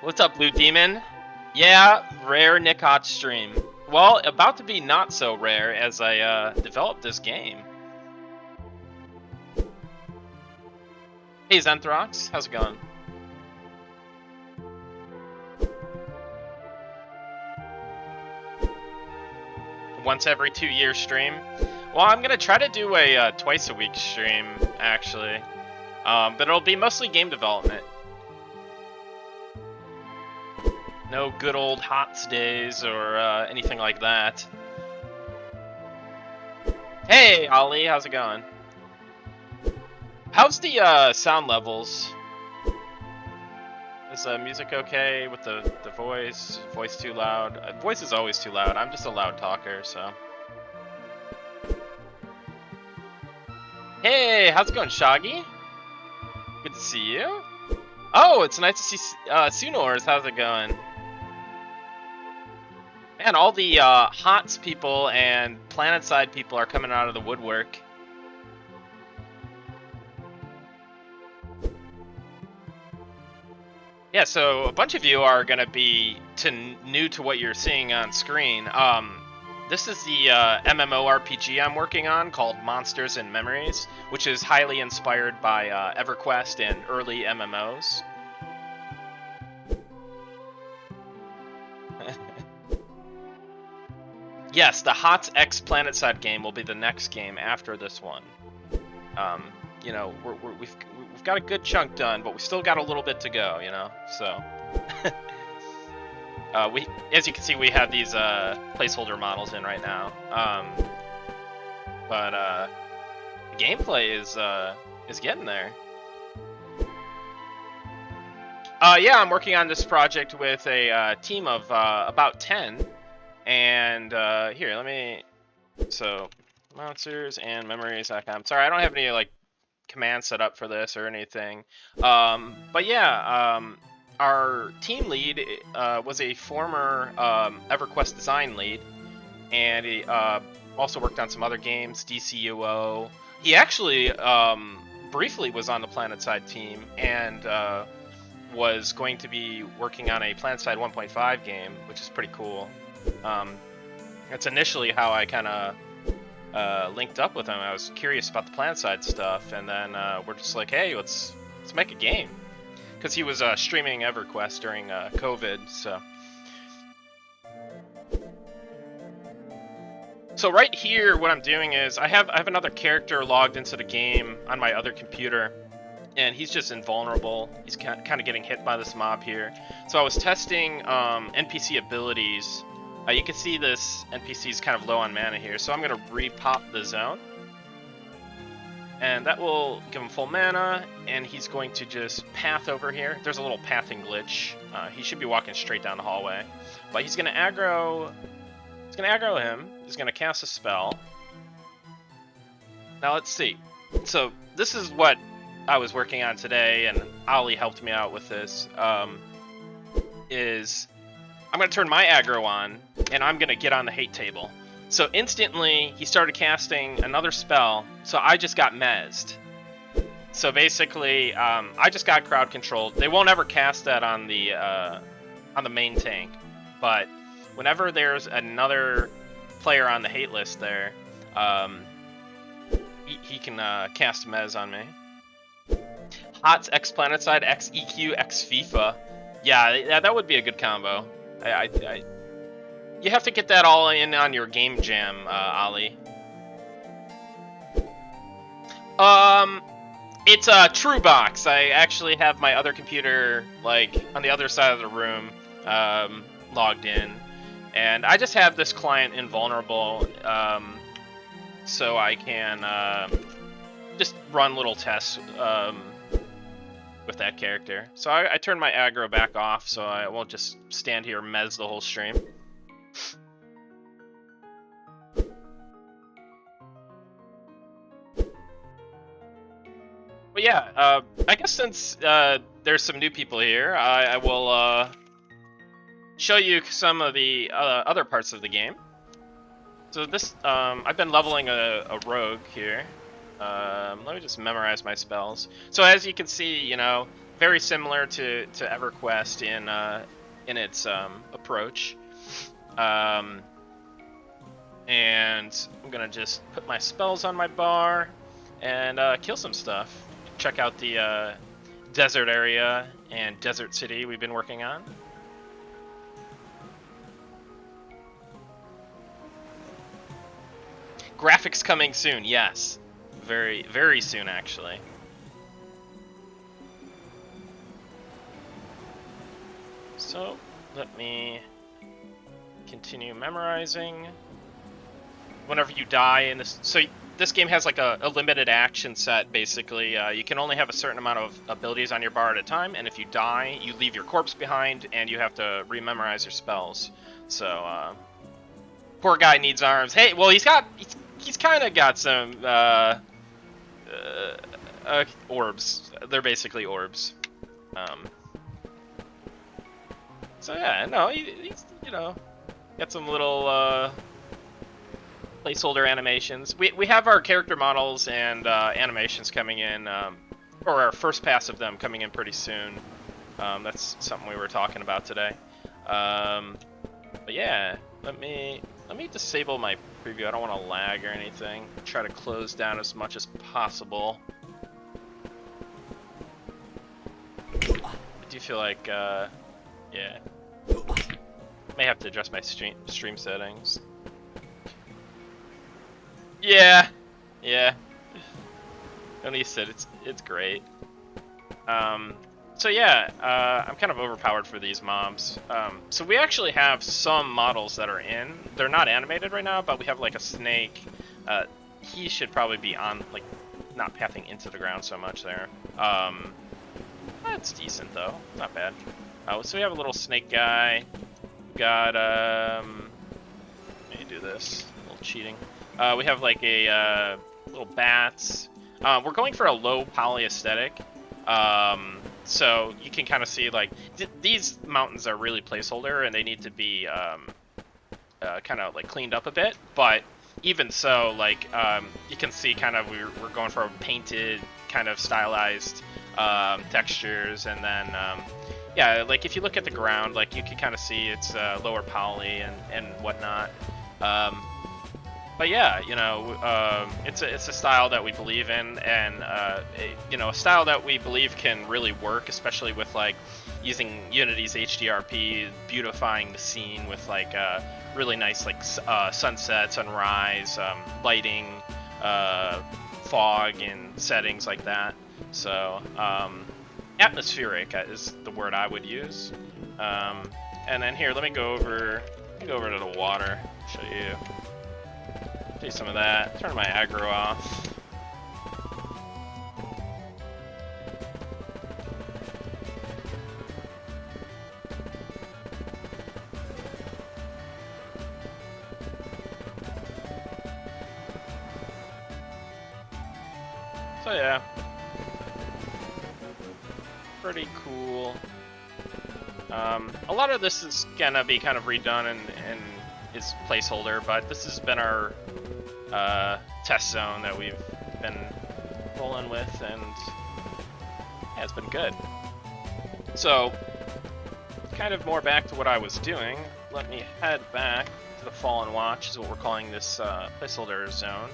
What's up, Blue Demon? Yeah, rare Nick Hot stream. Well, about to be not so rare as I develop this game. Hey, Zenthrox, how's it going? Once every 2 year stream. Well, I'm gonna try to do a twice a week stream, actually. But it'll be mostly game development. No good old HOTS days or anything like that. Hey, Ollie, how's it going? How's the sound levels? Is the music okay with the voice? Voice too loud? Voice is always too loud. I'm just a loud talker, so. Hey, how's it going, Shaggy? Good to see you. Oh, it's nice to see Sunors. How's it going? Man, all the HOTS people and PlanetSide people are coming out of the woodwork. Yeah, so a bunch of you are going to be new to what you're seeing on screen. This is the MMORPG I'm working on called Monsters and Memories, which is highly inspired by EverQuest and early MMOs. Yes, the HOTS X PlanetSide game will be the next game after this one. You know, we've got a good chunk done, but we still got a little bit to go, you know. So, as you can see, we have these placeholder models in right now. But the gameplay is getting there. Yeah, I'm working on this project with a team of about 10. And here, let me. So, monsters and memories.com. Sorry, I don't have any like command set up for this or anything. But yeah, our team lead was a former EverQuest design lead, and he also worked on some other games, DCUO. He actually briefly was on the PlanetSide team and was going to be working on a PlanetSide 1.5 game, which is pretty cool. That's initially how I kind of linked up with him. I was curious about the PlanetSide stuff, and then we're just like, hey, let's make a game, because he was streaming EverQuest during COVID. So right here, what I'm doing is I have another character logged into the game on my other computer, and he's just invulnerable. He's kind of getting hit by this mob here. So I was testing NPC abilities. You can see this NPC is kind of low on mana here, so I'm going to re-pop the zone. And that will give him full mana, and he's going to just path over here. There's a little pathing glitch. He should be walking straight down the hallway. But he's going to aggro... He's going to aggro him. He's going to cast a spell. Now let's see. So this is what I was working on today, and Ollie helped me out with this. I'm going to turn my aggro on, and I'm going to get on the hate table. So instantly, he started casting another spell, so I just got mezzed. So basically, I just got crowd controlled. They won't ever cast that on the main tank, but whenever there's another player on the hate list there, he can cast mez on me. HOTS X PlanetSide, X EQ, X FIFA. Yeah, that would be a good combo. You have to get that all in on your game jam, Ollie. It's a true box. I actually have my other computer like on the other side of the room, logged in, and I just have this client invulnerable, so I can just run little tests with that character. So I turned my aggro back off, so I won't just stand here and mez the whole stream. But yeah, I guess since there's some new people here, I will show you some of the other parts of the game. So this, I've been leveling a rogue here. Let me just memorize my spells. So as you can see, you know, very similar to EverQuest in its approach. And I'm gonna just put my spells on my bar and kill some stuff. Check out the desert area and desert city we've been working on. Graphics coming soon, yes. Very, very soon, actually. So, let me continue memorizing. Whenever you die in this, so this game has like a limited action set, basically. You can only have a certain amount of abilities on your bar at a time, and if you die, you leave your corpse behind, and you have to rememorize your spells. So, poor guy needs arms. Hey, well, he's kind of got some orbs. They're basically orbs. So yeah, no, he's got some little placeholder animations. We have our character models and animations coming in, or our first pass of them coming in pretty soon. That's something we were talking about today. But yeah, let me disable my preview. I don't want to lag or anything. Try to close down as much as possible. I do feel like, yeah, may have to adjust my stream settings. Yeah. Only said it's great. So yeah, I'm kind of overpowered for these mobs. So we actually have some models that are in. They're not animated right now, but we have like a snake. He should probably be on, like, not pathing into the ground so much there. That's decent though, not bad. So we have a little snake guy. We got let me do this. A little cheating. We have like a little bats. We're going for a low poly aesthetic. So you can kind of see, like, these mountains are really placeholder, and they need to be kind of like cleaned up a bit. But even so, like, you can see kind of we're going for a painted kind of stylized textures, and then yeah, like if you look at the ground, like you can kind of see it's lower poly and whatnot. But yeah, it's a style that we believe in, and a style that we believe can really work, especially with like using Unity's HDRP, beautifying the scene with like really nice like sunset, sunrise, lighting, fog, and settings like that. So atmospheric is the word I would use. And then here, let me go over to the water, show you. Do some of that. Turn my aggro off. So yeah, pretty cool. A lot of this is gonna be kind of redone and is placeholder, but this has been our test zone that we've been rolling with, and yeah, it's been good. So, kind of more back to what I was doing, let me head back to the Fallen Watch, is what we're calling this placeholder zone.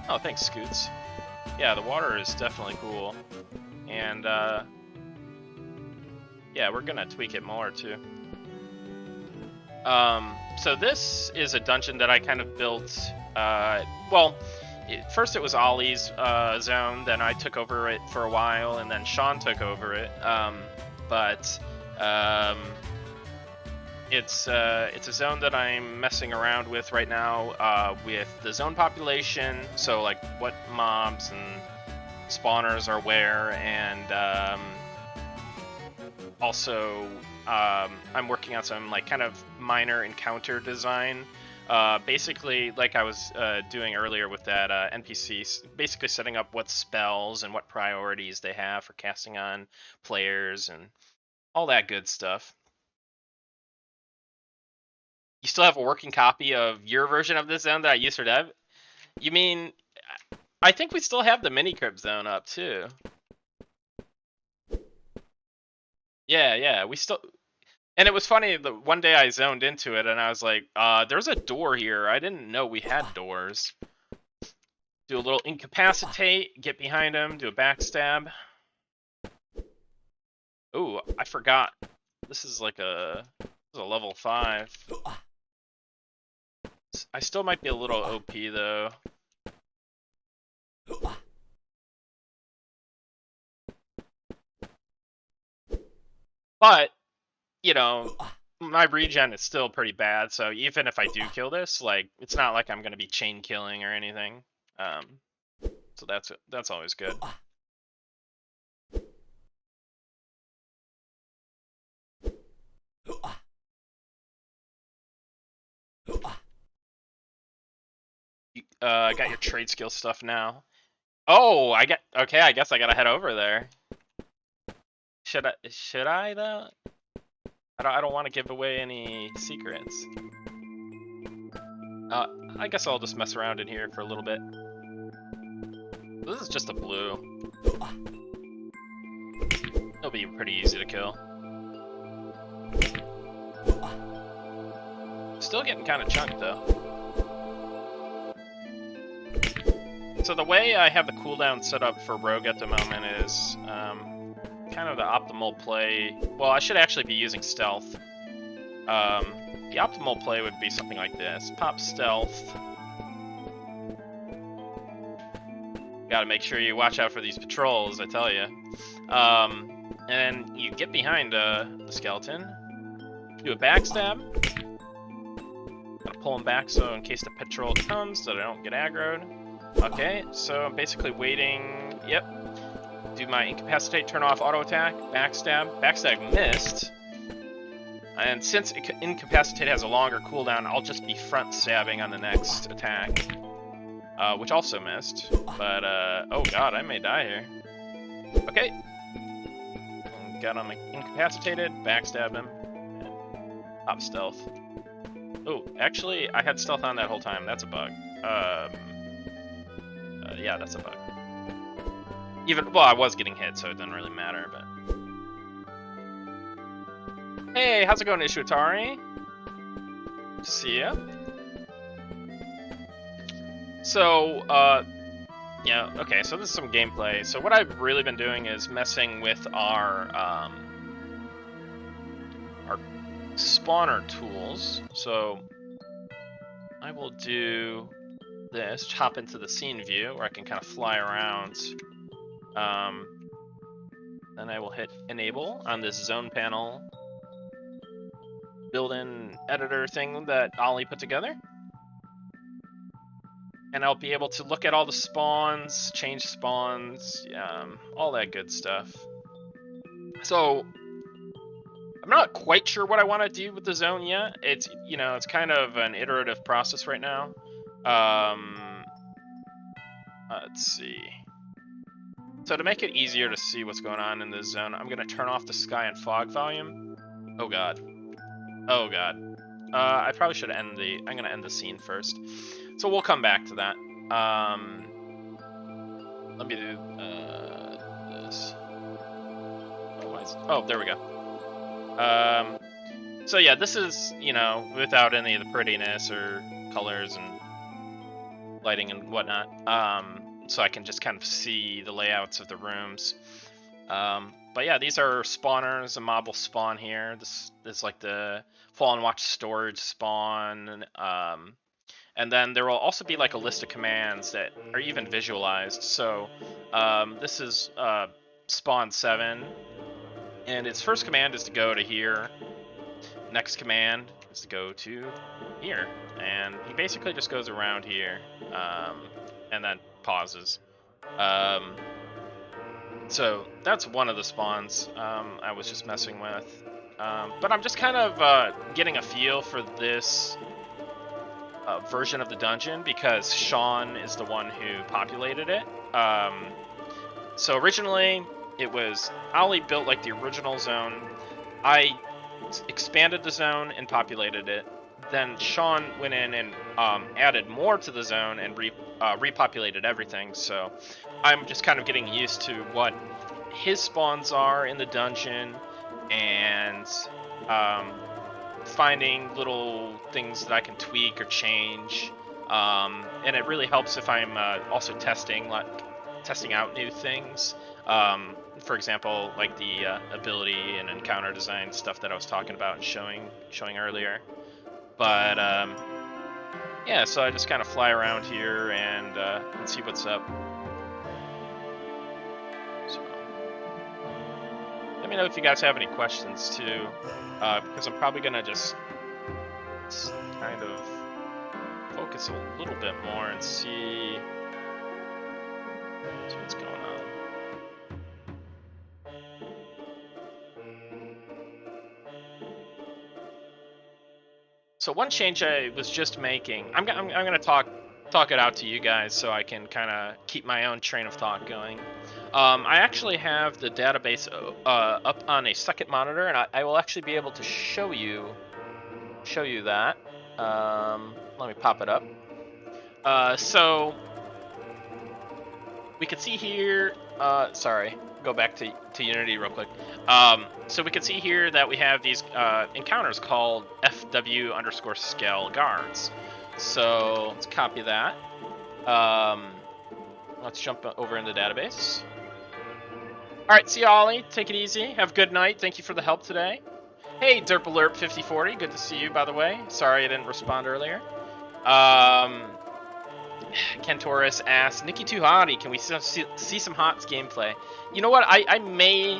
Oh, thanks, Scoots. Yeah, the water is definitely cool, and yeah, we're gonna tweak it more too. So this is a dungeon that I kind of built, well, first it was Ollie's zone, then I took over it for a while, and then Sean took over it, it's a zone that I'm messing around with right now, with the zone population, so like what mobs and spawners are where, and also I'm working on some like kind of minor encounter design, basically like I was doing earlier with that NPC, basically setting up what spells and what priorities they have for casting on players and all that good stuff. You still have a working copy of your version of this zone that I used for dev? You mean I think we still have the mini crib zone up too. Yeah, we still. And it was funny, the one day I zoned into it and I was like, there's a door here. I didn't know we had doors. Do a little incapacitate, get behind him, do a backstab. Ooh, I forgot. This is like a level 5. I still might be a little OP though. But, you know, my regen is still pretty bad, so even if I do kill this, like, it's not like I'm gonna be chain killing or anything. So that's always good. I got your trade skill stuff now. Oh, okay, I guess I gotta head over there. Should I though? I don't want to give away any secrets. I guess I'll just mess around in here for a little bit. This is just a blue. It'll be pretty easy to kill. Still getting kind of chunked though. So the way I have the cooldown set up for Rogue at the moment is kind of the optimal play. Well, I should actually be using stealth. The optimal play would be something like this. Pop stealth. Gotta make sure you watch out for these patrols, I tell you. And you get behind the skeleton. Do a backstab. Gotta pull him back so in case the patrol comes, so I don't get aggroed. Okay, so I'm basically waiting. Yep. Do my incapacitate, turn off auto attack, backstab. Backstab missed. And since incapacitate has a longer cooldown, I'll just be front stabbing on the next attack. Which also missed. But, oh god, I may die here. Okay. Got him incapacitated, backstabbed him. Pop stealth. Oh, actually, I had stealth on that whole time. That's a bug. Yeah, that's a bug. Well, I was getting hit, so it didn't really matter, but... Hey, how's it going, Ishuatari? Good to see ya. So, yeah, okay, so this is some gameplay. So what I've really been doing is messing with our spawner tools. So, I will do this, hop into the scene view, where I can kind of fly around. Then I will hit enable on this zone panel built-in editor thing that Ollie put together. And I'll be able to look at all the spawns, change spawns, all that good stuff. So, I'm not quite sure what I want to do with the zone yet. It's, you know, it's kind of an iterative process right now. Let's see. So to make it easier to see what's going on in this zone, I'm going to turn off the sky and fog volume. Oh god. Oh god. I probably should end I'm going to end the scene first. So we'll come back to that. Let me do this. Oh, there we go. So yeah, this is, you know, without any of the prettiness or colors and lighting and whatnot. So I can just kind of see the layouts of the rooms. But yeah, these are spawners. A mob will spawn here. This is like the Fallen Watch storage spawn. And then there will also be like a list of commands that are even visualized. So this is spawn 7. And its first command is to go to here. Next command is to go to here. And he basically just goes around here. And then pauses. So that's one of the spawns I was just messing with. But I'm just kind of getting a feel for this version of the dungeon because Sean is the one who populated it. So originally it was Ollie built like the original zone. I expanded the zone and populated it. then Sean went in and added more to the zone and repopulated everything. So I'm just kind of getting used to what his spawns are in the dungeon, and finding little things that I can tweak or change. And it really helps if I'm also testing out new things. For example, like the ability and encounter design stuff that I was talking about and showing earlier. But yeah, so I just kind of fly around here and see what's up. So, let me know if you guys have any questions too, because I'm probably gonna just kind of focus a little bit more and see what's going on. So one change I was just making, I'm gonna talk it out to you guys so I can kind of keep my own train of thought going. I actually have the database up on a second monitor, and I will actually be able to show you that. Let me pop it up. So we can see here. Sorry, go back to Unity real quick. So we can see here that we have these encounters called FW_scale guards. So let's copy that. Let's jump over into the database. All right, see you, Ollie. Take it easy. Have a good night. Thank you for the help today. Hey, Derpalurp 5040. Good to see you, by the way. Sorry I didn't respond earlier. Kentoris asks, Nikki Too Hottie, can we see some HOTS gameplay? You know what? I may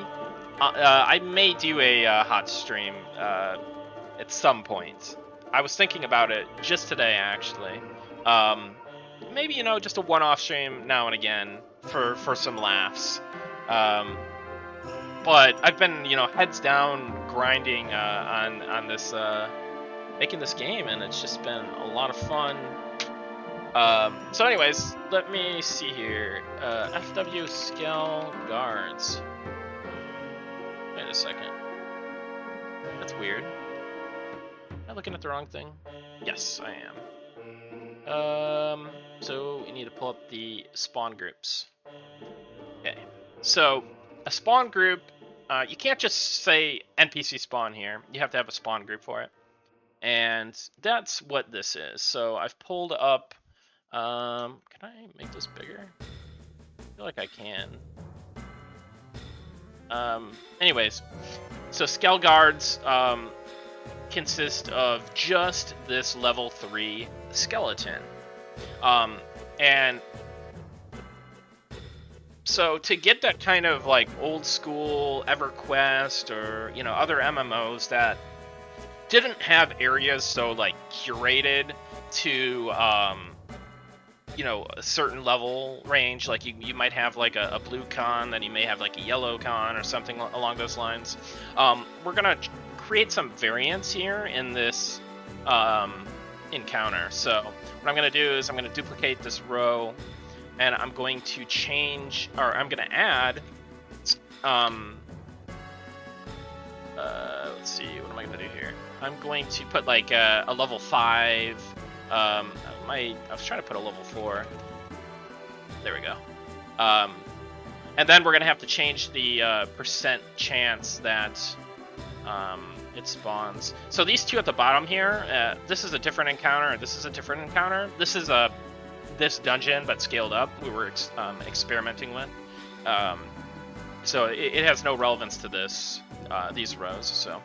do a HOTS stream at some point. I was thinking about it just today, actually. Maybe, you know, just a one-off stream now and again for some laughs. But I've been, you know, heads down grinding on this making this game, and it's just been a lot of fun. So anyways, let me see here. FW scale guards. Wait a second. That's weird. Am I looking at the wrong thing? Yes, I am. So we need to pull up the spawn groups. Okay. So a spawn group, you can't just say NPC spawn here. You have to have a spawn group for it. And that's what this is. So I've pulled up. Can I make this bigger? I feel like I can. Anyways, so scale guards consist of just this level 3 skeleton. And so to get that kind of like old school EverQuest or, you know, other MMOs that didn't have areas so like curated to you know, a certain level range, like you might have like a blue con, then you may have like a yellow con or something along those lines. We're gonna create some variance here in this encounter. So what I'm gonna do is I'm gonna duplicate this row, and I'm going to change, or I'm gonna add let's see, what am I gonna do here? I'm going to put like a level 5. I was trying to put a level 4. There we go. And then we're gonna have to change the percent chance that it spawns. So these two at the bottom here, this is a different encounter, and this is a different encounter. This is this dungeon, but scaled up. We were experimenting with. So it has no relevance to this these rows. So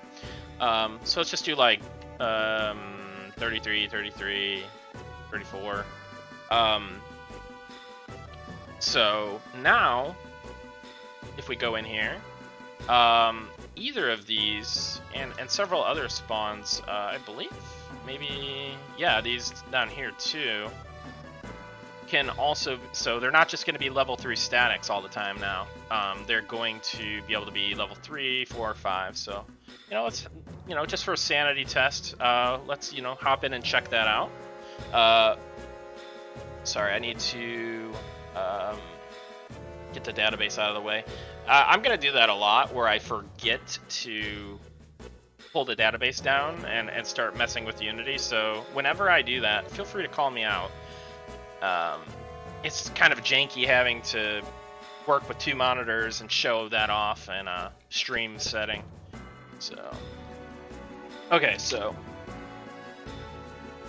let's just do like 33, 33, 34. So now, if we go in here, either of these and several other spawns, I believe, maybe, yeah, these down here too, can also, so they're not just going to be level 3 statics all the time now. They're going to be able to be level 3, 4, 5. So, you know, let's, you know, just for a sanity test, let's, you know, hop in and check that out. Sorry, I need to get the database out of the way. I'm going to do that a lot, where I forget to pull the database down and start messing with Unity. So whenever I do that, feel free to call me out. It's kind of janky having to work with 2 monitors and show that off in a stream setting. So, okay, so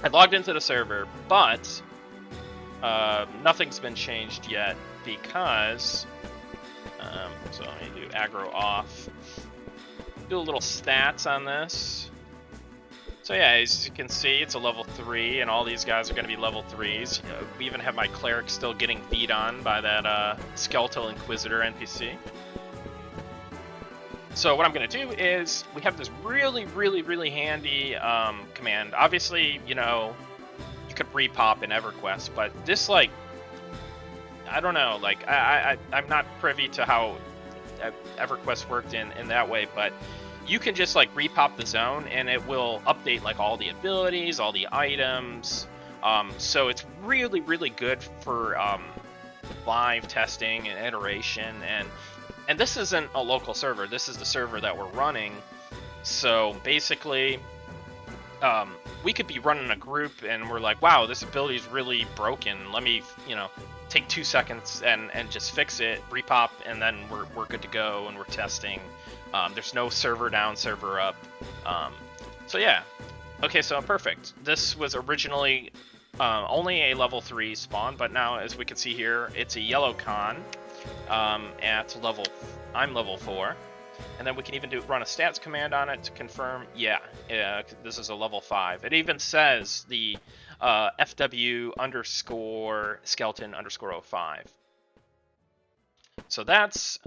I logged into the server, but nothing's been changed yet because, so let me do aggro off, do a little stats on this. So yeah, as you can see, it's a level 3, and all these guys are going to be level 3s. We even have my cleric still getting beat on by that skeletal inquisitor NPC. So what I'm going to do is, we have this really handy command. Obviously, you know, you could repop in EverQuest, but this, like, I don't know, like, I'm not privy to how EverQuest worked in that way, but you can just like repop the zone and it will update like all the abilities, all the items. So it's really good for live testing and iteration. And this isn't a local server. This is the server that we're running. So basically, we could be running a group and we're like, wow, this ability is really broken. Let me, you know, take 2 seconds and just fix it, repop, and then we're good to go and we're testing. There's no server down, server up. So yeah. Okay, so perfect. This was originally only a level 3 spawn, but now, as we can see here, it's a yellow con at level... I'm level 4. And then we can even run a stats command on it to confirm, yeah, this is a level 5. It even says the FW underscore skeleton underscore 05. So that's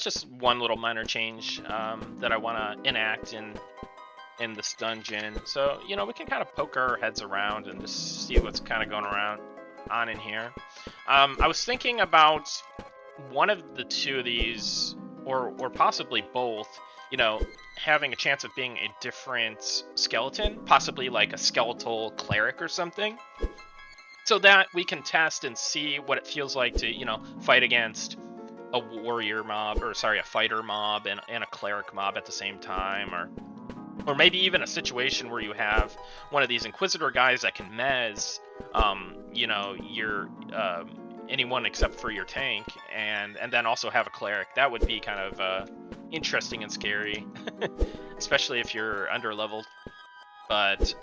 just one little minor change that I want to enact in this dungeon. So, you know, we can kind of poke our heads around and just see what's kind of going on in here. I was thinking about one of the 2 of these, or possibly both, you know, having a chance of being a different skeleton, possibly like a skeletal cleric or something, so that we can test and see what it feels like to, you know, fight against a warrior mob, or sorry, a fighter mob and a cleric mob at the same time, or maybe even a situation where you have one of these inquisitor guys that can mez, you know, your anyone except for your tank, and then also have a cleric. That would be kind of interesting and scary, especially if you're under leveled. But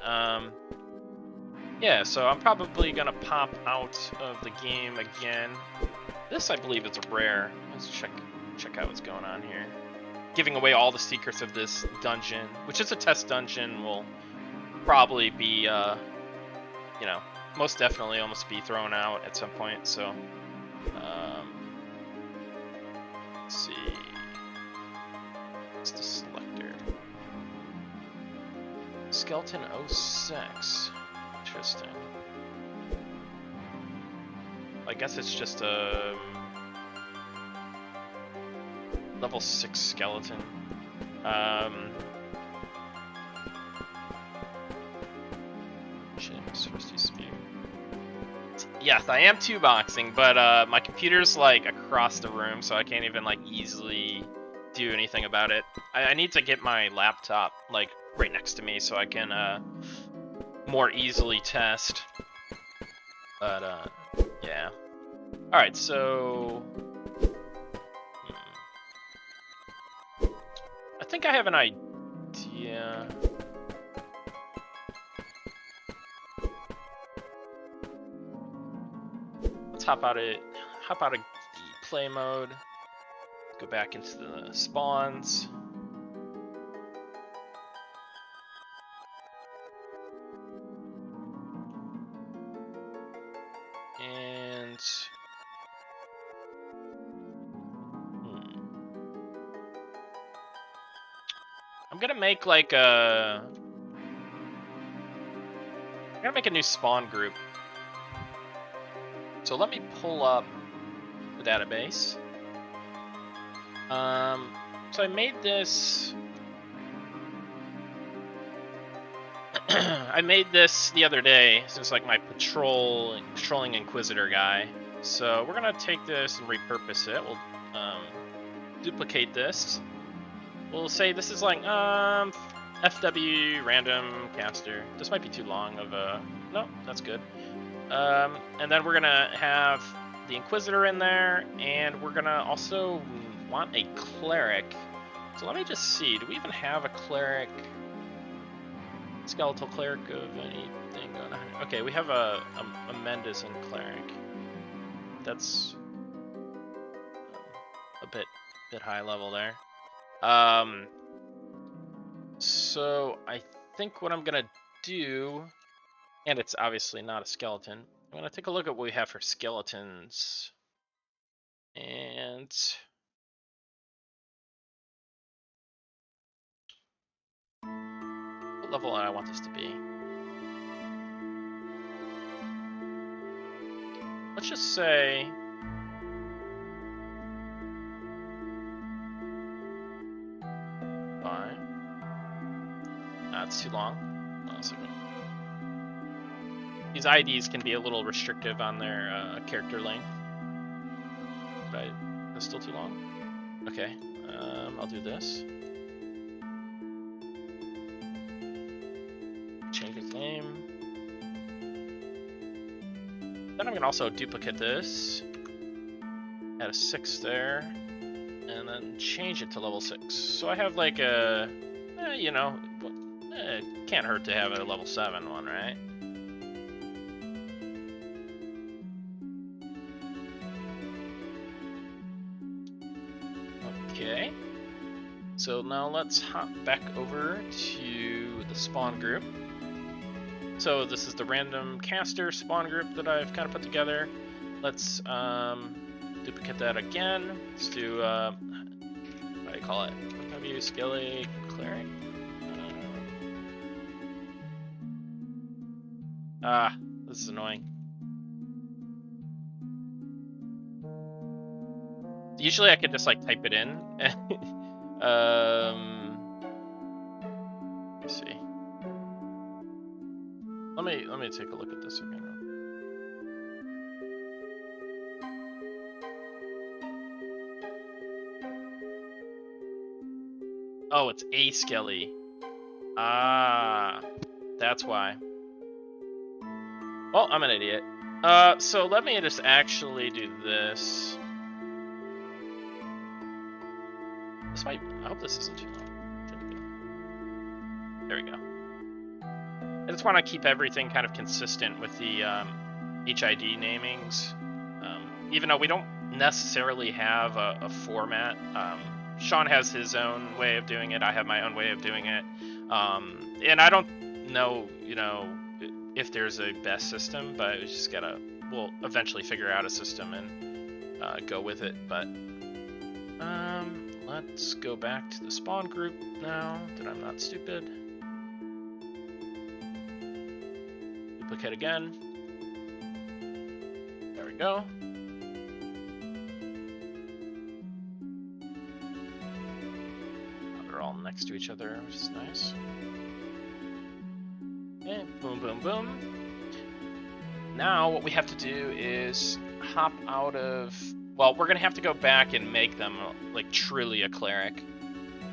yeah, so I'm probably gonna pop out of the game again. This, I believe, is a rare. Let's check out what's going on here. Giving away all the secrets of this dungeon, which is a test dungeon, will probably be, you know, most definitely almost be thrown out at some point. So, let's see. What's the selector? Skeleton 06. Interesting. I guess it's just a level 6 skeleton. Yes, I am 2-boxing, but my computer's like across the room, so I can't even like easily do anything about it. I need to get my laptop like right next to me so I can more easily test. But yeah. All right, so I think I have an idea. Let's hop out of play mode. Go back into the spawns. And I'm gonna make like a new spawn group. So let me pull up the database. So I made this. I made this the other day. So it's like my patrolling inquisitor guy. So we're gonna take this and repurpose it. We'll duplicate this. we'll say this is like FW random caster. This might be too long of a. No, that's good. And then we're gonna have the Inquisitor in there, and we're gonna also want a cleric. So let me just see. Do we even have a cleric? Skeletal cleric of anything going on? Okay, we have a Mendes and cleric. That's a bit high level there. So I think what I'm gonna do, and it's obviously not a skeleton. I'm gonna take a look at what we have for skeletons, and what level do I want this to be? Let's just say fine. That's too long. Hold on a second. These IDs can be a little restrictive on their character length. That's still too long? Okay, I'll do this. Change its name. Then I'm gonna also duplicate this. Add a 6 there. And then change it to level 6. So I have like a, you know, it can't hurt to have a level 7 one, right? Okay. So now let's hop back over to the spawn group. So this is the random caster spawn group that I've kind of put together. Let's duplicate that again. Let's do, what do you call it? W Skelly Cleric? This is annoying. Usually I could just like type it in. Let's see. Let me take a look at this again. Oh, it's a Skelly. Ah, that's why. Well, I'm an idiot. So let me just actually do this. This might. I hope this isn't too long. There we go. I just want to keep everything kind of consistent with the HID namings, even though we don't necessarily have a format. Sean has his own way of doing it. I have my own way of doing it, and I don't know, you know, if there's a best system, but we just gotta. We'll eventually figure out a system and go with it. But let's go back to the spawn group now that I'm not stupid. Duplicate again. There we go. Now they're all next to each other, which is nice. And boom, boom, boom. Now what we have to do is hop out of... Well, we're going to have to go back and make them like truly a cleric.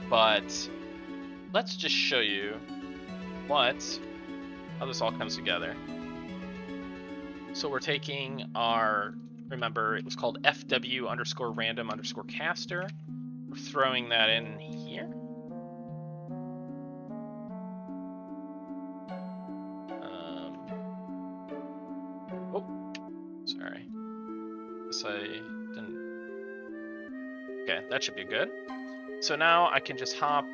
But let's just show you how this all comes together. So we're taking our, remember it was called FW_random_caster. We're throwing that in here. Oh, sorry. Guess I didn't. Okay, that should be good. So now I can just hop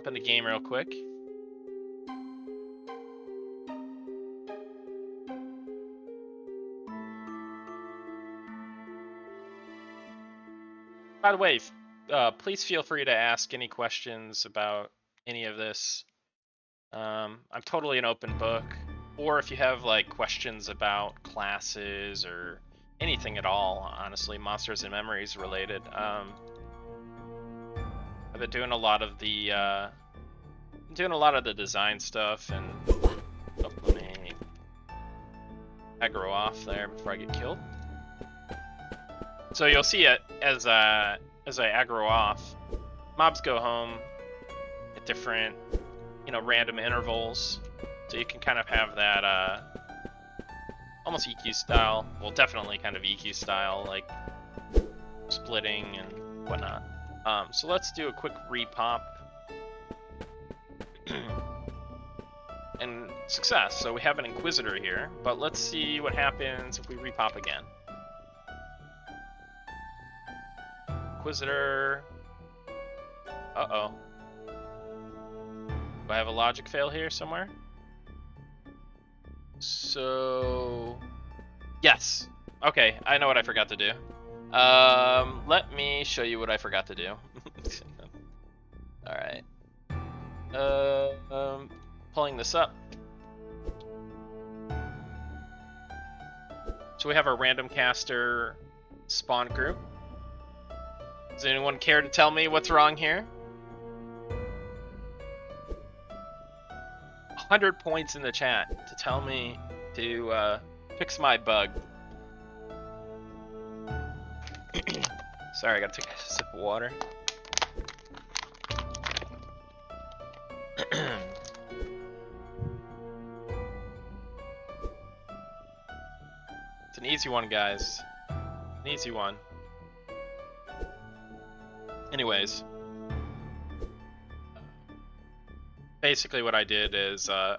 in the game real quick. By the way, please feel free to ask any questions about any of this. I'm totally an open book. Or if you have like questions about classes or anything at all, honestly, Monsters and Memories related. I've been doing a lot of the design stuff, and oh, let me aggro off there before I get killed. So you'll see it as as I aggro off, mobs go home at different, random intervals. So you can kind of have that almost EQ style. Well, definitely kind of EQ style, like splitting and whatnot. So let's do a quick repop. And success. So we have an Inquisitor here, but let's see what happens if we repop again. Inquisitor. Uh-oh. Do I have a logic fail here somewhere? So... yes. Okay, I know what I forgot to do. Let me show you what I forgot to do. Alright. Pulling this up. So we have our random caster spawn group. Does anyone care to tell me what's wrong here? 100 points in the chat to tell me to fix my bug. Sorry, I gotta take a sip of water. It's an easy one, guys. An easy one. Anyways. Basically what I did is the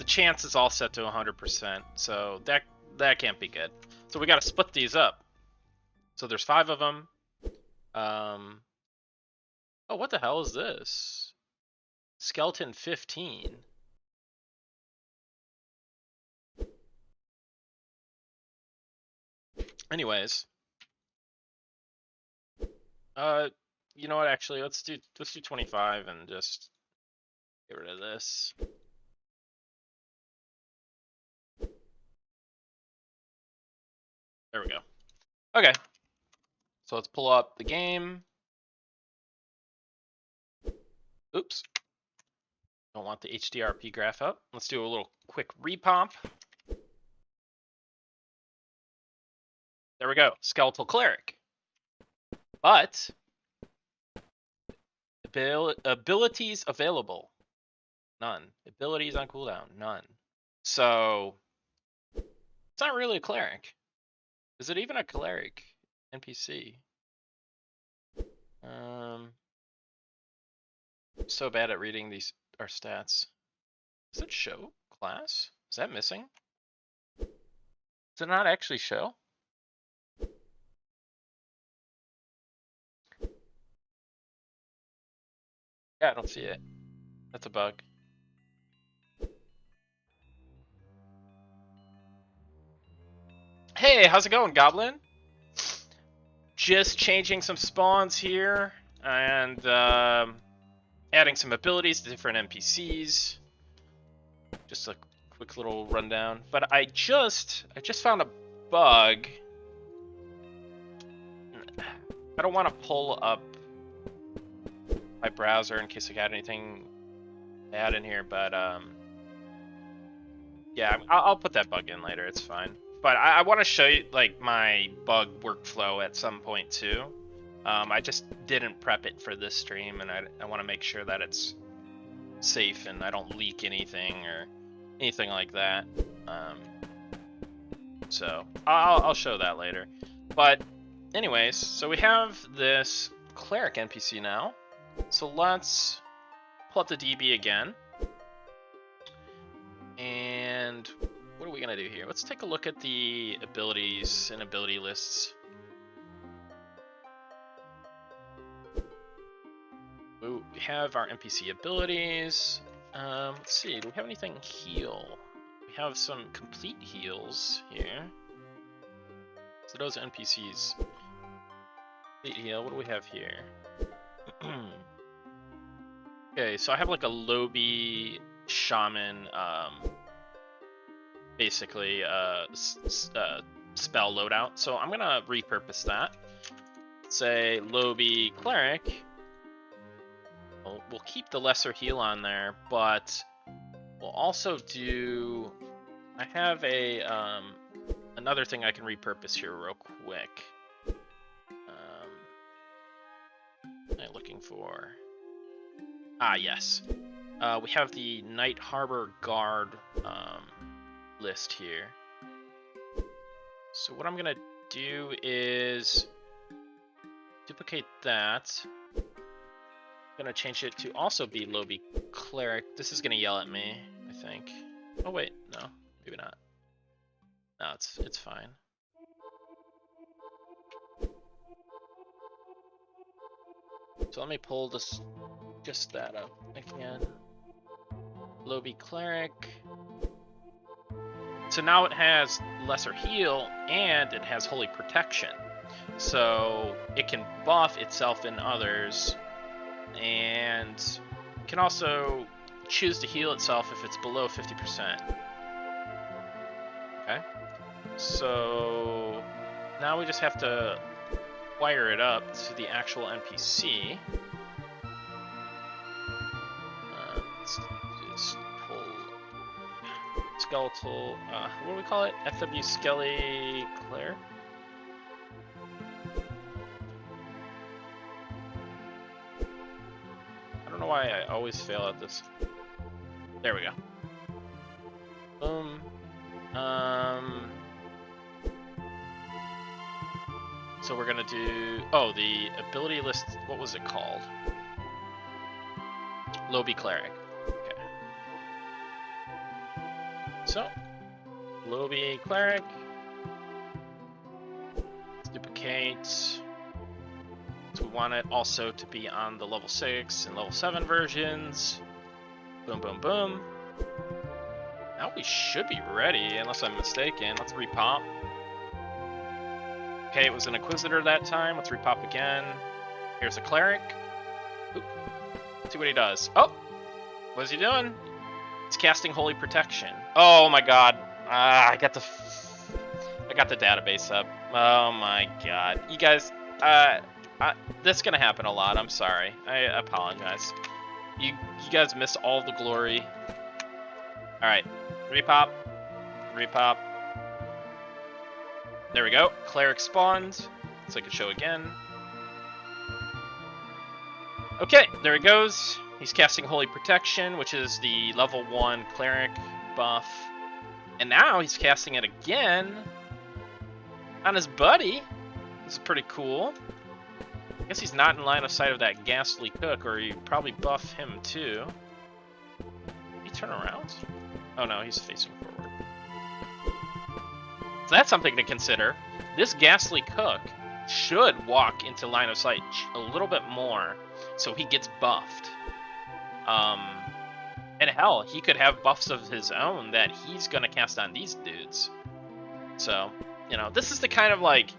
chance is all set to 100%, so that can't be good. So we got to split these up. So there's 5 of them. Oh, what the hell is this? Skeleton 15. Anyways, you know what? Actually, let's do 25 and just get rid of this. There we go. Okay, so let's pull up the game. Oops. Don't want the HDRP graph up. Let's do a little quick repomp. There we go, Skeletal Cleric. But abilities available, none. Abilities on cooldown, none. So it's not really a cleric. Is it even a cleric NPC? So bad at reading our stats. Does it show class? Is that missing? Does it not actually show? Yeah, I don't see it. That's a bug. Hey, how's it going, Goblin? Just changing some spawns here and adding some abilities to different NPCs. Just a quick little rundown. But I just found a bug. I don't want to pull up my browser in case I got anything bad in here, but yeah, I'll put that bug in later. It's fine. But I want to show you like my bug workflow at some point too. I just didn't prep it for this stream, and I want to make sure that it's safe and I don't leak anything or anything like that. So I'll show that later. But anyways, so we have this cleric NPC now. So let's pull up the DB again. And what are we going to do here? Let's take a look at the abilities and ability lists. We have our NPC abilities. Let's see, do we have anything heal? We have some complete heals here. So those NPCs. Complete heal, what do we have here? Okay, so I have like a Lobi Shaman, basically spell loadout. So I'm gonna repurpose that. Say Lobi Cleric. We'll keep the lesser heal on there, but we'll also do. I have a another thing I can repurpose here real quick. for? Ah, yes. We have the Night Harbor Guard list here. So what I'm gonna do is duplicate that. I'm gonna change it to also be Lobby Cleric. This is gonna yell at me, I think. Oh wait, no, maybe not. No, it's fine. So let me pull this, just that up again. Lobby Cleric. So now it has Lesser Heal and it has Holy Protection. So it can buff itself and others, and can also choose to heal itself if it's below 50%. Okay. So now we just have to wire it up to the actual NPC. Let's just pull skeletal, what do we call it? FW Skelly Claire? I don't know why I always fail at this. There we go. Boom. So we're gonna do, oh, the ability list, what was it called? Lobby Cleric. Okay. So, Lobby Cleric. Let's duplicate. So we want it also to be on the level 6 and level 7 versions. Boom, boom, boom. Now we should be ready, unless I'm mistaken. Let's repop. Okay, it was an Inquisitor that time. Let's repop again. Here's a Cleric. Oop. Let's see what he does. Oh! What is he doing? He's casting Holy Protection. Oh my god. I got the database up. Oh my god. You guys, this is gonna happen a lot. I'm sorry. I apologize. You guys missed all the glory. Alright. Repop. Repop. There we go. Cleric spawned. Let's take a show again. Okay, there he goes. He's casting Holy Protection, which is the level 1 Cleric buff. And now he's casting it again on his buddy. This is pretty cool. I guess he's not in line of sight of that ghastly cook, or he'd probably buff him too. Did he turn around? Oh no, he's facing forward. So that's something to consider. This ghastly cook should walk into line of sight a little bit more, so he gets buffed. And hell, he could have buffs of his own that he's gonna cast on these dudes. So, you know, this is the kind of like,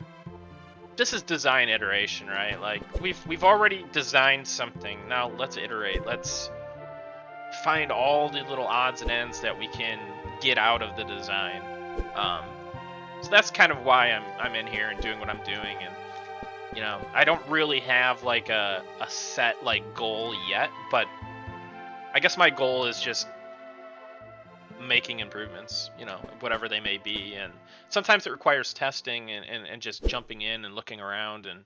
this is design iteration, right? Like we've already designed something. Now let's iterate. Let's find all the little odds and ends that we can get out of the design. So that's kind of why I'm in here and doing what I'm doing. And you know, I don't really have like a set like goal yet, but I guess my goal is just making improvements, you know, whatever they may be. And sometimes it requires testing and just jumping in and looking around and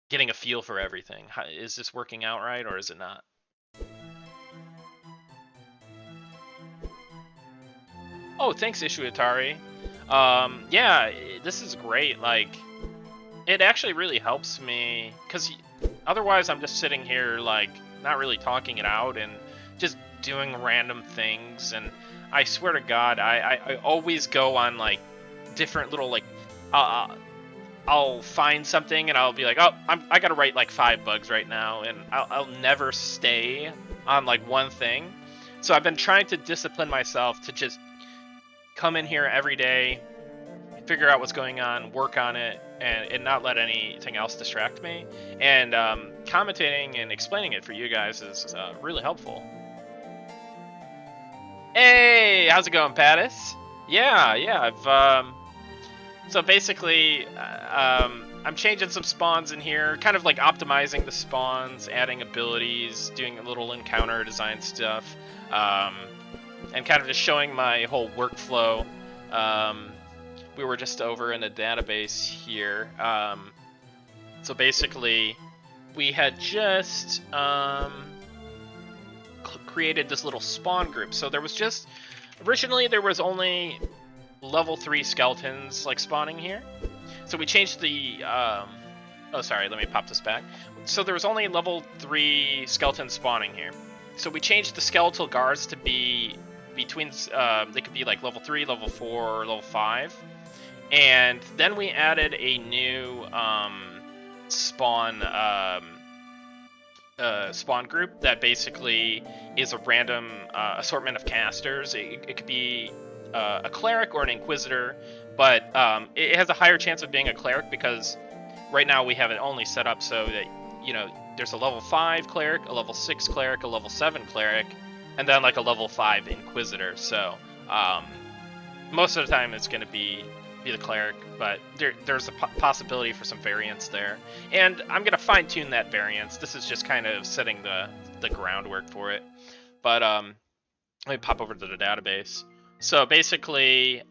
getting a feel for everything. Is this working out right, or is it not? Oh, thanks, Ishuatari. Yeah, this is great. Like, it actually really helps me, because otherwise I'm just sitting here, like, not really talking it out and just doing random things. And I swear to God, I always go on, like, different little, like, I'll find something and I'll be like, oh, I gotta write, like, 5 bugs right now, and I'll never stay on, like, one thing. So I've been trying to discipline myself to just come in here every day, figure out what's going on, work on it, and not let anything else distract me. And commentating and explaining it for you guys is really helpful. Hey, how's it going, Pattis? Yeah, I've so basically I'm changing some spawns in here, kind of like optimizing the spawns, adding abilities, doing a little encounter design stuff, and kind of just showing my whole workflow. We were just over in a database here. So basically, we had just created this little spawn group. So there was just originally there was only level 3 skeletons like spawning here. So we changed the oh sorry, let me pop this back. So there was only level 3 skeletons spawning here. So we changed the skeletal guards to be between they could be like level 3, level 4, or level 5. And then we added a new spawn spawn group that basically is a random assortment of casters. It could be a cleric or an inquisitor, but it has a higher chance of being a cleric because right now we have it only set up so that, you know, there's a level 5 cleric, a level 6 cleric, a level 7 cleric, and then like a level 5 inquisitor. So most of the time it's going to be the cleric, but there's a possibility for some variance there, and I'm gonna fine-tune that variance. This is just kind of setting the groundwork for it. But let me pop over to the database. So basically,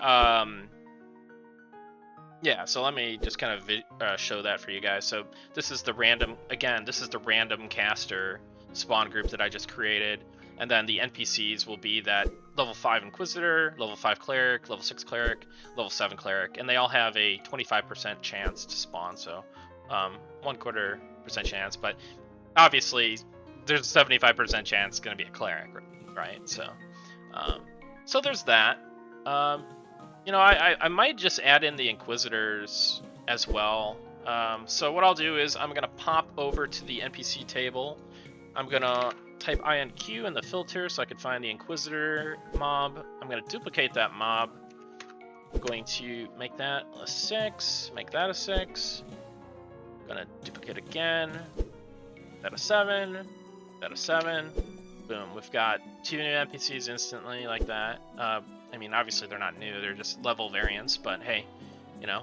yeah, so let me just kind of show that for you guys. So this is the random, again, this is the random caster spawn group that I just created. And then the NPCs will be that level 5 Inquisitor, level 5 Cleric, level 6 Cleric, level 7 Cleric, and they all have a 25% chance to spawn, so 1/4% chance, but obviously there's a 75% chance it's going to be a Cleric, right? So, so there's that. You know, I might just add in the Inquisitors as well. So what I'll do is I'm going to pop over to the NPC table. I'm going to type INQ in the filter so I can find the Inquisitor mob. I'm going to duplicate that mob. I'm going to make that a 6, make that a 6. I'm going to duplicate again, that a 7, that a 7. Boom, we've got 2 new NPCs instantly like that. I mean, obviously they're not new, they're just level variants, but hey, you know.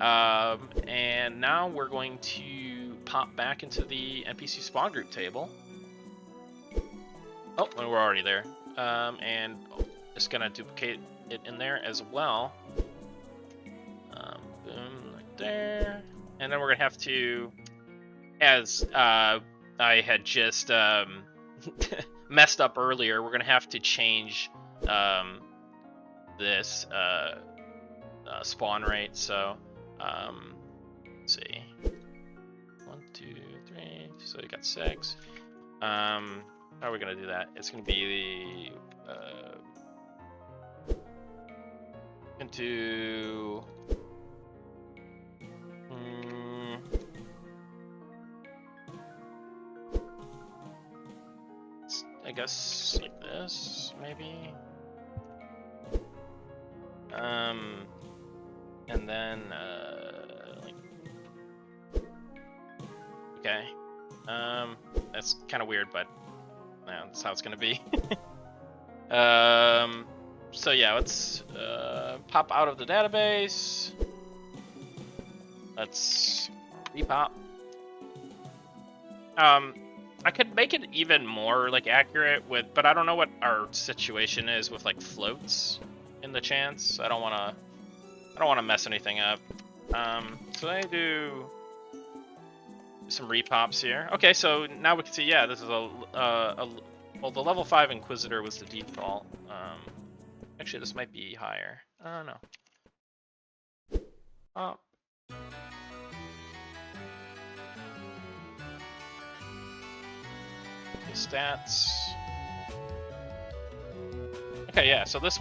And now we're going to pop back into the NPC spawn group table. Oh, we're already there. And just gonna duplicate it in there as well. Boom, like there. And then we're gonna have to, as I had just messed up earlier, we're gonna have to change this spawn rate. So, let's see. 1, 2, 3. So we got 6. How are we gonna do that? It's gonna be the into I guess like this maybe. And then like okay. That's kind of weird, but that's how it's gonna be. So yeah, let's pop out of the database. Let's repop. I could make it even more like accurate with, but I don't know what our situation is with like floats in the chance. I don't wanna mess anything up. So I do some repops here. Okay, so now we can see, yeah, this is well, the level 5 Inquisitor was the default. Actually, this might be higher. I don't know. Oh. Okay, stats. Okay, yeah, so this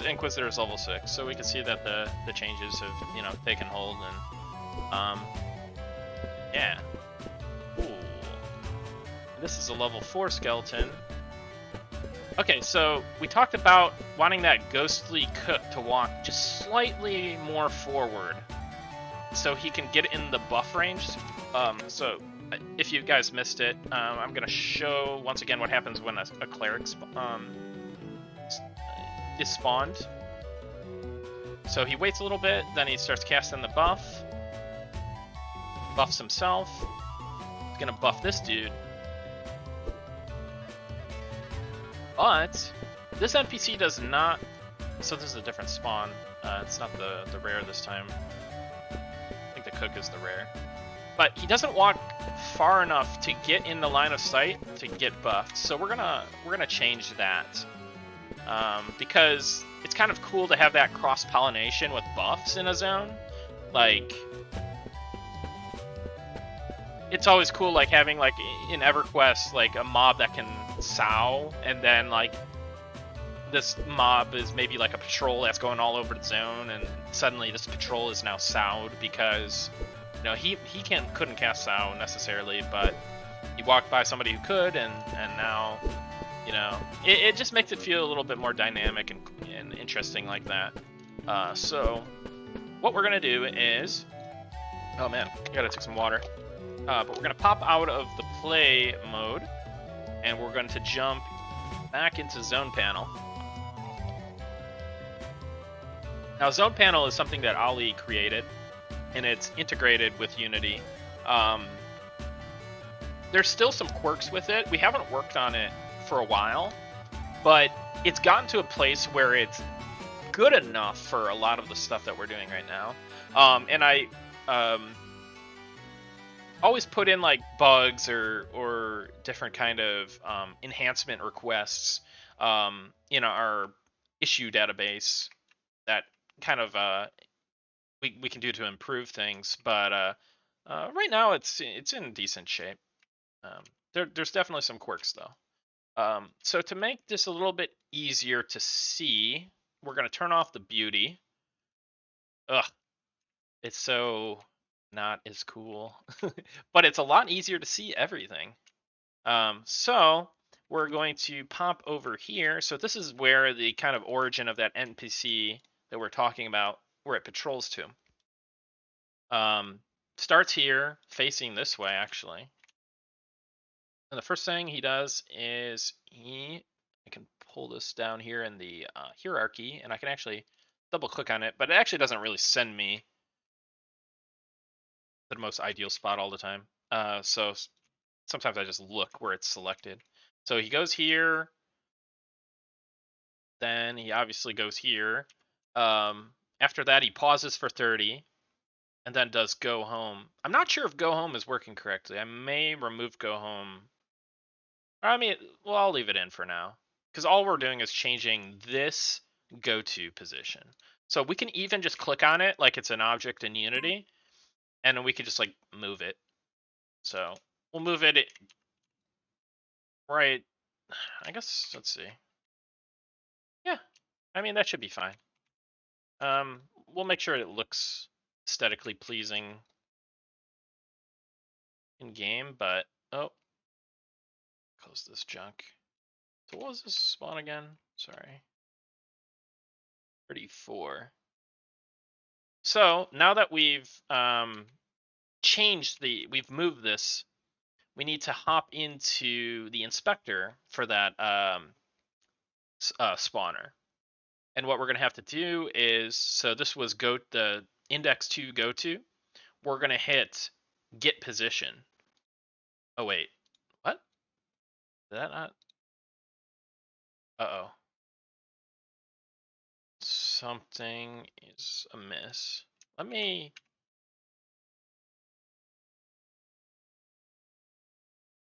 Inquisitor is level 6, so we can see that the changes have, you know, taken hold, and yeah. Ooh. This is a level 4 skeleton. Okay, so we talked about wanting that ghostly cook to walk just slightly more forward so he can get in the buff range. So if you guys missed it, I'm gonna show once again what happens when a cleric is spawned. So he waits a little bit, then he starts casting the buff, buffs himself. He's gonna buff this dude. But this NPC does not, so this is a different spawn. It's not the rare this time. I think the cook is the rare. but he doesn't walk far enough to get in the line of sight to get buffed. So we're gonna change that, because it's kind of cool to have that cross-pollination with buffs in a zone. Like, it's always cool, like having like in EverQuest like a mob that can sow, and then like this mob is maybe like a patrol that's going all over the zone, and suddenly this patrol is now sowed because, you know, he couldn't cast sow necessarily, but he walked by somebody who could, and now, you know, it just makes it feel a little bit more dynamic and interesting like that. So what we're gonna do is, oh man, I gotta take some water. But we're gonna pop out of the play mode, and we're going to jump back into zone panel. Now, zone panel is something that Ali created, and it's integrated with Unity. There's still some quirks with it. We haven't worked on it for a while, but it's gotten to a place where it's good enough for a lot of the stuff that we're doing right now. And I always put in like bugs or different kind of enhancement requests in our issue database that kind of we can do to improve things, but right now it's in decent shape. There's definitely some quirks though. So to make this a little bit easier to see, we're gonna turn off the beauty. Ugh, it's so not as cool, but it's a lot easier to see everything. So we're going to pop over here. So this is where the kind of origin of that NPC that we're talking about, where it patrols to. Starts here, facing this way, actually. And the first thing he does is I can pull this down here in the hierarchy, and I can actually double click on it, but it actually doesn't really send me to the most ideal spot all the time. So sometimes I just look where it's selected. So he goes here, then he obviously goes here. After that, he pauses for 30, and then does go home. I'm not sure if go home is working correctly. I may remove go home. I mean, well, I'll leave it in for now, because all we're doing is changing this go-to position. So we can even just click on it like it's an object in Unity, and then we can just like move it. So we'll move it right. I guess, let's see. Yeah, I mean, that should be fine. We'll make sure it looks aesthetically pleasing in game, but oh, close this junk. So what was this spawn again? Sorry. 34. So now that we've we've moved this, we need to hop into the inspector for that spawner. And what we're gonna have to do is, so this was the index 2 go to. We're gonna hit get position. Oh wait, what? Did that not? Uh-oh. Something is amiss. Let me...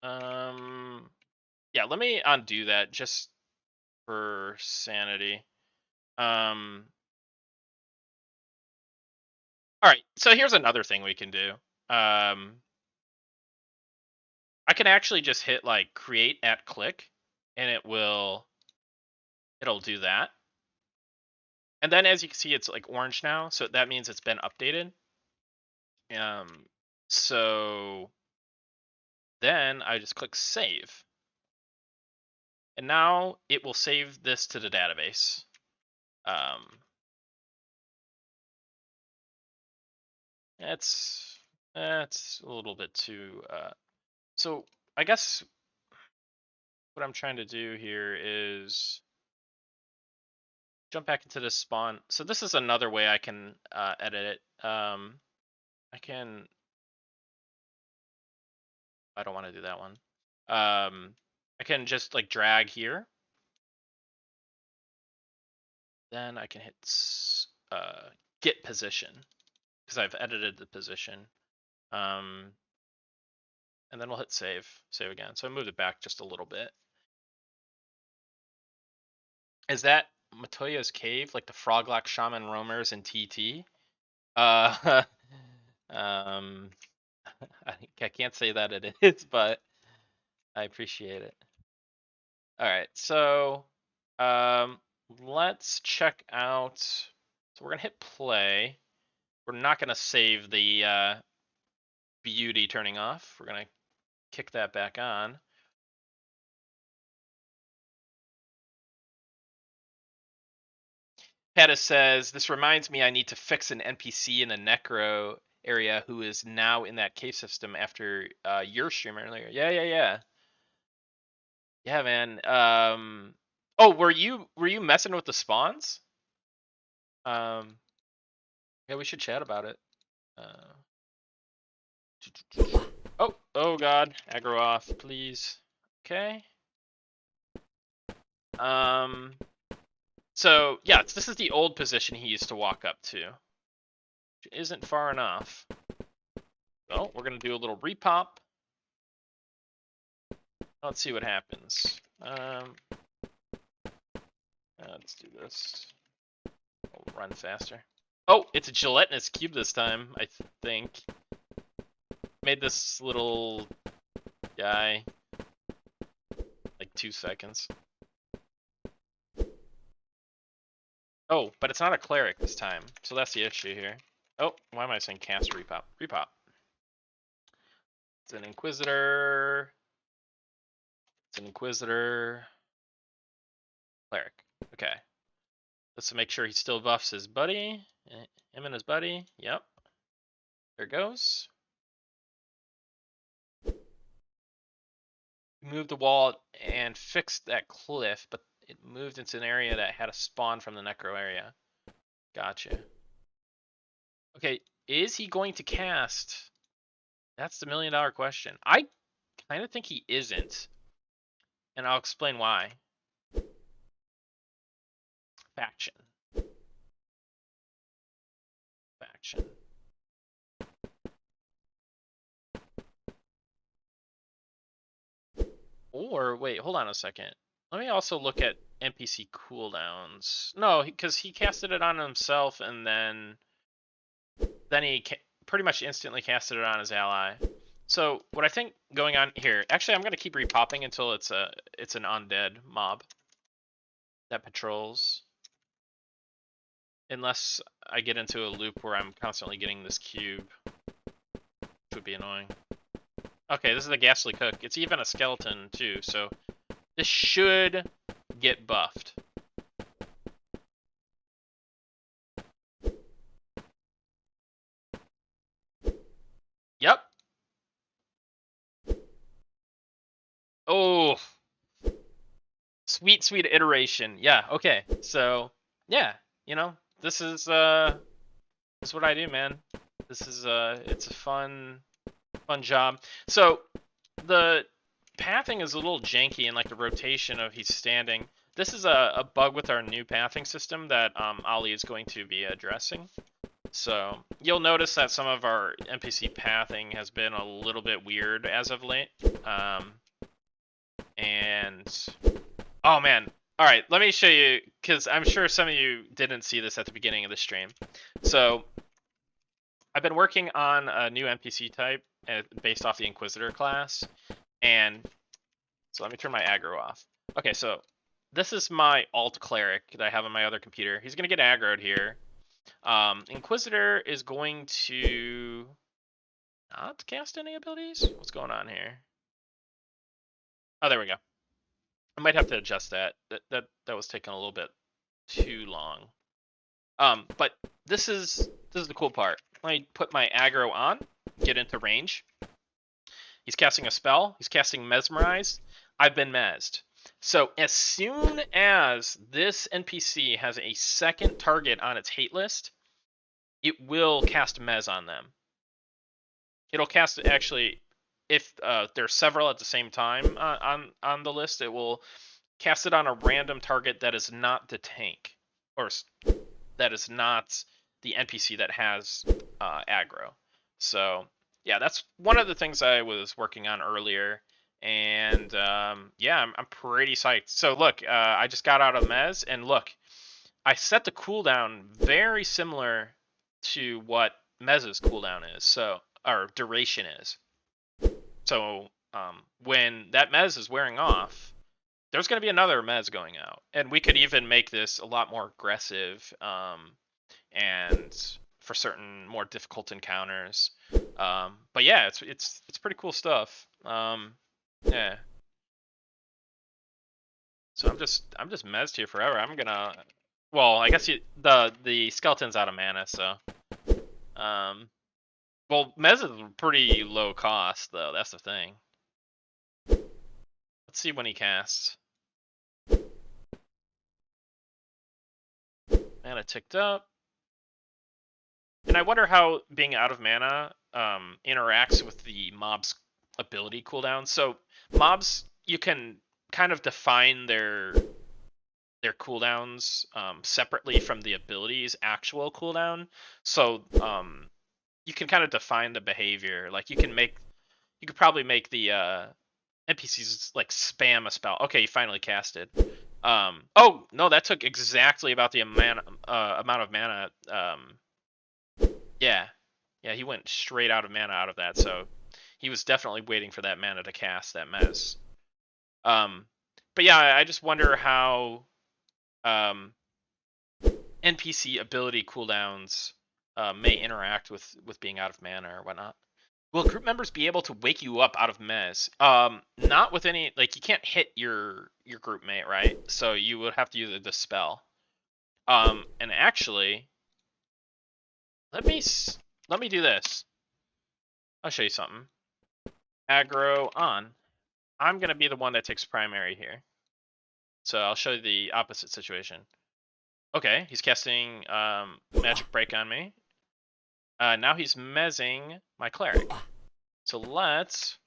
yeah, let me undo that just for sanity. All right, so here's another thing we can do. I can actually just hit like create at click, and it'll do that. And then as you can see, it's like orange now, so that means it's been updated. So then I just click save. And now it will save this to the database. It's a little bit too... so I guess what I'm trying to do here is jump back into this spawn. So this is another way I can edit it. I don't want to do that one. I can just like drag here. Then I can hit get position, because I've edited the position. And then we'll hit save. Save again. So I moved it back just a little bit. Is that Matoya's Cave, like the Froglock Shaman Roamers in TT? I can't say that it is, but I appreciate it. All right, so let's check out. So we're gonna hit play. We're not gonna save the beauty turning off. We're gonna kick that back on. Peta says, this reminds me I need to fix an NPC in the Necro area who is now in that cave system after your stream earlier. Yeah. Yeah, man. Oh, were you messing with the spawns? Yeah, we should chat about it. Oh god, aggro off, please. Okay. So yeah, this is the old position he used to walk up to. Which isn't far enough. Well, we're gonna do a little repop. Let's see what happens. Let's do this. I'll run faster. Oh, it's a gelatinous cube this time, I think. Made this little guy like 2 seconds. Oh, but it's not a cleric this time, so that's the issue here. Oh, why am I saying cast repop? Repop. It's an inquisitor. It's an inquisitor. Cleric. Okay. Let's make sure he still buffs his buddy. Him and his buddy. Yep. There goes. Moved the wall and fixed that cliff, but it moved into an area that had a spawn from the necro area. Gotcha. Okay, is he going to cast? That's the $1 million question. I kind of think he isn't, and I'll explain why. Faction. Or, wait, hold on a second. Let me also look at NPC cooldowns. No, because he casted it on himself, and then he pretty much instantly casted it on his ally. So what I think going on here, actually I'm going to keep repopping until it's an undead mob that patrols. Unless I get into a loop where I'm constantly getting this cube, which would be annoying. Okay, this is the Ghastly Cook. It's even a skeleton too, so this should get buffed. Yep. Oh, sweet iteration. Yeah. Okay. So yeah, you know, this is what I do, man. This is it's a fun job. So the pathing is a little janky in like the rotation of he's standing. This is a bug with our new pathing system that Ali is going to be addressing. So you'll notice that some of our NPC pathing has been a little bit weird as of late. And oh man, all right, let me show you, because I'm sure some of you didn't see this at the beginning of the stream. So I've been working on a new NPC type based off the Inquisitor class, and so let me turn my aggro off. Okay, so this is my alt cleric that I have on my other computer. He's gonna get aggroed here. Inquisitor is going to not cast any abilities. What's going on here? Oh, there we go. I might have to adjust that. That was taking a little bit too long. But this is the cool part. Let me put my aggro on, get into range. He's casting a spell. He's casting Mesmerize. I've been mezzed. So as soon as this NPC has a second target on its hate list, it will cast Mez on them. It'll cast it actually, if there's several at the same time on the list, it will cast it on a random target that is not the tank, or that is not the NPC that has aggro. So yeah, that's one of the things I was working on earlier. And yeah, I'm pretty psyched. So look, I just got out of Mez, and look, I set the cooldown very similar to what Mez's cooldown is, so or duration is. So when that Mez is wearing off, there's going to be another Mez going out, and we could even make this a lot more aggressive, and for certain more difficult encounters. But yeah, it's pretty cool stuff. Yeah. So I'm just mezzed here forever. I'm gonna. Well, I guess the skeleton's out of mana, so um. Well, Mez is pretty low cost though. That's the thing. Let's see when he casts. Mana ticked up. And I wonder how being out of mana interacts with the mob's ability cooldown. So mobs, you can kind of define their cooldowns separately from the ability's actual cooldown. So you can kind of define the behavior. Like you could probably make the NPCs like spam a spell. Okay, you finally casted. Oh no, that took exactly about the amount of mana. Yeah, yeah, he went straight out of mana out of that, so he was definitely waiting for that mana to cast that mess. But yeah, I just wonder how um, NPC ability cooldowns may interact with being out of mana or whatnot. Will group members be able to wake you up out of mez? Not with any, like you can't hit your group mate, right? So you would have to use a dispel. And actually, let me do this. I'll show you something. Aggro on. I'm gonna be the one that takes primary here. So I'll show you the opposite situation. Okay, he's casting magic break on me. Now he's mezzing my cleric. So let's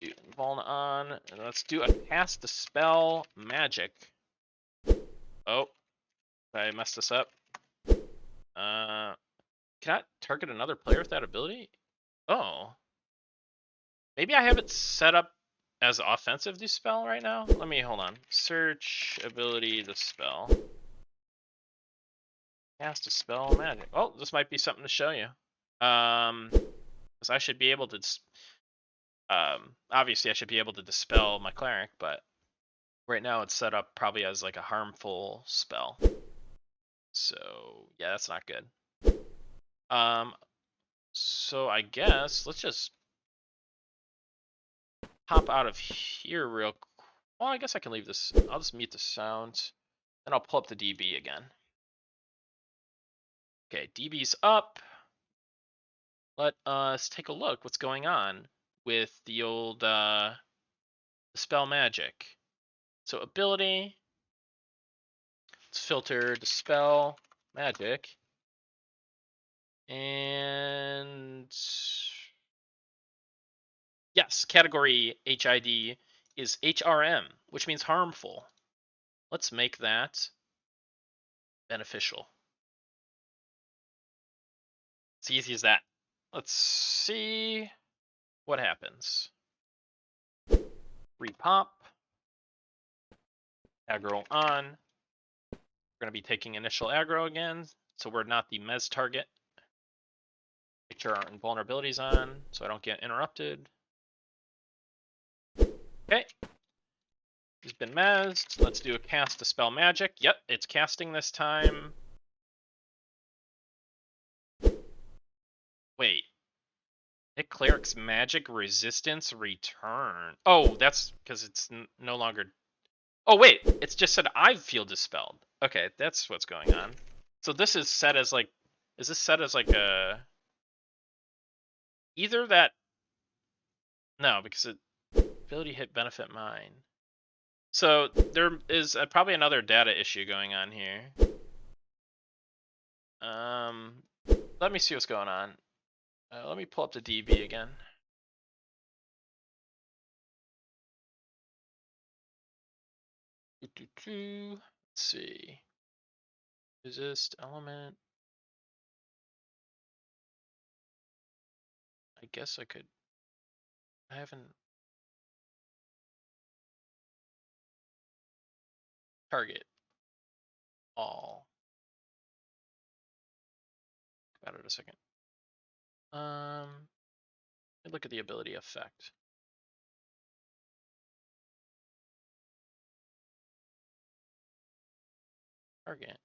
do Vuln on, and let's do a cast dispel magic. Oh, I messed this up. Can I target another player with that ability? Oh. Maybe I have it set up as offensive dispel right now? Let me, hold on. Search ability dispel. Cast dispel magic. Oh, this might be something to show you. Because I should be able to, obviously I should be able to dispel my cleric, but right now it's set up probably as like a harmful spell. So yeah, that's not good. So I guess let's just hop out of here real quick. Well, I guess I can leave this. I'll just mute the sound, and I'll pull up the DB again. Okay, DB's up. Let us take a look what's going on with the old spell magic. So ability, let's filter dispel magic, and yes, category HID is HRM, which means harmful. Let's make that beneficial. It's easy as that. Let's see what happens. Repop. Aggro on. We're going to be taking initial aggro again, so we're not the mez target. Make sure our invulnerability's on, so I don't get interrupted. Okay. He's been mezzed. Let's do a cast dispel magic. Yep, it's casting this time. Wait. Hit cleric's magic resistance return. Oh, that's because it's no longer. Oh wait, it's just said I feel dispelled. Okay, that's what's going on. So this is set as like, is this set as like a either that? No, because it ability hit benefit mine. So there is probably another data issue going on here. Let me see what's going on. Let me pull up the DB again. Let's see. Resist element. I guess I could. I haven't. Target all. About it a second. Look at the ability effect. Target.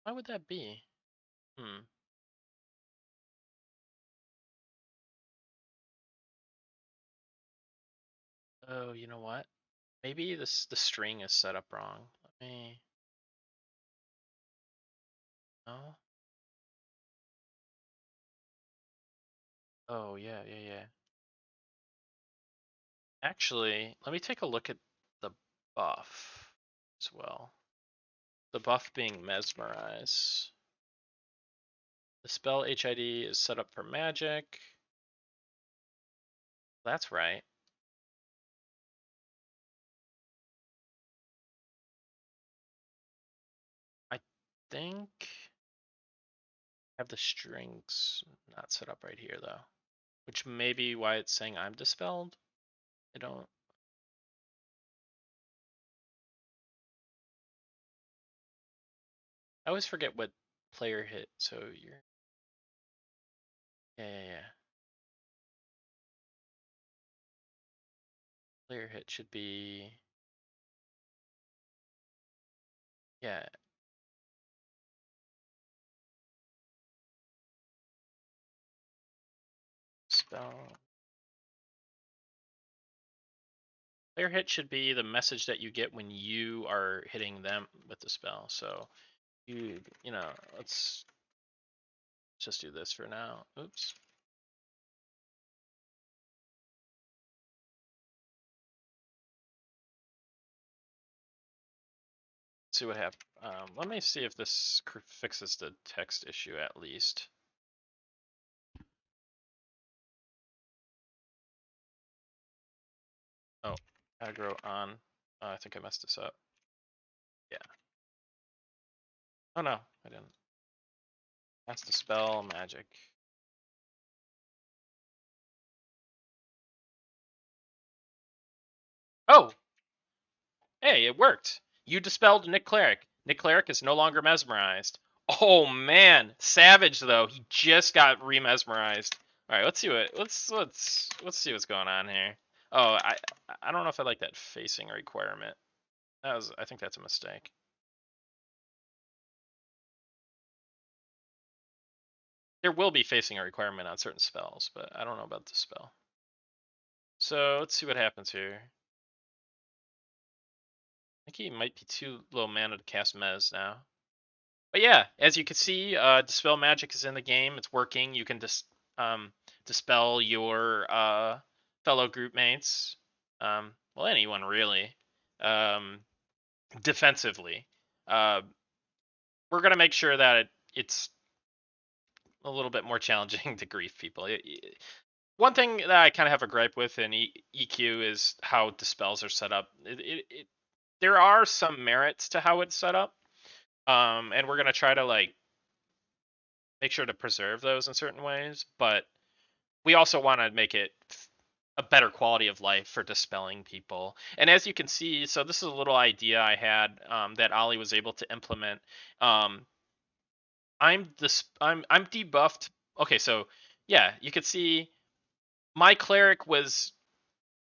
Why would that be? Oh, you know what? Maybe the string is set up wrong. Let me. No. Oh yeah. Actually, let me take a look at the buff as well. The buff being mesmerize. The spell HID is set up for magic. That's right. I think I have the strings not set up right here though, which may be why it's saying I'm dispelled. I don't. I always forget what player hit. So you're. Yeah. Player hit should be. Yeah. Spell. Player hit should be the message that you get when you are hitting them with the spell. So you know, let's just do this for now. Oops. See what happens. Let me see if this fixes the text issue at least. Oh, aggro on. I think I messed this up. Yeah. Oh no, I didn't. That's the spell magic. Oh, hey, it worked. You dispelled Nick Cleric. Nick Cleric is no longer mesmerized. Oh man, savage though. He just got re-mesmerized. All right, let's see what let's see what's going on here. Oh, I don't know if I like that facing requirement. I think that's a mistake. There will be facing a requirement on certain spells, but I don't know about this spell. So let's see what happens here. I think he might be too low mana to cast Mez now. But yeah, as you can see, Dispel Magic is in the game. It's working. You can dispel your fellow group mates. Well, anyone really. Defensively. We're going to make sure that it's a little bit more challenging to grief people. One thing that I kind of have a gripe with in EQ is how dispels are set up. There are some merits to how it's set up, and we're gonna try to like make sure to preserve those in certain ways. But we also want to make it a better quality of life for dispelling people. And as you can see, so this is a little idea I had that Ollie was able to implement. I'm debuffed. Okay, so yeah, you can see my cleric was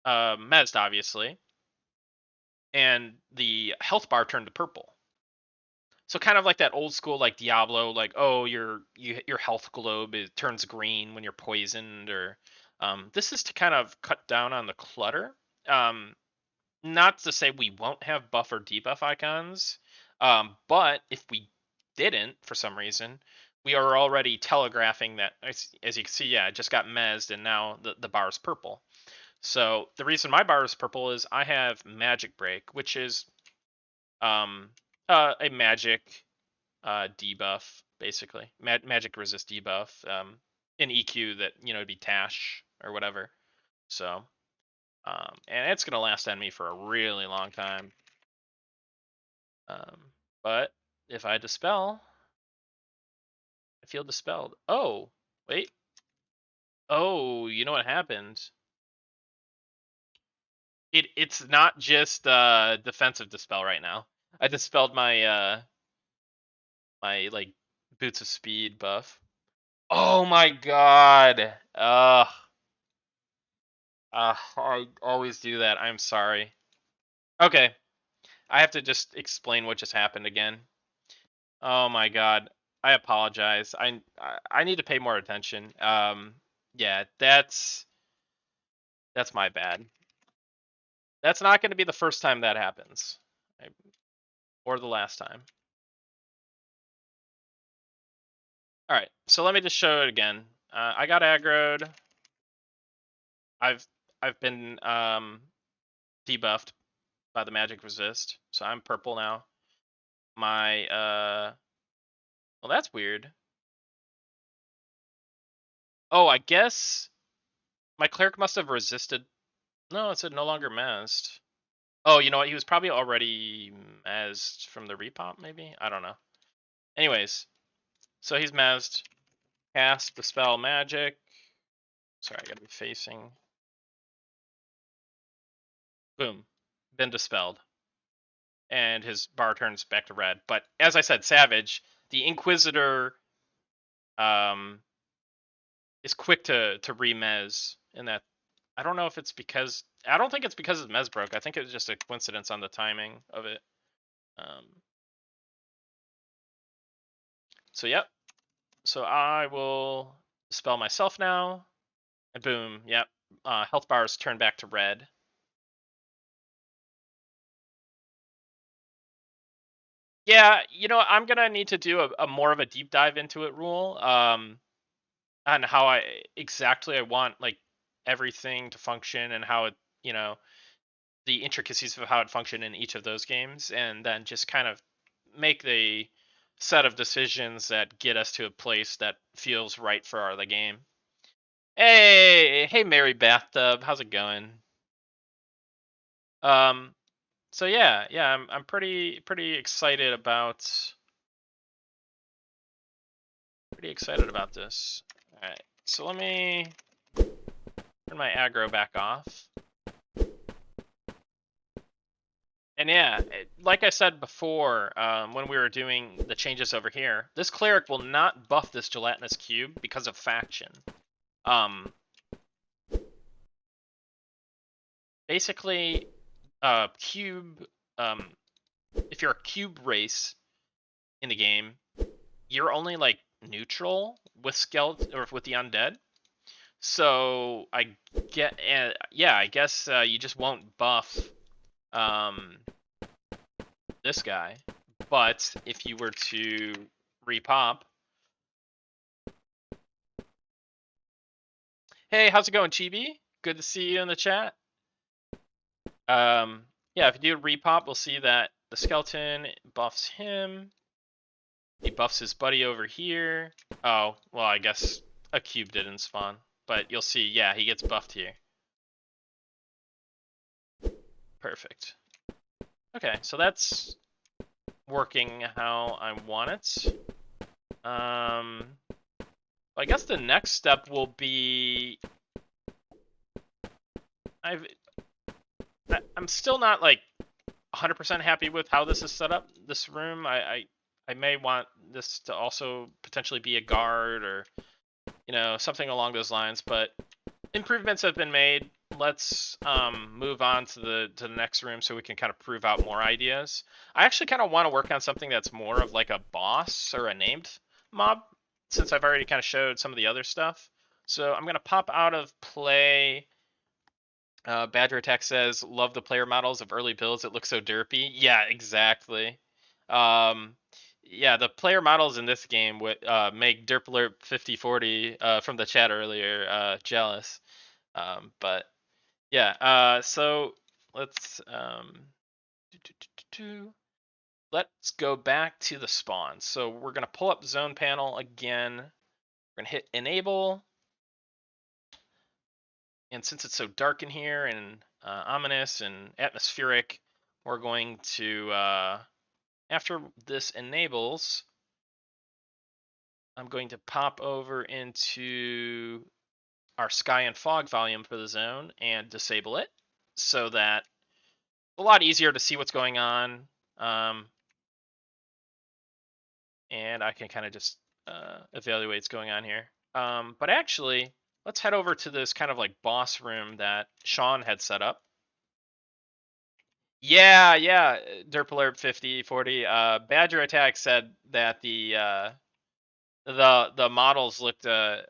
mezzed obviously, and the health bar turned to purple. So kind of like that old school like Diablo, like oh your health globe turns green when you're poisoned, or this is to kind of cut down on the clutter. Not to say we won't have buff or debuff icons, but if we didn't for some reason, we are already telegraphing that as you can see, yeah, it just got mezzed and now the bar is purple. So the reason my bar is purple is I have Magic Break, which is a magic debuff, basically. Magic resist debuff in EQ that, you know, it'd be Tash or whatever. So, and it's going to last on me for a really long time. But if I dispel, I feel dispelled. Oh, Wait. Oh, you know what happened? It's not just defensive dispel right now. I dispelled my my like boots of speed buff. Oh my god. I always do that. I'm sorry. Okay. I have to just explain what just happened again. Oh my god. I apologize. I need to pay more attention. Yeah, that's my bad. That's not going to be the first time that happens. Or the last time. All right. So let me just show it again. I got aggroed. I've been debuffed by the magic resist, so I'm purple now. My well, that's weird. Oh, I guess my cleric must have resisted. No, it said no longer masked. Oh, you know what? He was probably already masked from the repop, maybe? I don't know. Anyways, so he's masked. Cast the spell magic. Sorry, I gotta be facing. Boom. Been dispelled. And his bar turns back to red. But as I said, Savage, the Inquisitor is quick to remez in that. I don't know if it's because I don't think it's because his mez broke. I think it was just a coincidence on the timing of it. So yep. So I will spell myself now, and boom, yep. Health bars turn back to red. Yeah, you know, I'm gonna need to do a more of a deep dive into it, Rule. On how I want like everything to function and how it, you know, the intricacies of how it functioned in each of those games, and then just kind of make the set of decisions that get us to a place that feels right for the game. Hey, Mary Bathtub, how's it going? So yeah, I'm pretty excited about this. All right, so let me turn my aggro back off. And yeah, like I said before, when we were doing the changes over here, this cleric will not buff this gelatinous cube because of faction. Basically, cube. If you're a cube race in the game, you're only like neutral with skeleton or with the undead. So I get, yeah, I guess you just won't buff this guy. But if you were to repop, hey, how's it going, Chibi? Good to see you in the chat. Yeah, if you do repop, we'll see that the skeleton buffs him. He buffs his buddy over here. Oh, well, I guess a cube didn't spawn. But you'll see, yeah, he gets buffed here. Perfect. Okay, so that's working how I want it. I guess the next step will be... I'm still not, like, 100% happy with how this is set up, this room. I may want this to also potentially be a guard or, you know, something along those lines, but improvements have been made. Let's move on to the next room so we can kind of prove out more ideas. I actually kind of want to work on something that's more of like a boss or a named mob, since I've already kind of showed some of the other stuff. So I'm going to pop out of play. Badger Attack says, love the player models of early builds. It looks so derpy. Yeah, exactly. Yeah, the player models in this game would make Derpler 5040 from the chat earlier jealous. But yeah, so let's let's go back to the spawn. So we're gonna pull up zone panel again. We're gonna hit enable. And since it's so dark in here and ominous and atmospheric, we're going to, after this enables, I'm going to pop over into our sky and fog volume for the zone and disable it so that it's a lot easier to see what's going on. And I can kind of just evaluate what's going on here. But actually, let's head over to this kind of like boss room that Sean had set up. Yeah, Derp Alert 5040. Badger Attack said that the models looked the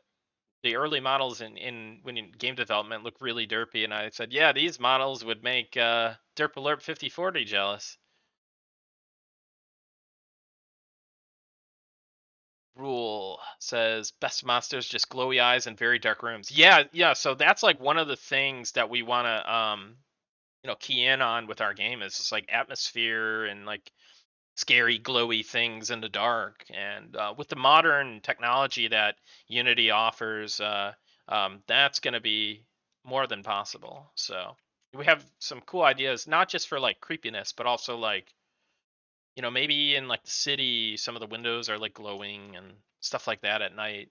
early models in when in game development look really derpy, and I said, yeah, these models would make Derp Alert 5040 jealous. Rule says best monsters just glowy eyes and very dark rooms. Yeah. So that's like one of the things that we want to key in on with our game is just like atmosphere and like scary glowy things in the dark. And with the modern technology that Unity offers, that's going to be more than possible. So we have some cool ideas, not just for like creepiness, but also like maybe in like the city, some of the windows are like glowing and stuff like that at night.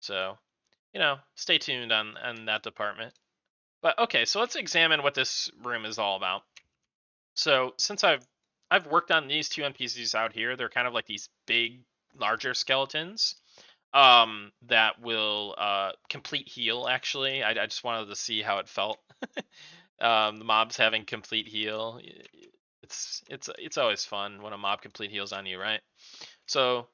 So stay tuned on that department. But okay, so let's examine what this room is all about. So since I've worked on these two NPCs out here, they're kind of like these big, larger skeletons that will complete heal. Actually, I just wanted to see how it felt. The mobs having complete heal. It's always fun when a mob complete heals on you, right? So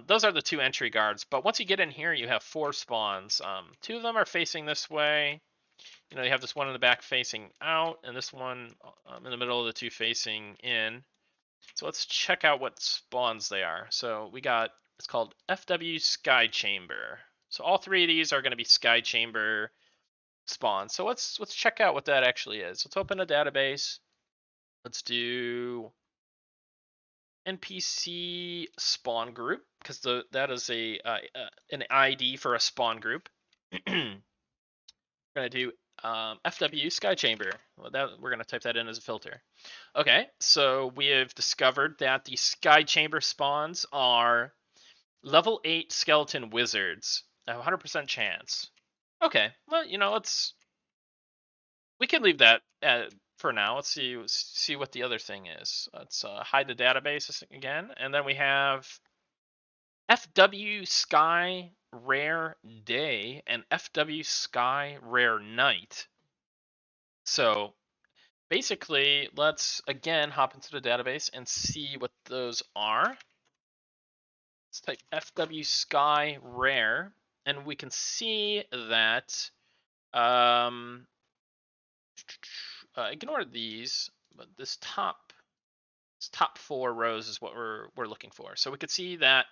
those are the two entry guards. But once you get in here, you have 4 spawns. 2 of them are facing this way. You have this one in the back facing out, and this one in the middle of the 2 facing in. So let's check out what spawns they are. So we got, it's called FW Sky Chamber. So all 3 of these are going to be Sky Chamber spawns. So let's check out what that actually is. Let's open a database. Let's do NPC spawn group, because that is an ID for a spawn group. We're gonna do FW Sky Chamber. Well, we're gonna type that in as a filter. Okay, so we have discovered that the Sky Chamber spawns are level 8 skeleton wizards. A 100% chance. Okay, well, we can leave that for now. Let's see what the other thing is. Let's hide the database again, and then we have FW Sky Rare Day and FW Sky Rare Night. So basically, let's again hop into the database and see what those are. Let's type FW Sky Rare, and we can see that ignore these, but this top 4 rows is what we're looking for. So we could see that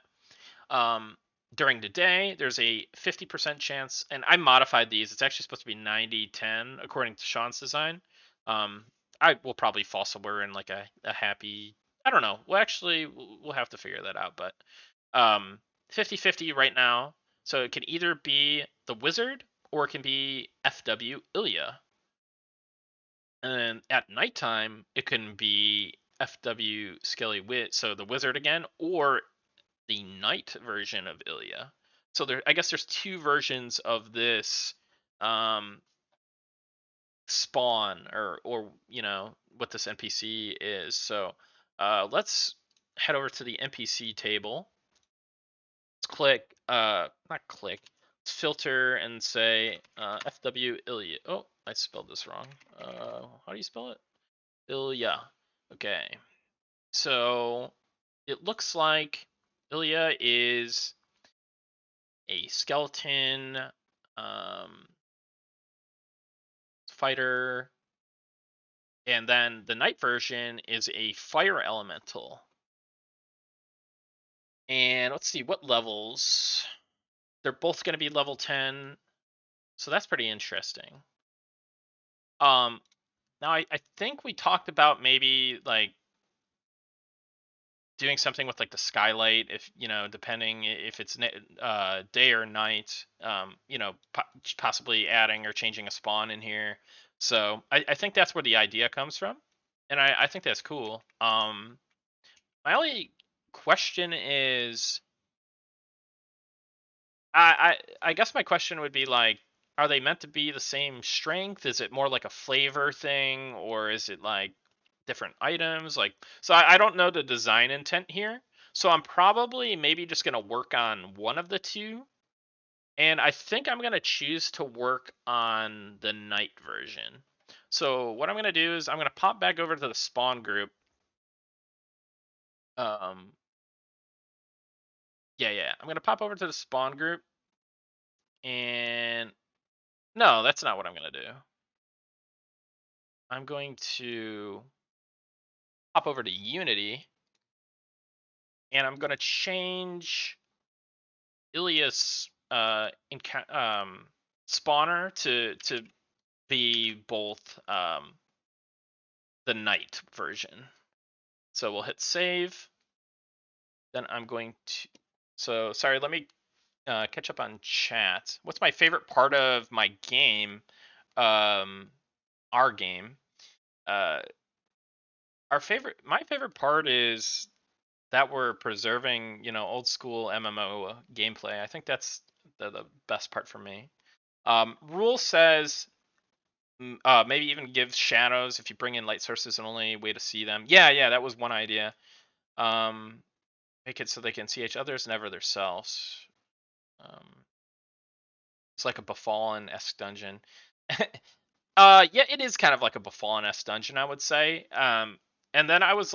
during the day, there's a 50% chance, and I modified these. It's actually supposed to be 90-10 according to Sean's design. I will probably fall somewhere in like a happy, I don't know. Well, actually, we'll have to figure that out. But 50-50 right now. So it can either be the wizard or it can be FW Ilya. And at nighttime, it can be FW Skelly Wit, so the wizard again, or the night version of Ilya. So I guess there's 2 versions of this spawn, or what this NPC is. So let's head over to the NPC table. Let's click, not click. Let's filter and say FW Ilya. Oh, I spelled this wrong. How do you spell it? Ilya. Okay. So it looks like Ilya is a skeleton fighter, and then the night version is a fire elemental. And let's see what levels. They're both going to be level 10, so that's pretty interesting. Now I think we talked about maybe like doing something with like the skylight, if depending if it's day or night, possibly adding or changing a spawn in here. So I think that's where the idea comes from, and I think that's cool. My only question is, I guess my question would be like, are they meant to be the same strength? Is it more like a flavor thing, or is it like different items? Like, so I don't know the design intent here. So I'm probably maybe just gonna work on one of the two, and I think I'm gonna choose to work on the night version. So what I'm gonna do is I'm gonna pop back over to the spawn group. Um, yeah. I'm gonna pop over to the spawn group, and no, that's not what I'm gonna do. I'm going to hop over to Unity, and I'm going to change Ilias spawner to be both the night version. So we'll hit save. Then I'm going to. So sorry, let me catch up on chat. What's my favorite part of my game? Our game. My favorite part is that we're preserving, old school MMO gameplay. I think that's the best part for me. Rule says maybe even give shadows if you bring in light sources and only way to see them. Yeah, that was one idea. Make it so they can see each other's, never themselves. It's like a Befallen-esque dungeon. Yeah, it is kind of like a Befallen-esque dungeon, I would say. And then I was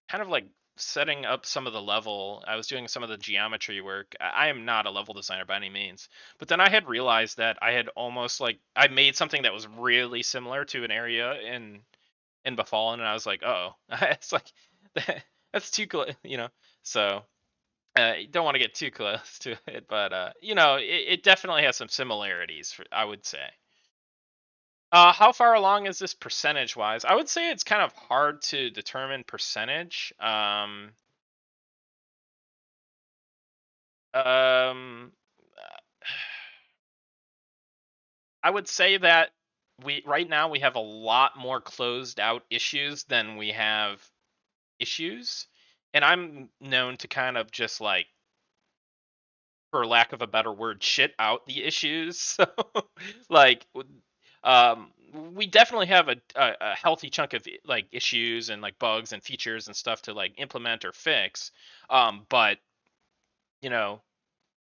kind of like setting up some of the level. I was doing some of the geometry work. I am not a level designer by any means, but then I had realized that I had almost I made something that was really similar to an area in Befallen, and I was like, oh, it's like that's too close, So don't want to get too close to it, but it definitely has some similarities. I would say. How far along is this percentage wise? I would say it's kind of hard to determine percentage. I would say that right now we have a lot more closed out issues than we have issues, and I'm known to kind of just like, for lack of a better word, shit out the issues. So, like, we definitely have a healthy chunk of like issues and like bugs and features and stuff to like implement or fix. But you know,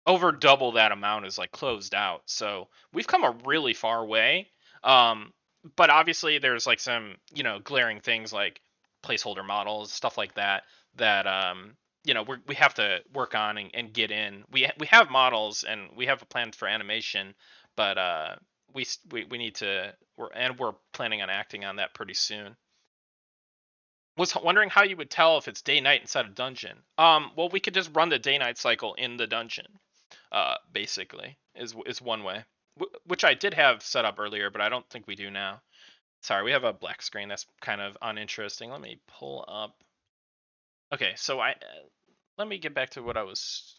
over double that amount is like closed out. So we've come a really far way. Um, but obviously there's like some, glaring things like placeholder models, stuff like that, that we have to work on and get in. We have models and we have a plan for animation, but we need to we're planning on acting on that pretty soon. Was wondering how you would tell if it's day night inside a dungeon. Well, we could just run the day night cycle in the dungeon. Basically, is one way, which I did have set up earlier, but I don't think we do now. Sorry, we have a black screen that's kind of uninteresting. Let me pull up. Okay, so let me get back to what was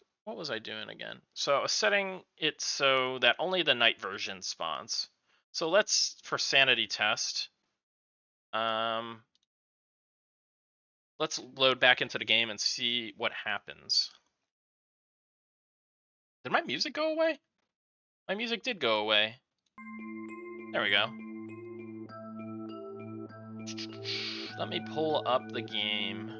I doing again? So I was setting it so that only the night version spawns. So let's, for sanity test, let's load back into the game and see what happens. Did my music go away? My music did go away. There we go. Let me pull up the game.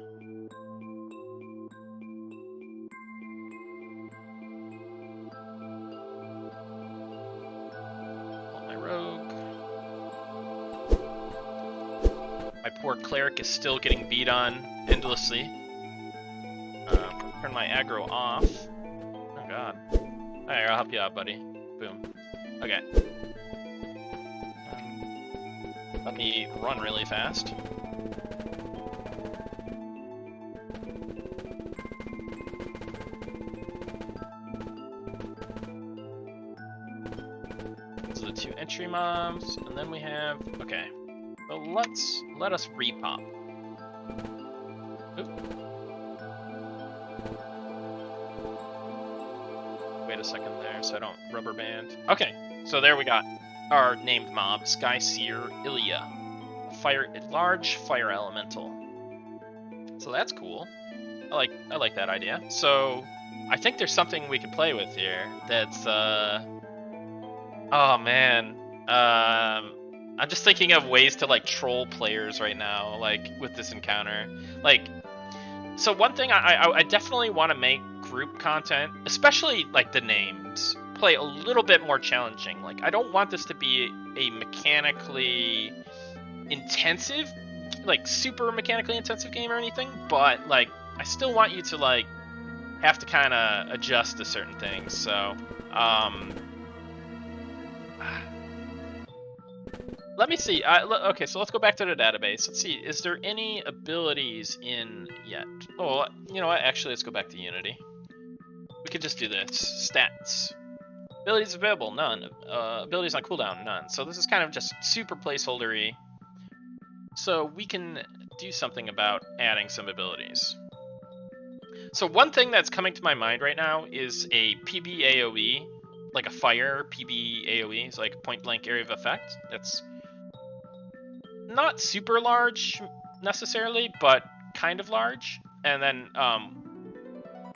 Pull my rogue. My poor cleric is still getting beat on endlessly. Turn my aggro off. Oh god. Alright, I'll help you out, buddy. Boom. Okay. Let me run really fast. So the 2 entry mobs, and then we have, okay. So let us repop. Oop. Wait a second there so I don't rubber band. Okay, so there we got our named mob, Sky Seer Ilya. Large fire elemental. So that's cool. I like that idea. So I think there's something we could play with here. That's oh man. I'm just thinking of ways to like troll players right now, like with this encounter. Like, so one thing I definitely want to make group content, especially like the names, play a little bit more challenging. Like, I don't want this to be a mechanically intensive, like super mechanically intensive game or anything, but like I still want you to like have to kind of adjust to certain things. So, let me see. Okay, so let's go back to the database. Let's see. Is there any abilities in yet? Oh, you know what? Actually, let's go back to Unity. We could just do this. Stats. Abilities available, none. Abilities on cooldown, none. So this is kind of just super placeholdery. So we can do something about adding some abilities. So one thing that's coming to my mind right now is a PB AoE, like a fire PB AoE. It's like point blank area of effect. That's not super large necessarily, but kind of large. And then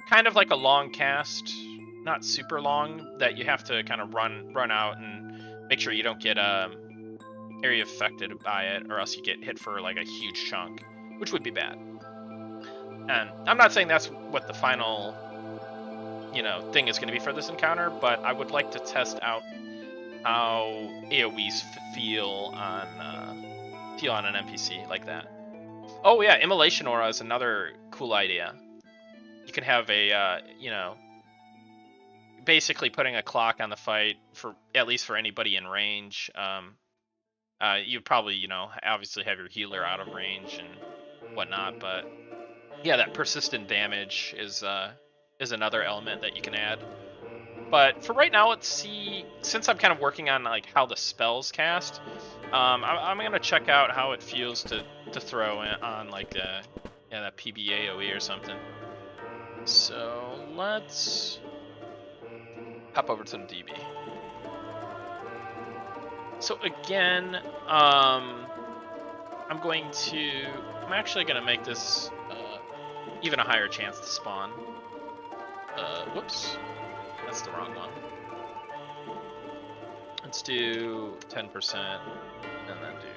kind of like a long cast, not super long, that you have to kind of run out and make sure you don't get area affected by it, or else you get hit for like a huge chunk, which would be bad. And I'm not saying that's what the final, you know, thing is going to be for this encounter, but I would like to test out how AoEs feel on an NPC like that. Oh yeah, Immolation Aura is another cool idea. You can have a, you know, basically putting a clock on the fight for at least for anybody in range. You probably, you know, obviously have your healer out of range and whatnot, but yeah, that persistent damage is another element that you can add. But for right now, let's see. Since I'm kind of working on like how the spells cast, I'm gonna check out how it feels to throw on like yeah, that PB AoE or something. So let's hop over to the DB. So again, I'm actually gonna make this even a higher chance to spawn. Whoops, that's the wrong one. Let's do 10% and then do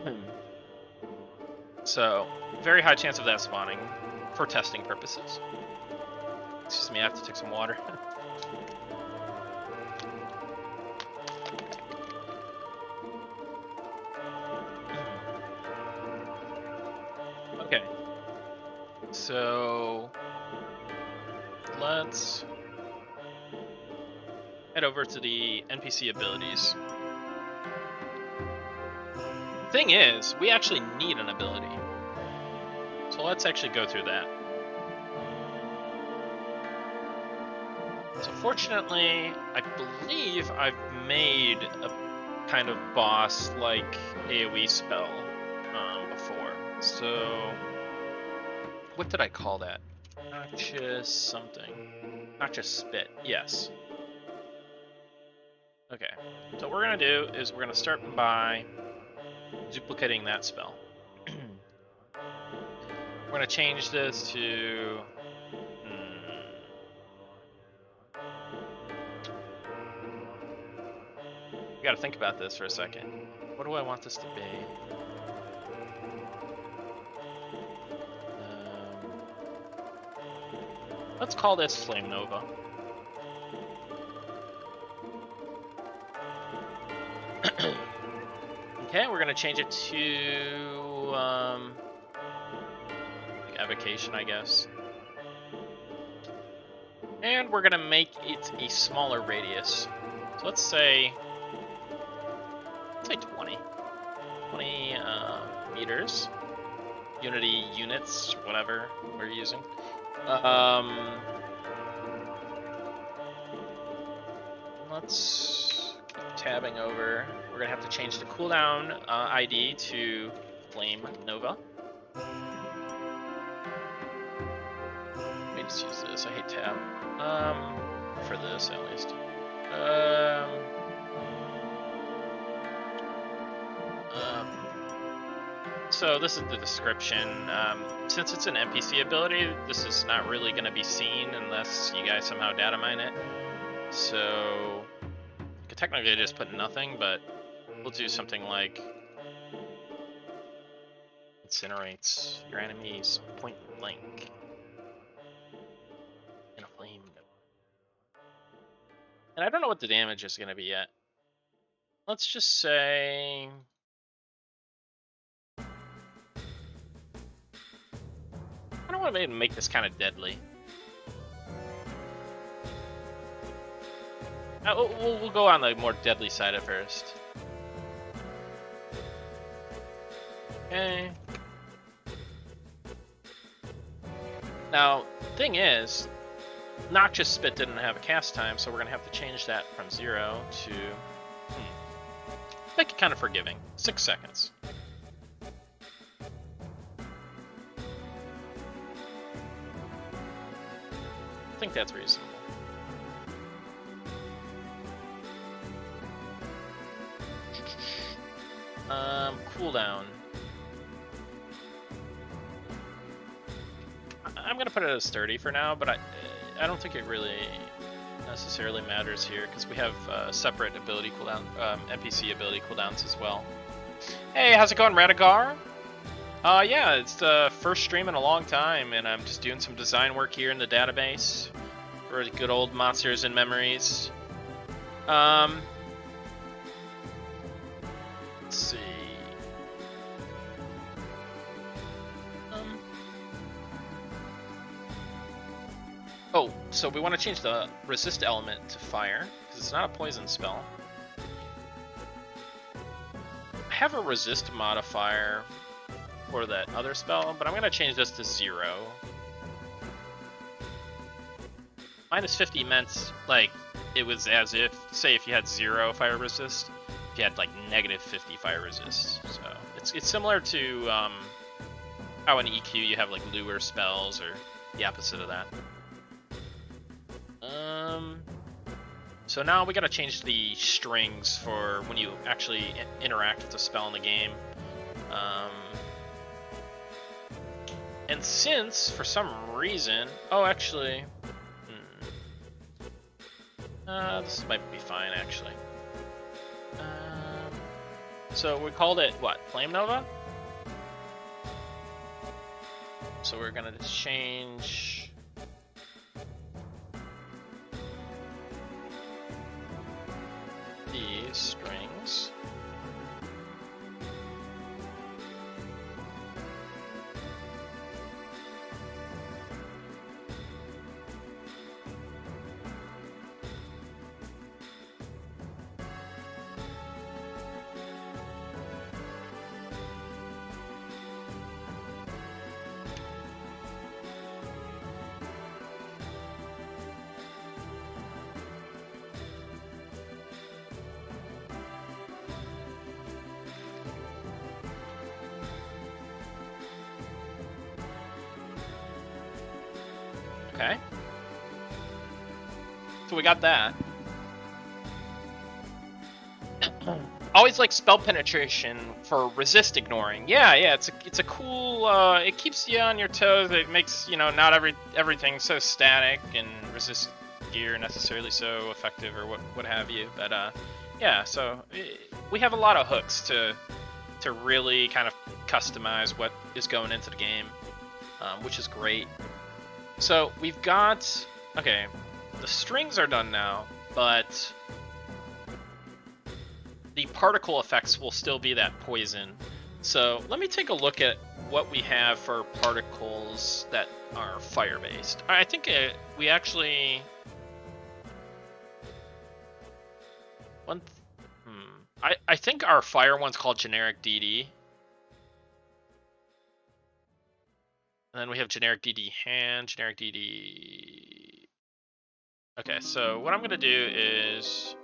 90. So, very high chance of that spawning for testing purposes. Excuse me, I have to take some water. Okay. So, let's head over to the NPC abilities. Thing is, we actually need an ability. So let's actually go through that. So fortunately, I believe I've made a kind of boss-like AoE spell before. So what did I call that? Noxious something. Noxious spit, yes. Okay, so what we're gonna do is we're gonna start by duplicating that spell. We're gonna change this to we gotta think about this for a second. What do I want this to be? Let's call this Flame Nova. Okay, we're gonna change it to Evocation, I guess. And we're gonna make it a smaller radius. So let's say 20. 20 meters. Unity units, whatever we're using. Let's keep tabbing over. We're gonna have to change the cooldown ID to Flame Nova. Let me just use this. I hate tab. For this at least. So this is the description. Since it's an NPC ability, this is not really going to be seen unless you guys somehow data mine it. So you could technically just put nothing, but we'll do something like incinerates your enemies point blank in a flame. And I don't know what the damage is going to be yet. Let's just say... I don't want to make this kind of deadly. We'll go on the more deadly side at first. Okay. Now, thing is, Noxious Spit didn't have a cast time, so we're going to have to change that from 0 to... make it kind of forgiving. 6 seconds. I think that's reasonable. Cooldown. I'm gonna put it as 30 for now, but I don't think it really necessarily matters here because we have separate ability cooldown, NPC ability cooldowns as well. Hey, how's it going, Radigar? Yeah, it's the first stream in a long time, and I'm just doing some design work here in the database for good old Monsters and Memories. Let's see. Oh, so we want to change the resist element to fire, because it's not a poison spell. I have a resist modifier for that other spell, but I'm going to change this to 0. Minus 50 meant, like, it was as if, say if you had 0 fire resist, if you had, like, negative 50 fire resist. So, it's similar to how in EQ you have, like, lure spells, or the opposite of that. So now we gotta change the strings for when you actually interact with the spell in the game. And since, for some reason... Oh, actually... this might be fine, actually. So we called it, what, Flame Nova? So we're gonna change... these strings. Okay. So we got that. Always like spell penetration for resist ignoring. Yeah, it's a cool. It keeps you on your toes. It makes not everything so static and resist gear necessarily so effective or what have you. But yeah. So we have a lot of hooks to really kind of customize what is going into the game, which is great. So we've got, okay, the strings are done now, but the particle effects will still be that poison. So let me take a look at what we have for particles that are fire-based. I think we actually... I think our fire one's called generic DD. And then we have generic DD hand, generic DD... Okay, so what I'm going to do is...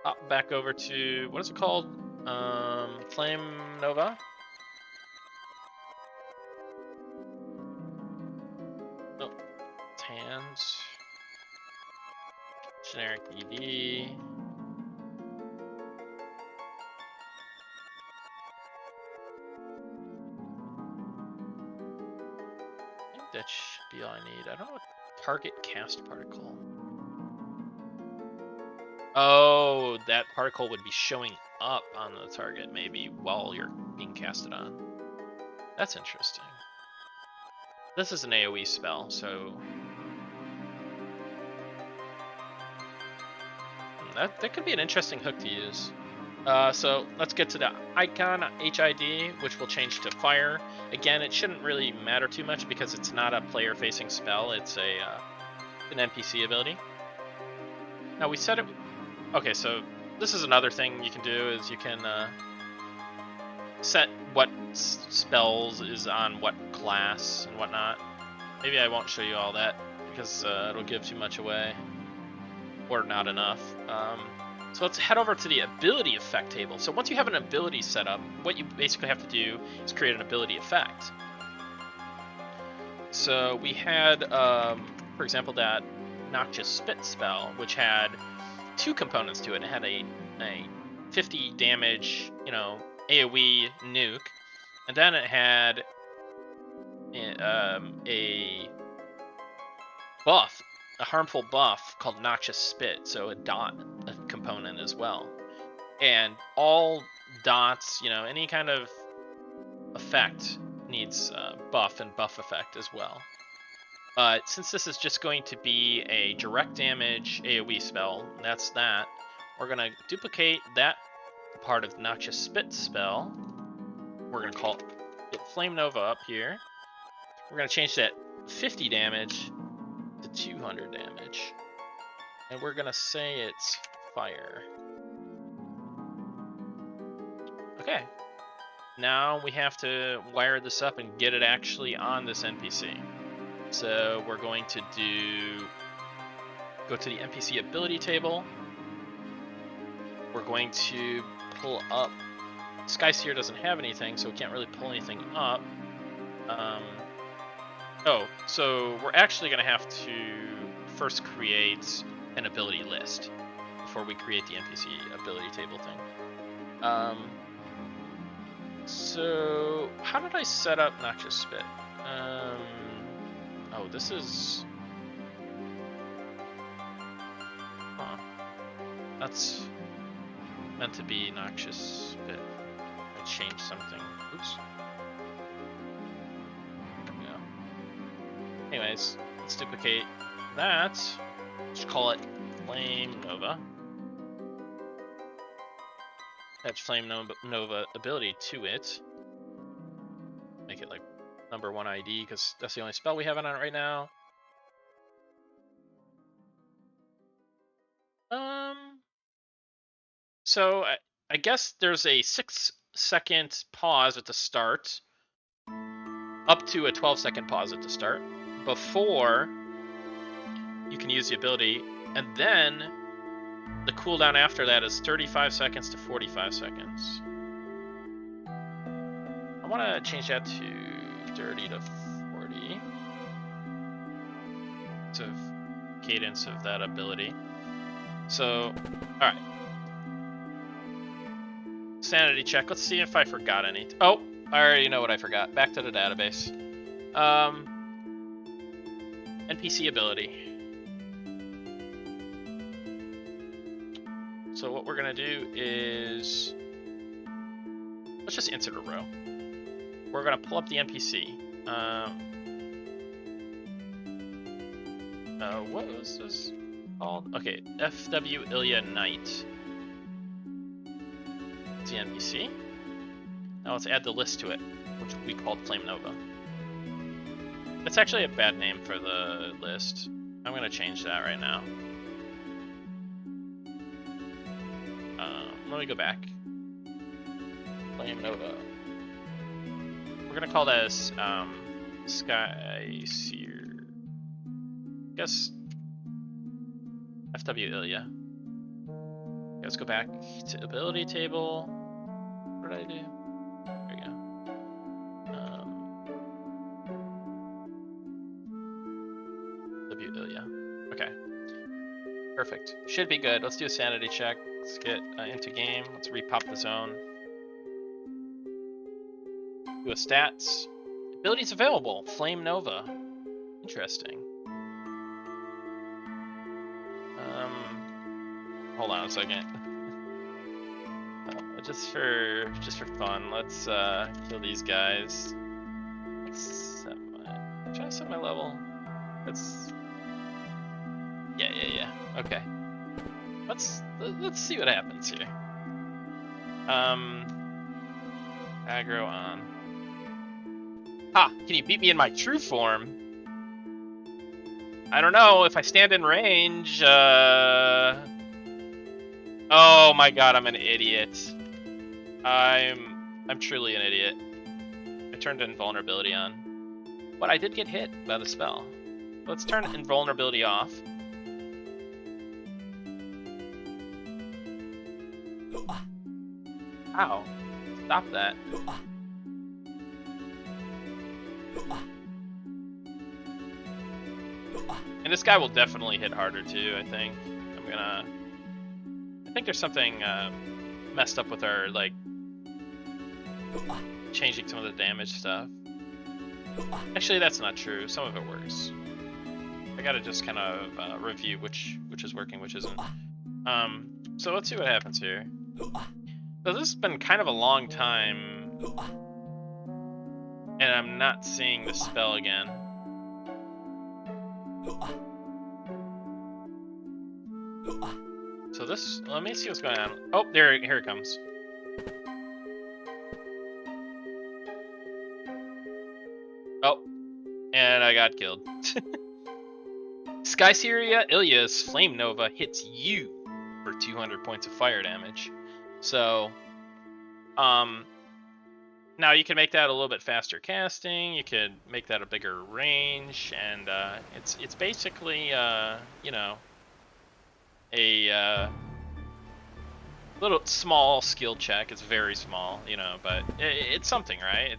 hop back over to, what is it called? Flame Nova? Oh, it's hands. generic EV. I think that should be all I need. I don't know what target cast particle. Oh, that particle would be showing up on the target maybe while you're being casted on. That's interesting. This is an AoE spell, so that could be an interesting hook to use. So let's get to the icon HID, which will change to fire. Again, it shouldn't really matter too much because it's not a player-facing spell. It's an NPC ability. Now we set it. Okay, so this is another thing you can do is you can set what spells is on what class and whatnot. Maybe I won't show you all that because it'll give too much away or not enough. So let's head over to the ability effect table. So once you have an ability set up, what you basically have to do is create an ability effect. So we had, for example, that Noxious Spit spell, which had two components to it. It had a 50 damage, AoE nuke, and then it had a buff, a harmful buff called Noxious Spit, so a dot component as well. And all dots, any kind of effect needs buff and buff effect as well. But since this is just going to be a direct damage AoE spell, that's that, we're going to duplicate that part of the Noxious Spit spell. We're going to call it Flame Nova up here. We're going to change that 50 damage to 200 damage. And we're going to say it's fire. Okay. Now we have to wire this up and get it actually on this NPC. So we're going to go to the NPC ability table. We're going to pull up. Skyseer doesn't have anything, so we can't really pull anything up. So we're actually going to have to first create an ability list before we create the NPC ability table thing. So how did I set up Noxious Spit? Oh, this is... Huh. That's meant to be Noxious Spit. I changed something. Oops. There we go. Anyways, let's duplicate that. Let's call it Flame Nova. Attach Flame Nova ability to it. Make it like number 1 ID because that's the only spell we have on it right now. So I guess there's a 6-second pause at the start, up to a 12-second pause at the start, before you can use the ability, and then the cooldown after that is 35 seconds to 45 seconds. I want to change that to 30 to 40. To cadence of that ability. So, alright. Sanity check. Let's see if I forgot anything. Oh, I already know what I forgot. Back to the database. NPC ability. So what we're going to do is... let's just insert a row. We're going to pull up the NPC. What was this called? Okay, FW Ilya Knight. It's the NPC. Now let's add the list to it, which we called Flame Nova. That's actually a bad name for the list. I'm going to change that right now. Let me go back. Flame Nova. We're going to call this Skyseer. I guess FW Ilya. Let's go back to ability table. What did I do? There we go. W Ilya. Okay. perfect. Should be good. Let's do a sanity check. Let's get into game. Let's repop the zone. Do a stats. Abilities available. Flame Nova. Interesting. Hold on a second. Just for fun, let's kill these guys. Try to set my level. Yeah. Okay. Let's see what happens here. Aggro on. Ha! Can you beat me in my true form? I don't know. If I stand in range, oh my god, I'm an idiot. I'm truly an idiot. I turned invulnerability on. But I did get hit by the spell. Let's turn invulnerability off. Ow. Stop that. And this guy will definitely hit harder too, I think. I think there's something messed up with our, like, changing some of the damage stuff. Actually, that's not true. Some of it works. I gotta just kind of review which is working, which isn't. So let's see what happens here. So this has been kind of a long time, and I'm not seeing the spell again. So this, let me see what's going on. Oh, here it comes. Oh, and I got killed. Skyseria Ilya's Flame Nova hits you for 200 points of fire damage. So, now you can make that a little bit faster casting. You could make that a bigger range, and it's basically you know, a little small skill check. It's very small, you know, but it's something, right?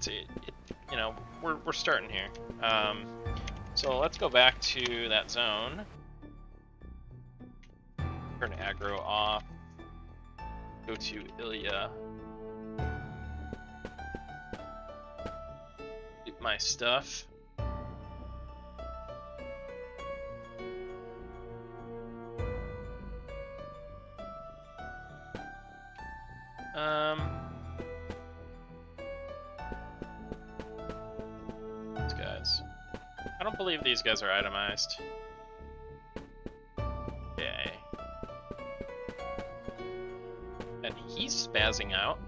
You know, we're starting here. So let's go back to that zone. Turn aggro off. Go to Ilya. Do my stuff. These guys. I don't believe these guys are itemized. Okay. And he's spazzing out.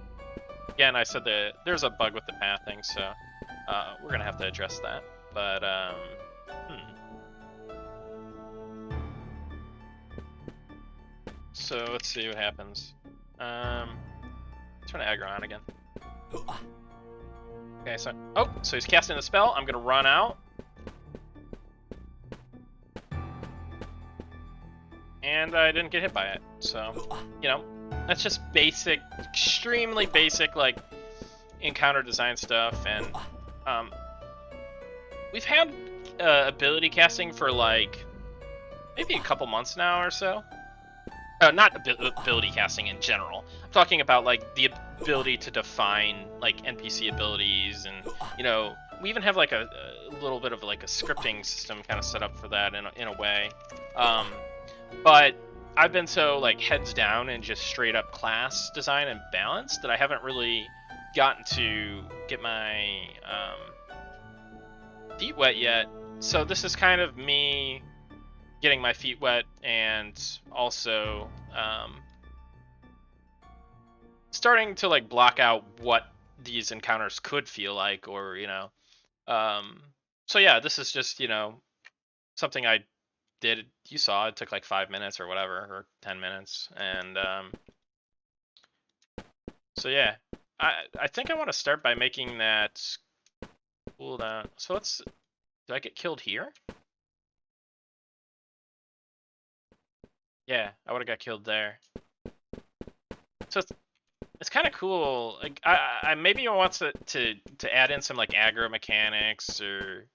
Again, I said that there's a bug with the pathing, so we're gonna have to address that. But so let's see what happens. Turn aggro on again. Okay, so he's casting a spell. I'm gonna run out. And I didn't get hit by it, so, you know, that's just basic, extremely basic, like, encounter design stuff, and, we've had, ability casting for, like, maybe a couple months now or so. Not ability casting in general. I'm talking about, like, the ability to define, like, NPC abilities, and, you know, we even have, like, a little bit of, like, a scripting system kind of set up for that in a way. But I've been so, like, heads down and just straight up class design and balance that I haven't really gotten to get my feet wet yet. So this is kind of me getting my feet wet, and also starting to, like, block out what these encounters could feel like, or, you know. So yeah, this is just, you know, something I did. You saw it took like 5 minutes or whatever, or 10 minutes, and so yeah, I think I want to start by making that cooldown. So let's, did I get killed here? Yeah, I would have got killed there. So it's kind of cool. Like, I maybe I want to add in some, like, aggro mechanics, or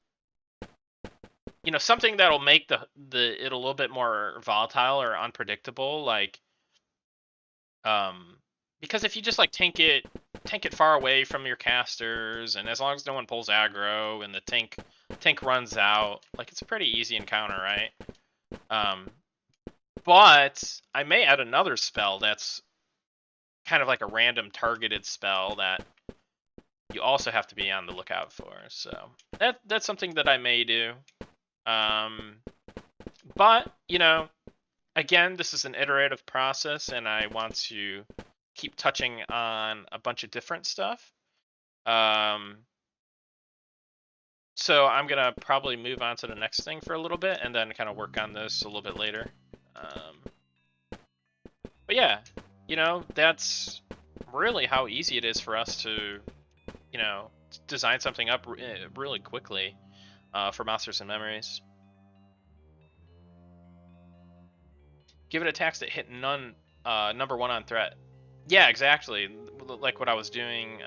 you know, something that'll make it a little bit more volatile or unpredictable, like because if you just like tank it far away from your casters, and as long as no one pulls aggro and the tank runs out, like it's a pretty easy encounter, right? But I may add another spell that's kind of like a random targeted spell that you also have to be on the lookout for. So that's something that I may do. But, you know, again, this is an iterative process, and I want to keep touching on a bunch of different stuff. So I'm going to probably move on to the next thing for a little bit, and then kind of work on this a little bit later. But yeah, you know, that's really how easy it is for us to, you know, design something up really quickly for Monsters and Memories. Give it attacks that hit none, number 1 on threat. Yeah, exactly. Like what I was doing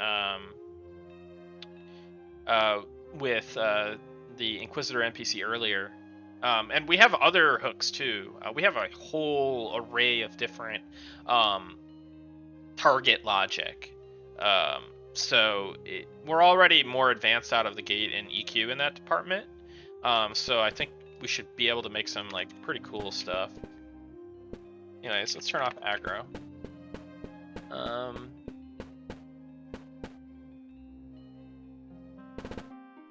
with the Inquisitor NPC earlier. And we have other hooks too. We have a whole array of different target logic. So we're already more advanced out of the gate in EQ in that department. So I think we should be able to make some like pretty cool stuff. Anyways, let's turn off aggro.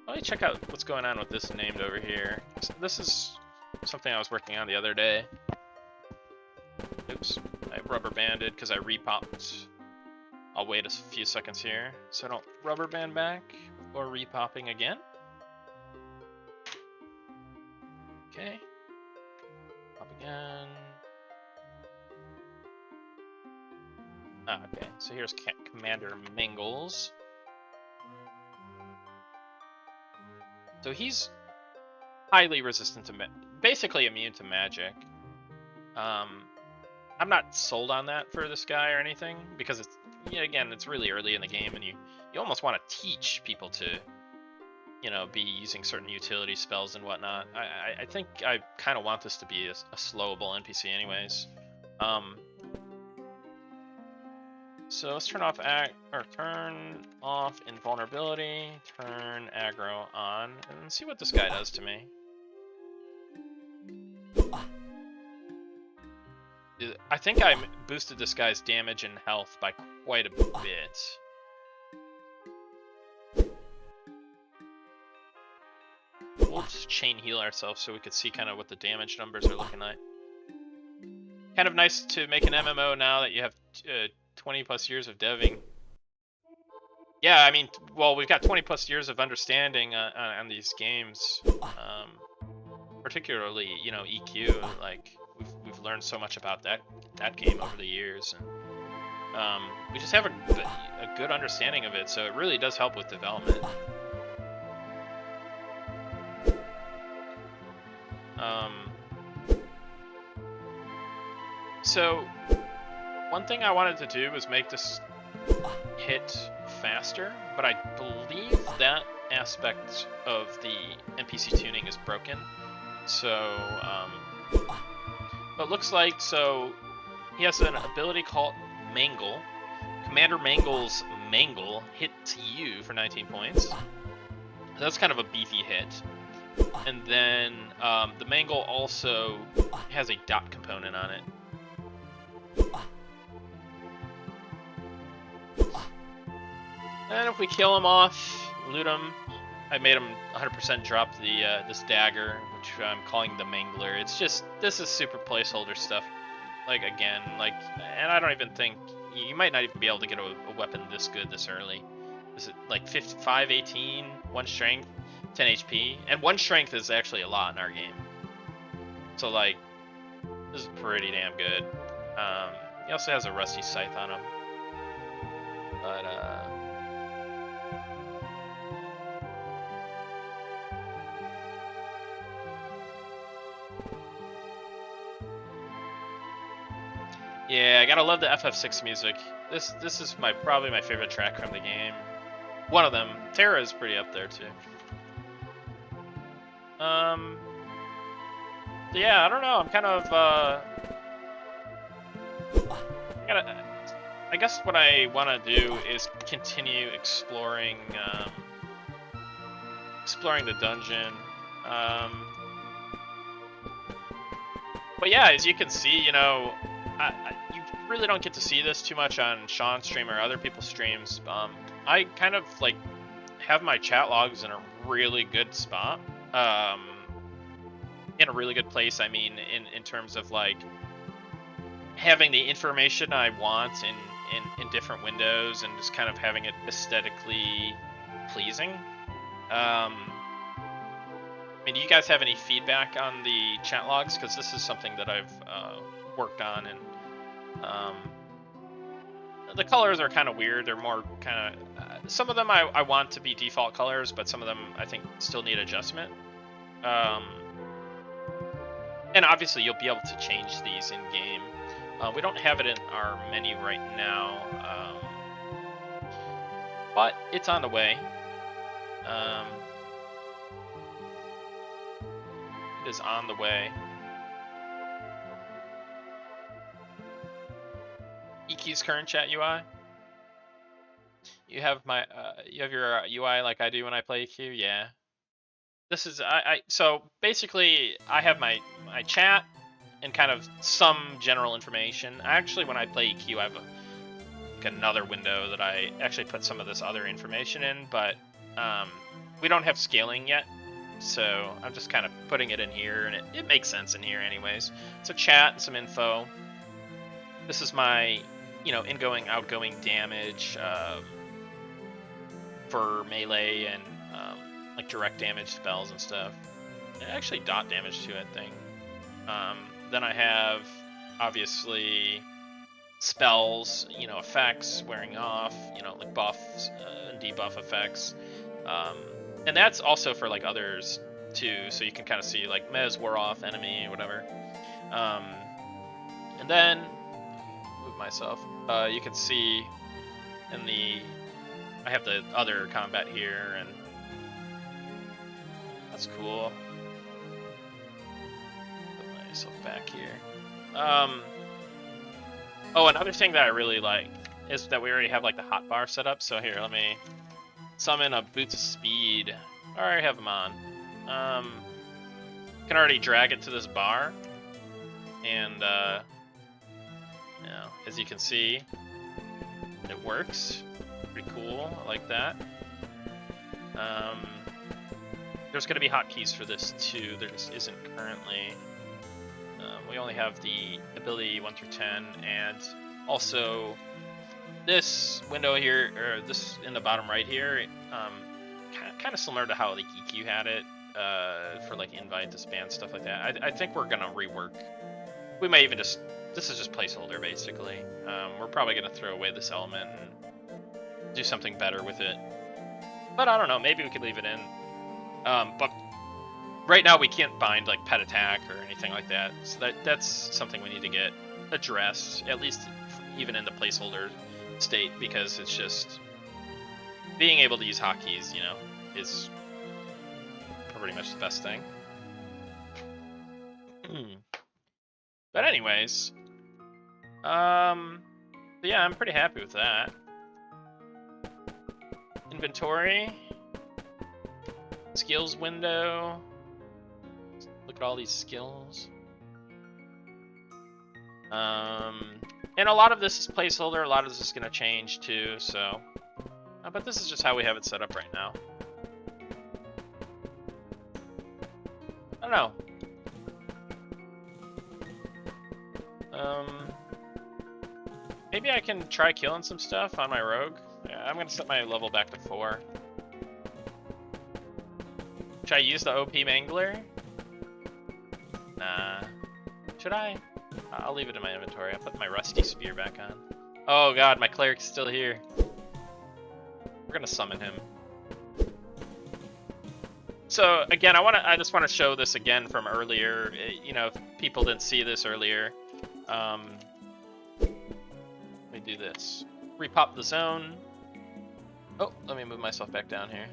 Let me check out what's going on with this named over here. So this is something I was working on the other day. Oops, I rubber banded because I repopped. I'll wait a few seconds here so I don't rubber band back or repopping again. Okay, pop again. Okay, so here's Commander Mingles. So he's highly resistant to, basically immune to magic. I'm not sold on that for this guy or anything, because it's, yeah, again, it's really early in the game, and you almost want to teach people to, you know, be using certain utility spells and whatnot. I think I kind of want this to be a slowable NPC anyways. So let's turn off turn off invulnerability, turn aggro on, and see what this guy does to me. I think I boosted this guy's damage and health by quite a bit. We'll just chain heal ourselves so we could see kind of what the damage numbers are looking like. Kind of nice to make an MMO now that you have 20 plus years of deving. Yeah, I mean, well, we've got 20 plus years of understanding on these games, particularly, you know, EQ. Like we've learned so much about that game over the years, and we just have a good understanding of it. So it really does help with development. So one thing I wanted to do was make this hit faster, but I believe that aspect of the NPC tuning is broken. So, it looks like, so he has an ability called Mangle. Commander Mangle's Mangle hits you for 19 points. That's kind of a beefy hit. And then the Mangle also has a dot component on it. And if we kill him off, loot him, I made him 100% drop the this dagger, which I'm calling the Mangler. It's just, this is super placeholder stuff. Like, again, like, and I don't even think, you might not even be able to get a weapon this good this early. Is it like 55, 18, 1 strength, 10 HP? And 1 strength is actually a lot in our game. So, like, this is pretty damn good. He also has a rusty scythe on him. But, yeah, I gotta love the FF6 music. This is probably my favorite track from the game. One of them. Terra is pretty up there too. yeah, I don't know. I'm kind of I guess what I want to do is continue exploring exploring the dungeon. But yeah, as you can see, you know, you really don't get to see this too much on Sean's stream or other people's streams. I kind of like have my chat logs in a really good spot. In a really good place, I mean, in terms of like having the information I want in different windows and just kind of having it aesthetically pleasing. I mean, do you guys have any feedback on the chat logs? Because this is something that I've worked on, and the colors are kind of weird. They're more kind of some of them I want to be default colors, but some of them I think still need adjustment. And obviously you'll be able to change these in game. We don't have it in our menu right now, but it's on the way. It is on the way. EQ's current chat UI. You have you have your UI like I do when I play EQ. Yeah. This is so basically I have my chat and kind of some general information. Actually, when I play EQ, I have like another window that I actually put some of this other information in, but we don't have scaling yet, so I'm just kind of putting it in here, and it makes sense in here anyways. So chat and some info. This is my, you know, incoming, outgoing damage for melee and like direct damage spells and stuff. Actually dot damage too, I think. Then I have obviously spells, you know, effects, wearing off, you know, like buffs and debuff effects. And that's also for like others too, so you can kind of see like mez, wore off, enemy, whatever. And then move myself. You can see in the I have the other combat here, and that's cool. Put myself back here. Oh, another thing that I really like is that we already have like the hotbar set up. So here, let me summon a Boots of Speed. I already have them on. Can already drag it to this bar, and you know, as you can see, it works. Pretty cool. I like that. There's going to be hotkeys for this too. There just isn't currently. We only have the ability 1 through 10, and also this window here, or this in the bottom right here, kind of similar to how like EQ had it for like invite, disband, stuff like that. I think we're gonna rework. We may even just, this is just placeholder basically. We're probably gonna throw away this element and do something better with it. But I don't know, maybe we could leave it in. But right now we can't bind like pet attack or anything like that, so that's something we need to get addressed, at least even in the placeholder state, because it's just being able to use hotkeys, you know, is pretty much the best thing. But anyways, yeah, I'm pretty happy with that. Inventory, skills window. Look at all these skills. And a lot of this is placeholder, a lot of this is going to change too, so. But this is just how we have it set up right now. I don't know. Maybe I can try killing some stuff on my rogue. Yeah, I'm going to set my level back to 4. Should I use the OP Mangler? Nah. Should I? I'll leave it in my inventory. I'll put my Rusty Spear back on. Oh god, my cleric's still here. We're gonna summon him. So again, I just want to show this again from earlier. You know, if people didn't see this earlier. Let me do this. Repop the zone. Oh, let me move myself back down here.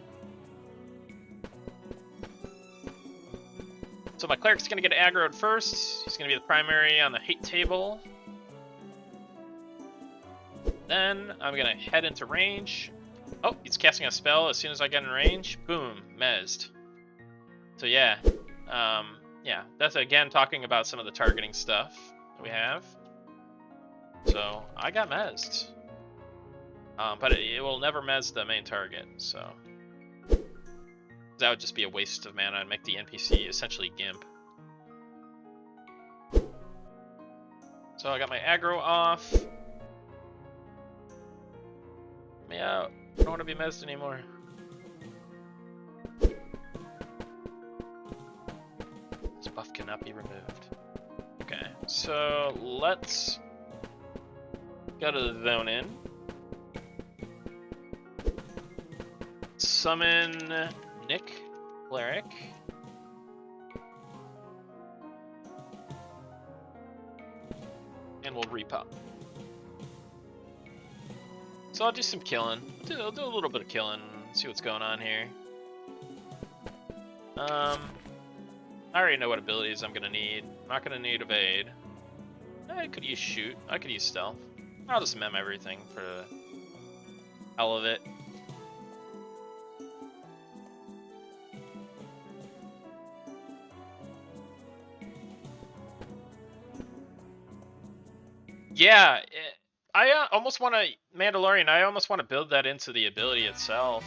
So my cleric's gonna get aggroed first. He's gonna be the primary on the hate table. Then I'm gonna head into range. Oh, he's casting a spell as soon as I get in range. Boom, mezzed. So yeah, yeah, that's again talking about some of the targeting stuff that we have. So I got mezzed, but it will never mezz the main target. So that would just be a waste of mana and make the NPC essentially gimp. So I got my aggro off. Get me out. I don't want to be mezzed anymore. This buff cannot be removed. Okay, so let's go to the zone in. Summon Nick, Cleric. And we'll repop. So I'll do some killing. I'll do a little bit of killing, see what's going on here. I already know what abilities I'm gonna need. I'm not gonna need evade. I could use shoot. I could use stealth. I'll just mem everything for the hell of it. Yeah, I almost want to Mandalorian. I almost want to build that into the ability itself.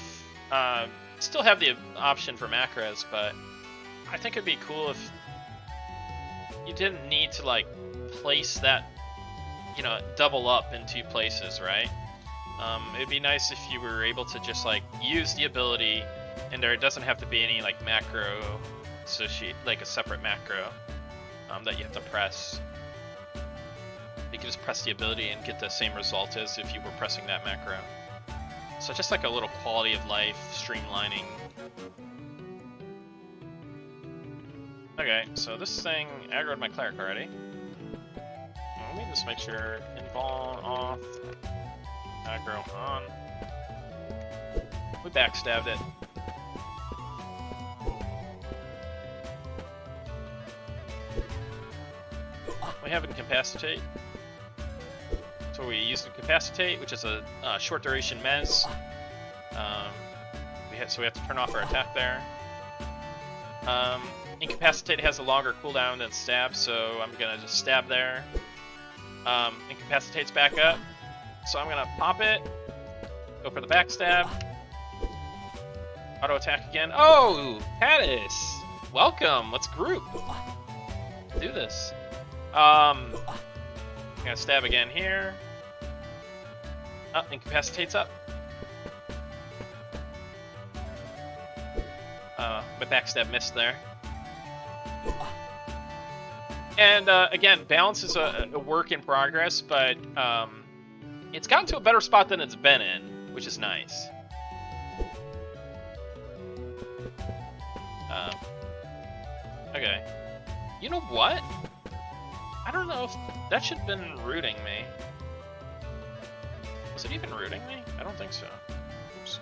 Still have the option for macros, but I think it'd be cool if you didn't need to like place that, you know, double up in 2 places, right? It'd be nice if you were able to just like use the ability, and there doesn't have to be any like macro associate, like a separate macro that you have to press. You can just press the ability and get the same result as if you were pressing that macro. So just like a little quality of life streamlining. Okay, so this thing aggroed my cleric already. Let me just make sure invuln off, aggro on. We backstabbed it. We have incapacitate. So we use incapacitate, which is a short duration mez. So we have to turn off our attack there. Incapacitate has a longer cooldown than stab, so I'm gonna just stab there. Incapacitate's back up, so I'm gonna pop it. Go for the backstab. Auto attack again. Oh, Pattis! Welcome. Let's group. Do this. I'm gonna stab again here. Oh, incapacitate's up. My backstab missed there. And again, balance is a work in progress, but it's gotten to a better spot than it's been in, which is nice. Okay. You know what? I don't know if that should have been rooting me. Was it even rooting me? I don't think so. Oops.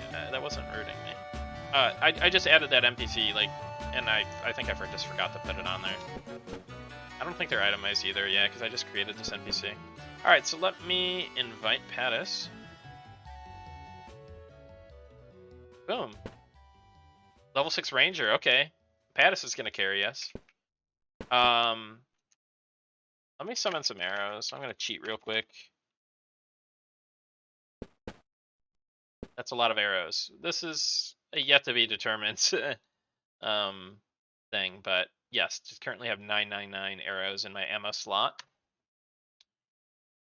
Yeah, that wasn't rooting me. I just added that NPC, like, and I think I just forgot to put it on there. I don't think they're itemized either, yeah, because I just created this NPC. Alright, so let me invite Pattis. Boom. Level 6 Ranger, okay. Pattis is going to carry us. Let me summon some arrows. I'm going to cheat real quick. That's a lot of arrows. This is a yet to be determined thing, but yes, just currently have 999 arrows in my ammo slot.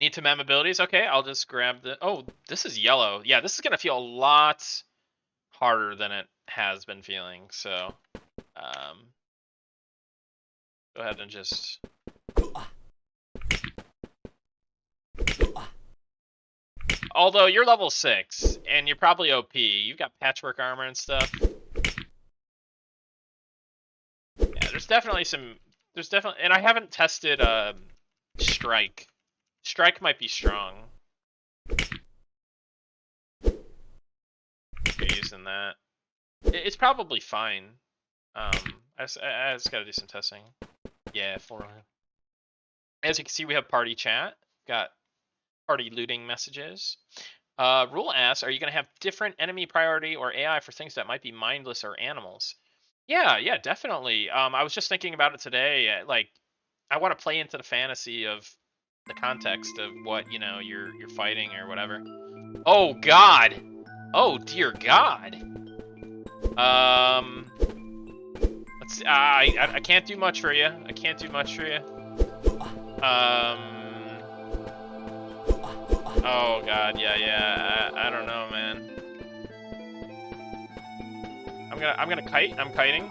Need to mem abilities? Okay, I'll just grab the... Oh, this is yellow. Yeah, this is going to feel a lot harder than it has been feeling, so go ahead and just... Although you're level 6 and you're probably OP, you've got patchwork armor and stuff. Yeah, there's definitely some. And I haven't tested strike. Strike might be strong. You're using that. It's probably fine. I just gotta do some testing. Yeah, 4. As you can see, we have party chat. Got party looting messages. Rule asks, are you going to have different enemy priority or AI for things that might be mindless or animals? Yeah, definitely. I was just thinking about it today. Like, I want to play into the fantasy of the context of what you're fighting or whatever. Oh God! Oh dear God! Let's see. I can't do much for you. I can't do much for you. Oh God, yeah. I don't know, man. I'm gonna kite. I'm kiting.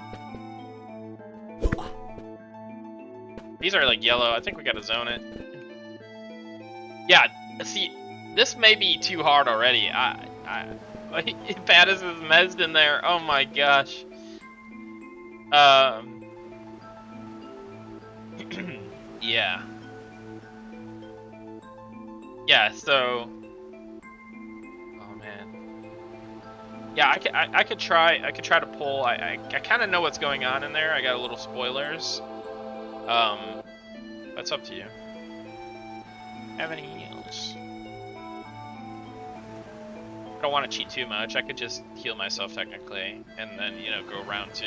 These are like yellow. I think we gotta zone it. Yeah. See, this may be too hard already. Pattis is mezzed in there. Oh my gosh. Yeah. Yeah. So. Oh man. Yeah, I could try to pull. I kind of know what's going on in there. I got a little spoilers. That's up to you. Have any heals? I don't want to cheat too much. I could just heal myself technically, and then go round 2.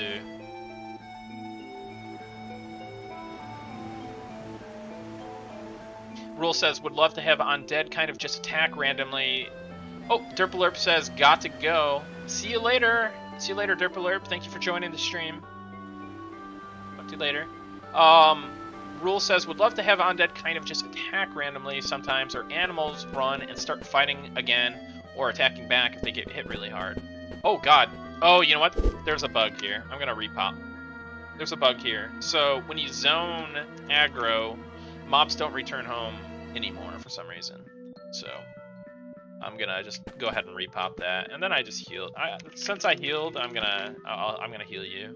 Rule says would love to have undead kind of just attack randomly. Oh, Derpalerp says got to go. See you later. See you later, Derpalerp. Thank you for joining the stream. Talk to you later. Rule says would love to have undead kind of just attack randomly sometimes, or animals run and start fighting again, or attacking back if they get hit really hard. Oh God. Oh, you know what? There's a bug here. I'm gonna repop. There's a bug here. So when you zone aggro, mobs don't return home anymore for some reason. So I'm gonna just go ahead and repop that, and then I just healed. Since I healed, I'm gonna heal you.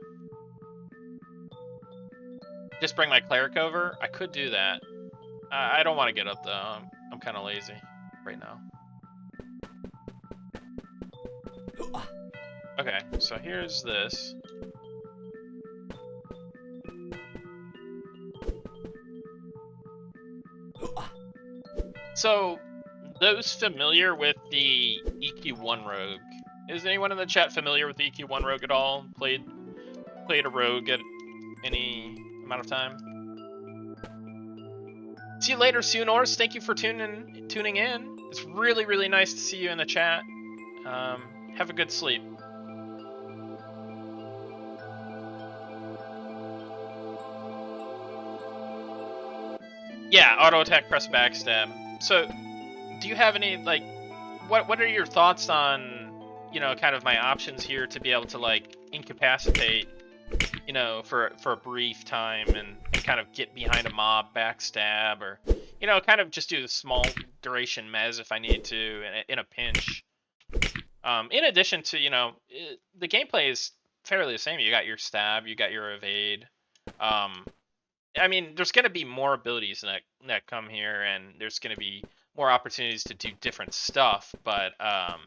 Just bring my cleric over. I could do that. I don't want to get up though. I'm kind of lazy right now. Okay, so here's this. So, those familiar with the EQ1 rogue? Is anyone in the chat familiar with the EQ1 rogue at all? Played a rogue at any amount of time? See you later, Soonors. Thank you for tuning in. It's really, really nice to see you in the chat. Have a good sleep. Yeah, auto attack, press backstab. So, do you have any like, what are your thoughts on, kind of my options here to be able to like incapacitate, for a brief time and kind of get behind a mob, backstab, or kind of just do the small duration mez if I need to in a pinch. In addition to the gameplay is fairly the same. You got your stab, you got your evade. I mean, there's going to be more abilities that come here, and there's going to be more opportunities to do different stuff, but all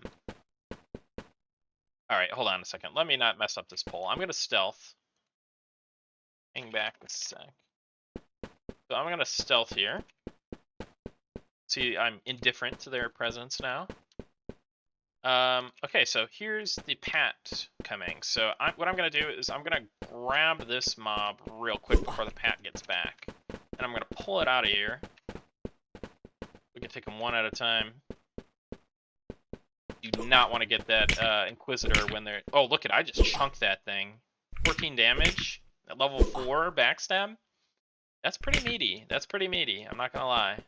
right, hold on a second. Let me not mess up this poll. I'm going to stealth. Hang back a sec. So I'm going to stealth here. See, I'm indifferent to their presence now. Okay, so here's the pat coming. So what I'm going to do is I'm going to grab this mob real quick before the pat gets back. And I'm going to pull it out of here. We can take them one at a time. You do not want to get that Inquisitor when they're... Oh, look I just chunked that thing. 14 damage at level 4 backstab. That's pretty meaty. That's pretty meaty. I'm not going to lie.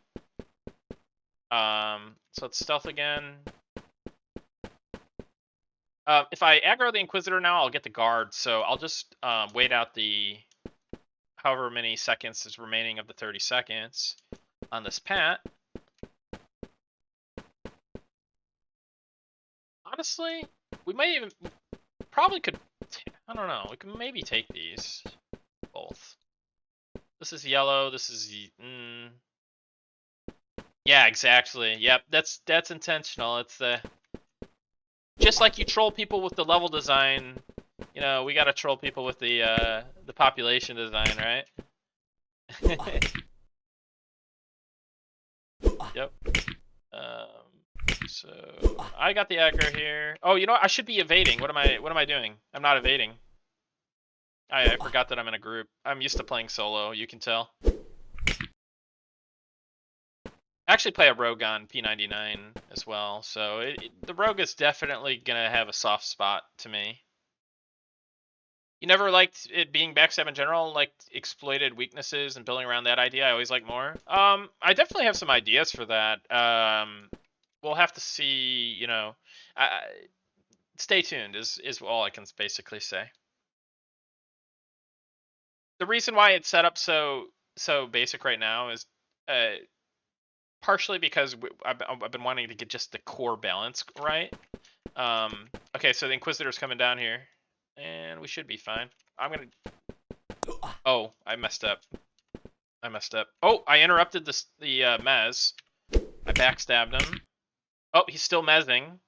So let's stealth again. If I aggro the Inquisitor now, I'll get the guard, so I'll just wait out the however many seconds is remaining of the 30 seconds on this pat. Honestly, we might even probably could. I don't know. We can maybe take these both. This is yellow. This is yeah, exactly. Yep, that's intentional. It's the Just like you troll people with the level design, you know, we gotta troll people with the population design, right? Yep. So I got the aggro here. Oh, you know what? I should be evading. What am I doing? I'm not evading. I forgot that I'm in a group. I'm used to playing solo, you can tell. I actually play a rogue on P99 as well, so the rogue is definitely gonna have a soft spot to me. You never liked it being backstab in general, like exploited weaknesses and building around that idea? I always like more. I definitely have some ideas for that. We'll have to see, you know. Stay tuned is all I can basically say. The reason why it's set up so basic right now is partially because I've been wanting to get just the core balance right. Okay, so the Inquisitor's coming down here, and we should be fine. I'm gonna. Oh, I messed up. Oh, I interrupted the mez. I backstabbed him. Oh, he's still mezzing.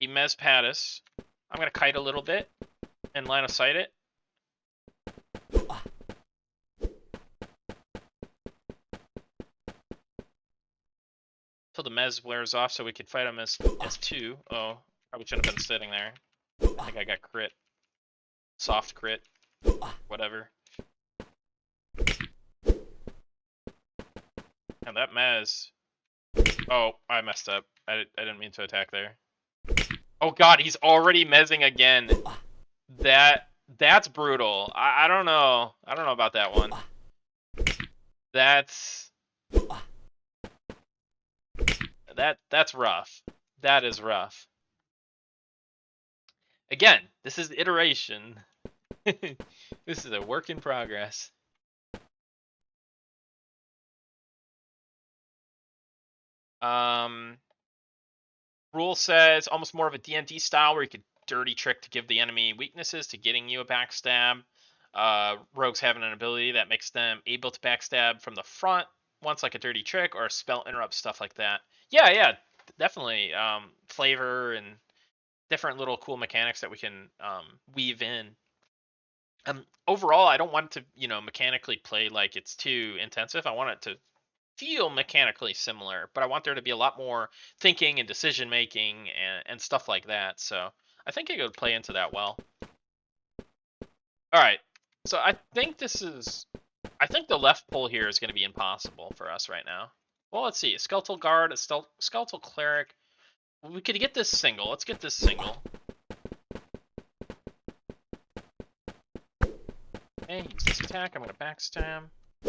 He mez Pattis. I'm gonna kite a little bit and line of sight it. Till the mez wears off so we could fight him as 2. Oh, probably shouldn't have been sitting there. I think I got crit. Soft crit. Whatever. And that mez. Oh, I messed up. I didn't mean to attack there. Oh god, he's already mezzing again. That's brutal. I don't know. I don't know about that one. That's rough. That is rough. Again, this is iteration. This is a work in progress. Rule says almost more of a D&D style where you could dirty trick to give the enemy weaknesses to getting you a backstab. Rogues having an ability that makes them able to backstab from the front once, like a dirty trick or a spell interrupt, stuff like that. Yeah, definitely. Flavor and different little cool mechanics that we can weave in. Overall, I don't want it to, you know, mechanically play like it's too intensive. I want it to feel mechanically similar, but I want there to be a lot more thinking and decision making and stuff like that. So I think it would play into that well. All right, so I think the left pull here is going to be impossible for us right now. Well, let's see. A skeletal guard, a skeletal cleric. We could get this single. Let's get this single. Okay, use this attack. I'm going to backstab.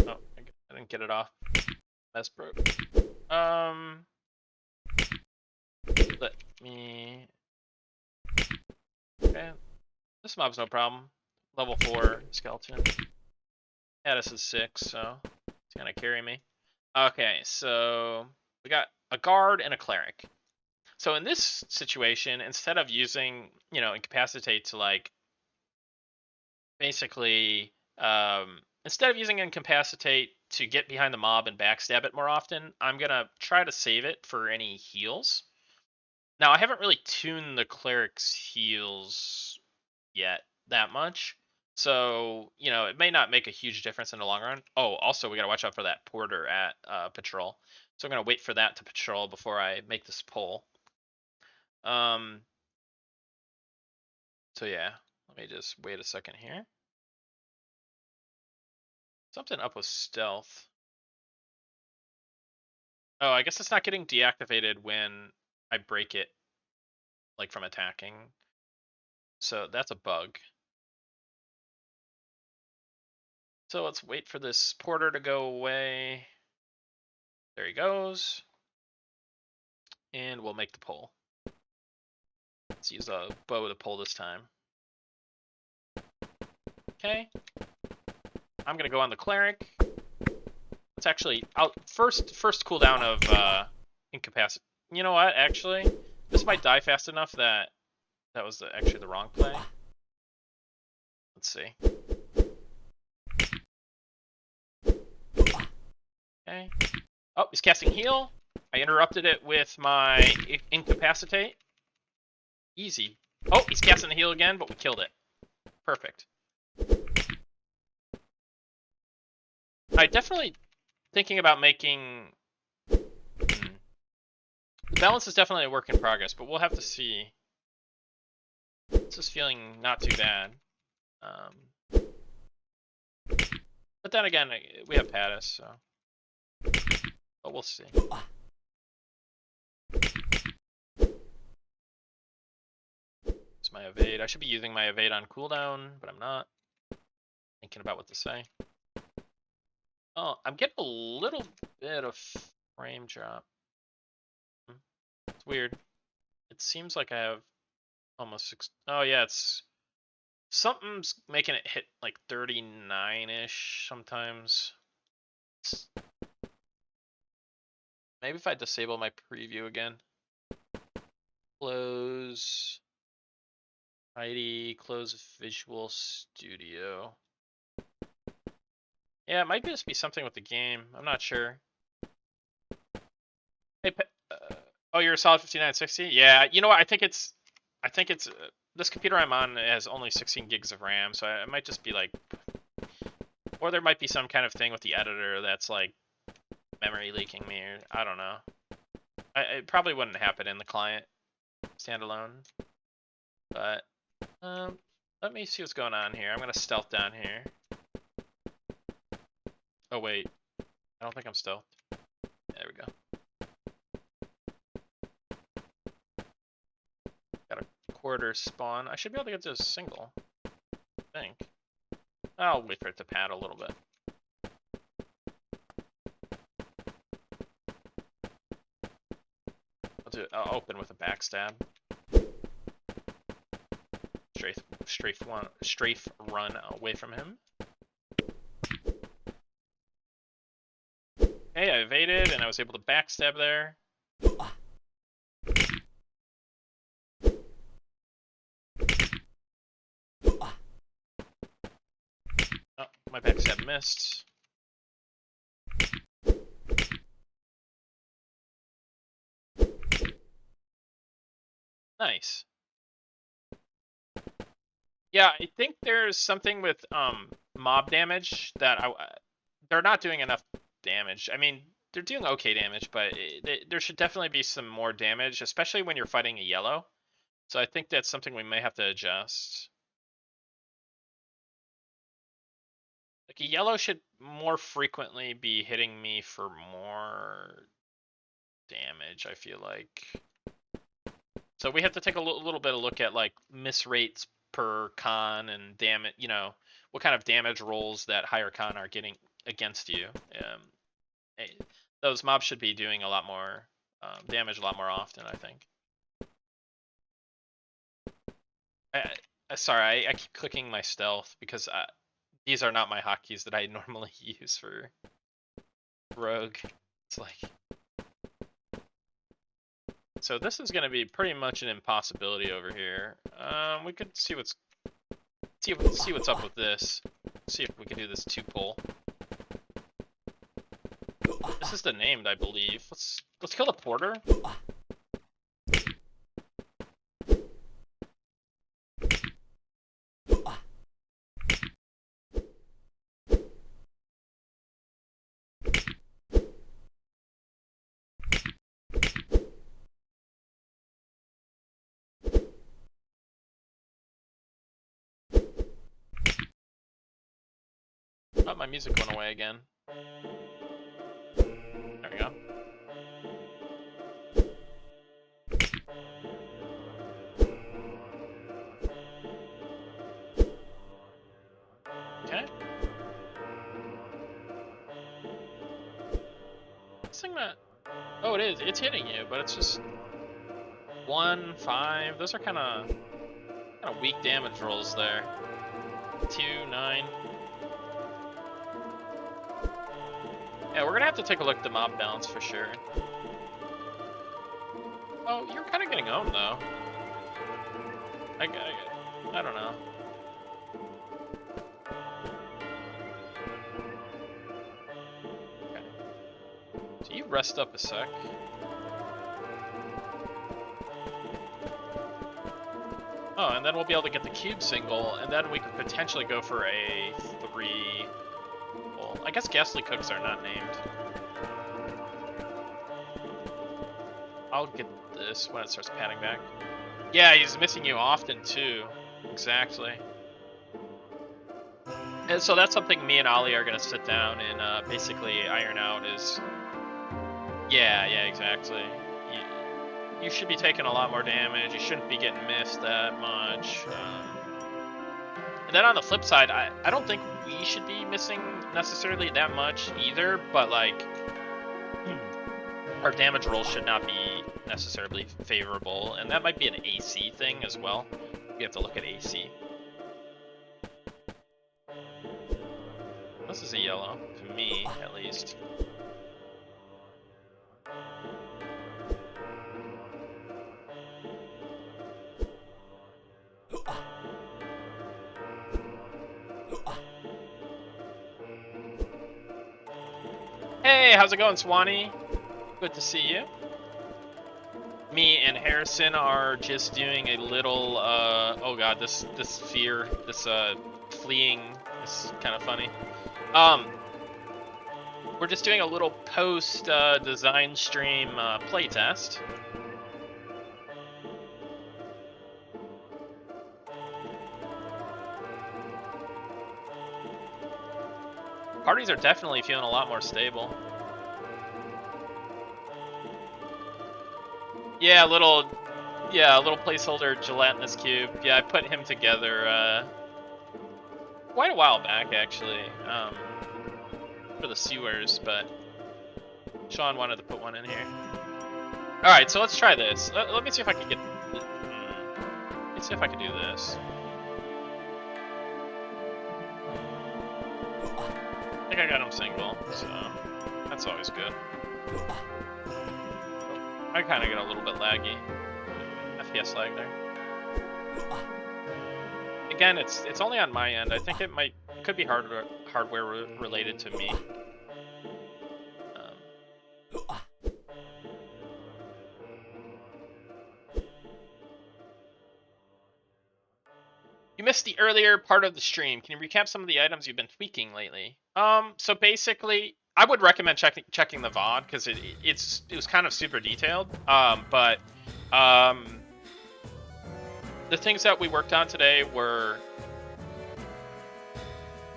Oh, I didn't get it off. That's broke. Let me. Okay, this mob's no problem. Level 4 skeleton. Yeah, this is 6, so it's gonna carry me. Okay, so we got a guard and a cleric. So in this situation, instead of using, you know, incapacitate to like basically instead of using incapacitate to get behind the mob and backstab it more often, I'm gonna try to save it for any heals. Now I haven't really tuned the cleric's heals yet that much, so you know it may not make a huge difference in the long run. Oh, also we gotta watch out for that porter at patrol, so I'm gonna wait for that to patrol before I make this pull. So yeah, let me just wait a second here. Something up with stealth. Oh, I guess it's not getting deactivated when I break it, like from attacking. So that's a bug. So let's wait for this porter to go away. There he goes. And we'll make the pull. Let's use a bow to pull this time. Okay. I'm gonna go on the cleric. Let's actually first cooldown of incapacity. You know what? Actually, this might die fast enough that was actually the wrong play. Let's see. Okay. Oh, he's casting heal. I interrupted it with my incapacitate. Easy. Oh, he's casting the heal again, but we killed it. Perfect. I definitely thinking about making. The balance is definitely a work in progress, but we'll have to see. This is feeling not too bad. But then again, we have Pattis, so. But we'll see. It's my evade. I should be using my evade on cooldown, but I'm not. Thinking about what to say. Oh, I'm getting a little bit of frame drop. It's weird. It seems like I have almost 6. Oh yeah, it's something's making it hit like 39-ish sometimes. Maybe if I disable my preview again. Close ID, close Visual Studio. Yeah, it might just be something with the game. I'm not sure. Hey, oh, you're a solid 5960? Yeah, you know what? I think it's this computer I'm on has only 16 gigs of RAM, so it might just be like, or there might be some kind of thing with the editor that's like memory leaking me, or I don't know. It probably wouldn't happen in the client standalone, but let me see what's going on here. I'm gonna stealth down here. Oh wait, I don't think I'm stealthed. There we go. Got a quarter spawn. I should be able to get to a single, I think. I'll wait for it to pad a little bit. I'll open with a backstab. Strafe run away from him. Okay, I evaded and I was able to backstab there. Oh, my backstab missed. Nice. Yeah, I think there's something with mob damage that they're not doing enough damage. I mean, they're doing okay damage, but there should definitely be some more damage, especially when you're fighting a yellow. So I think that's something we may have to adjust. Like a yellow should more frequently be hitting me for more damage, I feel like. So we have to take a little bit of look at like miss rates per con and damage, you know, what kind of damage rolls that higher con are getting against you. Those mobs should be doing a lot more damage a lot more often, I think. Sorry, I keep clicking my stealth because these are not my hotkeys that I normally use for rogue. It's like, so this is going to be pretty much an impossibility over here. We could see what's up with this. See if we can do this 2-pull. This is the named, I believe. Let's kill the porter. Oh, my music went away again. There we go. Okay. This thing that... Oh, it is. It's hitting you, but it's just 1, 5. Those are kind of weak damage rolls there. 2, 9. Yeah, we're gonna have to take a look at the mob balance for sure. Oh, you're kind of getting owned though. I don't know. Okay. So you rest up a sec. Oh, and then we'll be able to get the cube single, and then we could potentially go for a 3. Well, I guess ghastly cooks are not named. I'll get this when it starts panning back. Yeah, he's missing you often too. Exactly. And so that's something me and Ollie are gonna sit down and basically iron out. Is yeah, exactly. You should be taking a lot more damage. You shouldn't be getting missed that much. And then on the flip side, I don't think we should be missing necessarily that much either, but like our damage roll should not be necessarily favorable, and that might be an AC thing as well. You have to look at AC. This is a yellow, to me at least. Hey, how's it going, Swanee? Good to see you. Me and Harrison are just doing a little, oh god, this fear, this fleeing is kind of funny. We're just doing a little post design stream playtest. Parties are definitely feeling a lot more stable. Yeah, a little placeholder gelatinous cube. Yeah, I put him together quite a while back actually, for the sewers, but Sean wanted to put one in here. All right, so let's try this. Let me see if I can get. Let me see if I can do this. I think I got him single, so that's always good. I kind of get a little bit laggy. FPS lag there. Again, it's only on my end. I think it could be hardware related to me. You missed the earlier part of the stream. Can you recap some of the items you've been tweaking lately? So basically, I would recommend checking the VOD because it was kind of super detailed. But the things that we worked on today were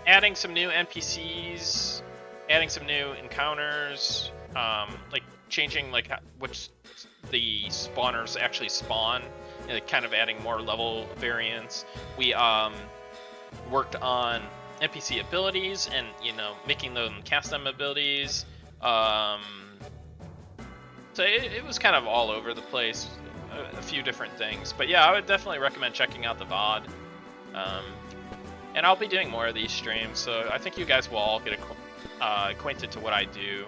adding some new NPCs, adding some new encounters, like changing like which the spawners actually spawn, and kind of adding more level variance. We worked on NPC abilities and making them cast them abilities. So it was kind of all over the place, a few different things. But yeah, I would definitely recommend checking out the VOD. And I'll be doing more of these streams, so I think you guys will all get acquainted to what I do,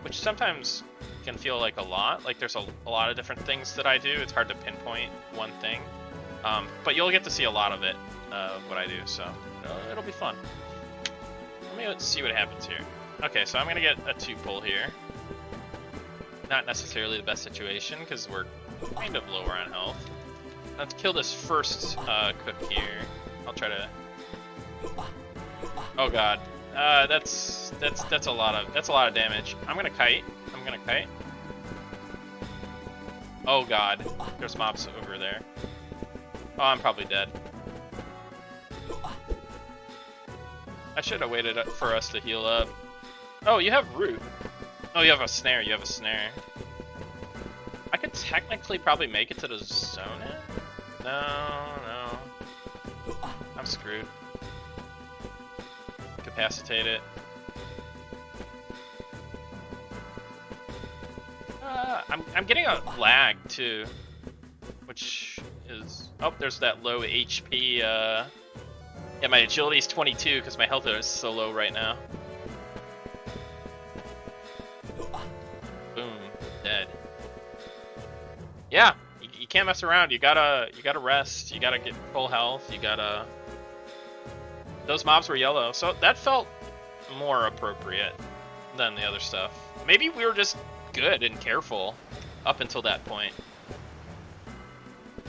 which sometimes can feel like a lot. Like there's a lot of different things that I do. It's hard to pinpoint one thing, but you'll get to see a lot of it, what I do. So it'll be fun. Let's see what happens here. Okay, so I'm gonna get a 2-pull here. Not necessarily the best situation because we're kind of lower on health. Let's kill this first cook here. I'll try to. Oh god, that's a lot of damage. I'm gonna kite. Oh god, there's mobs over there. Oh, I'm probably dead. I should have waited for us to heal up. Oh, you have root. Oh, you have a snare. I could technically probably make it to the zone. No. I'm screwed. Capacitate it. I'm getting a lag too, which is there's that low HP. Yeah, my agility is 22 because my health is so low right now. Boom, dead. Yeah, you can't mess around. You gotta rest. You gotta get full health. Those mobs were yellow, so that felt more appropriate. than the other stuff. Maybe we were just good and careful up until that point.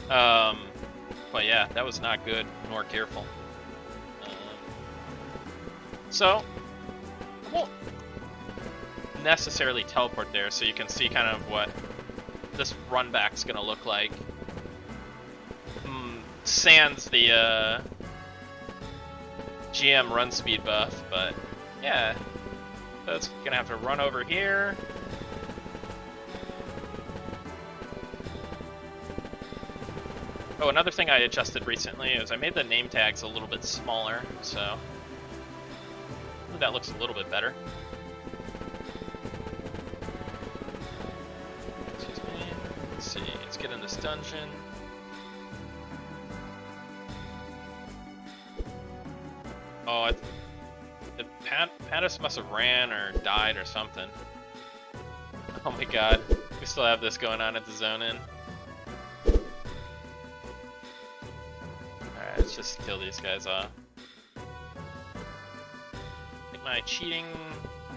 But yeah, that was not good nor careful. So, I won't necessarily teleport there, so you can see kind of what this run back's gonna look like. Sans the GM run speed buff, but yeah, that's gonna have to run over here. Oh, another thing I adjusted recently is I made the name tags a little bit smaller, so that looks a little bit better. Excuse me. Let's see. Let's get in this dungeon. Oh, Pantis must have ran or died or something. Oh my god. We still have this going on at the zone in. Alright, let's just kill these guys off. Take my cheating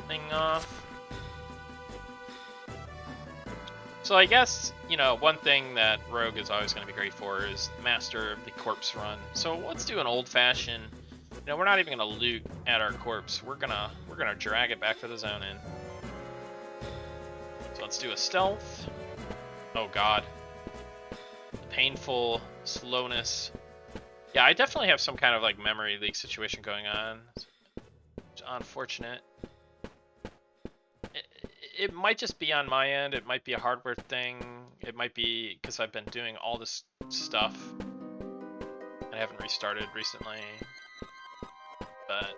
thing off. So I guess, you know, one thing that Rogue is always going to be great for is Master of the Corpse Run. So let's do an old-fashioned. You know, we're not even gonna loot at our corpse. We're gonna drag it back to the zone in. So let's do a stealth. Oh god. Painful slowness. Yeah, I definitely have some kind of like memory leak situation going on. It's unfortunate. It might just be on my end. It might be a hardware thing. It might be because I've been doing all this stuff. I haven't restarted recently. But,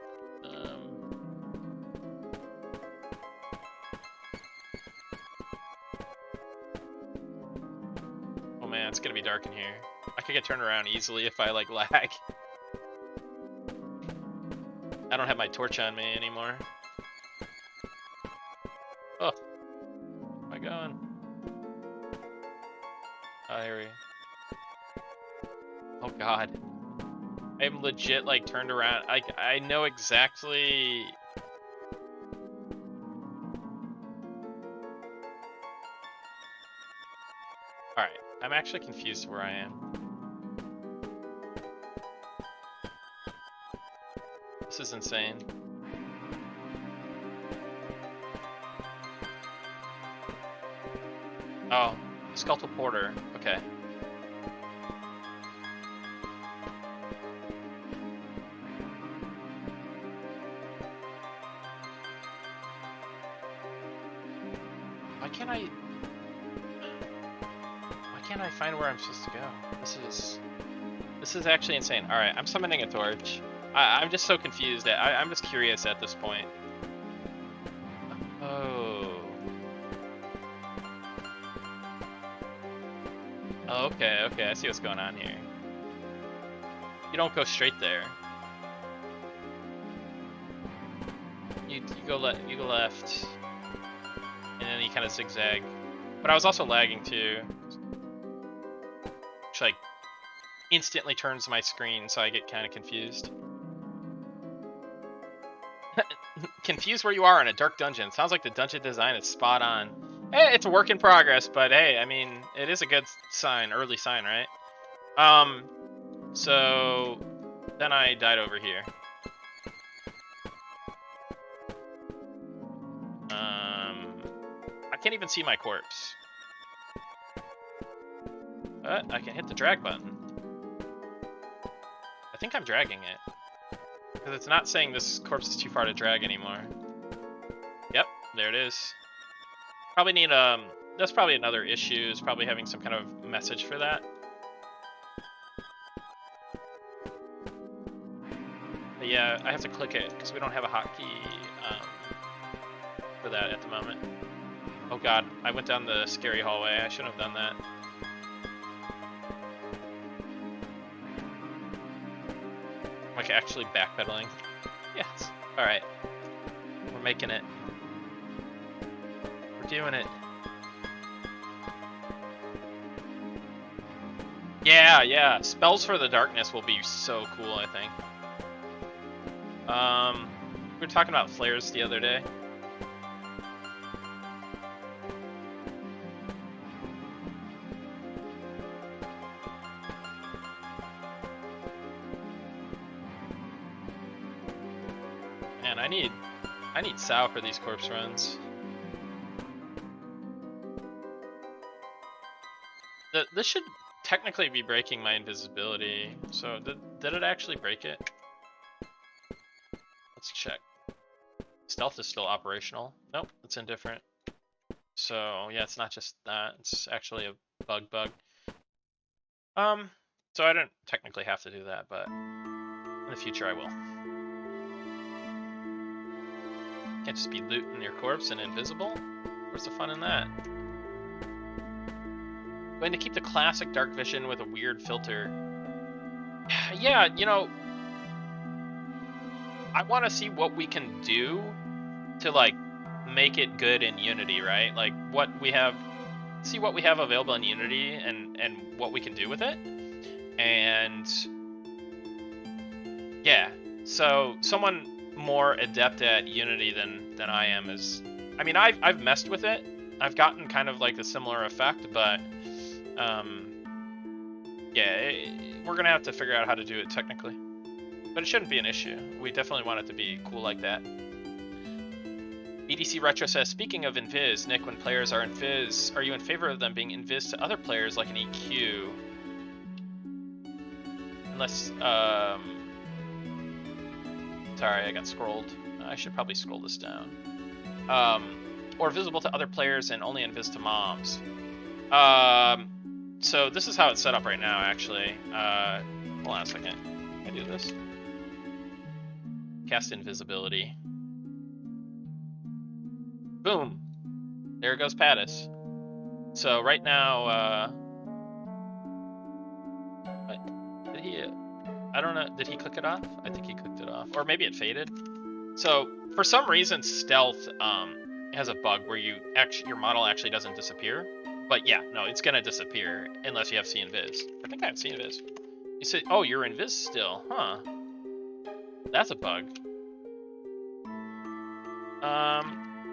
oh man, it's gonna be dark in here. I could get turned around easily if I, like, lag. I don't have my torch on me anymore. Oh. Where am I going? Oh, here we go. Oh god. I'm legit like turned around. I know exactly. Alright, I'm actually confused where I am. This is insane. Oh, Skeletal Porter. Okay. Why can't I find where I'm supposed to go? This is actually insane. All right, I'm summoning a torch. I'm just so confused. I'm just curious at this point. Oh. Oh, okay, okay. I see what's going on here. You don't go straight there. You go left. And then you kind of zigzag. But I was also lagging too. Which like instantly turns my screen, so I get kind of confused. Confused where you are in a dark dungeon. Sounds like the dungeon design is spot on. Hey, it's a work in progress, but hey, I mean, it is a good sign, early sign, right? So then I died over here. I can't even see my corpse. But I can hit the drag button. I think I'm dragging it. Because it's not saying this corpse is too far to drag anymore. Yep, there it is. Probably need, that's probably another issue, is probably having some kind of message for that. But yeah, I have to click it, because we don't have a hotkey for that at the moment. Oh god, I went down the scary hallway. I shouldn't have done that. I'm like actually backpedaling. Yes. Alright. We're making it. We're doing it. Yeah, yeah. Spells for the darkness will be so cool, I think. We were talking about flares the other day. I need Sow for these corpse runs. This should technically be breaking my invisibility. So did it actually break it? Let's check. Stealth is still operational. Nope, it's indifferent. So yeah, it's not just that. It's actually a bug. So I don't technically have to do that, but in the future I will. Can't just be looting your corpse and invisible. Where's the fun in that? Going to keep the classic dark vision with a weird filter. Yeah, you know, I want to see what we can do to like make it good in Unity, right? Like what we have, see what we have available in Unity and what we can do with it. And yeah, so someone more adept at Unity than I am is, I mean, I've messed with it. I've gotten kind of like a similar effect, but yeah, we're gonna have to figure out how to do it technically. But it shouldn't be an issue. We definitely want it to be cool like that. BDC Retro says, speaking of invis, Nick, when players are invis, are you in favor of them being invis to other players like an EQ? Unless, sorry, I got scrolled. I should probably scroll this down. Or visible to other players and only invis to moms. So this is how it's set up right now, actually. Hold on a second. Can I do this? Cast invisibility. Boom! There goes Pattis. So right now, what? Did he, I don't know, did he click it off? I think he clicked it off. Or maybe it faded. So, for some reason, Stealth has a bug where your model actually doesn't disappear. But yeah, no, it's gonna disappear unless you have C-Invis. I think I have C-Invis. You said, oh, you're invis still, huh? That's a bug.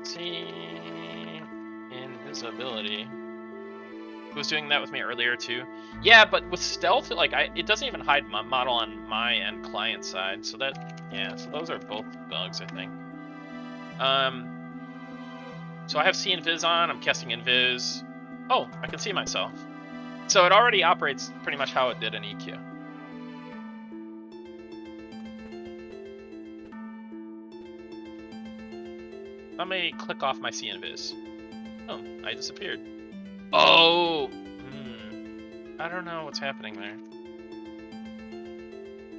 C-Invisibility. Who was doing that with me earlier too? Yeah, but with Stealth, like it doesn't even hide my model on my end client side. So that, yeah, so those are both bugs, I think. So I have C-Invis on. I'm casting Invis. Oh, I can see myself. So it already operates pretty much how it did in EQ. Let me click off my C-Invis. Oh, I disappeared. Oh! I don't know what's happening there.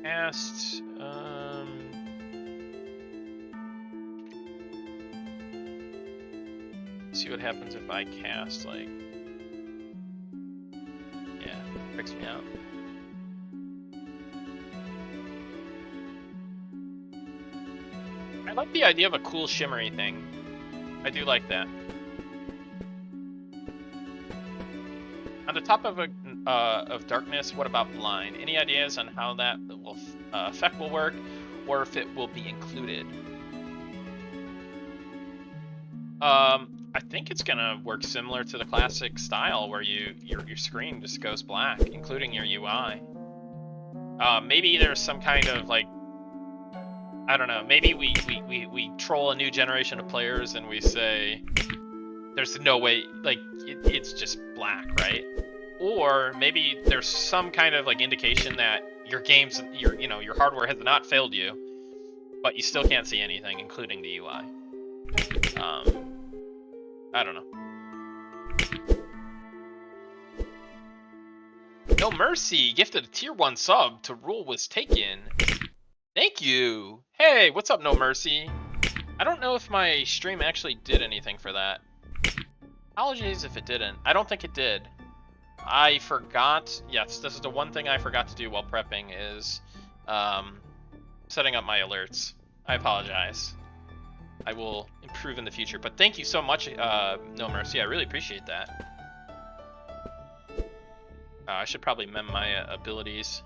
Cast, see what happens if I cast, like... Yeah, freaks me out. I like the idea of a cool shimmery thing. I do like that. On the top of darkness, what about blind? Any ideas on how that will effect will work, or if it will be included? I think it's gonna work similar to the classic style, where your screen just goes black, including your UI. Maybe there's some kind of like, I don't know. Maybe we troll a new generation of players and we say there's no way, like it's just black, right? Or maybe there's some kind of like indication that your game's, your hardware has not failed you, but you still can't see anything, including the UI. I don't know. No Mercy gifted a tier 1 sub to Rule Was Taken. Thank you. Hey, what's up, No Mercy? I don't know if my stream actually did anything for that. Apologies if it didn't. I don't think it did. I forgot. Yes, this is the one thing I forgot to do while prepping is setting up my alerts. I apologize. I will improve in the future. But thank you so much, No Mercy. I really appreciate that. I should probably mem my abilities.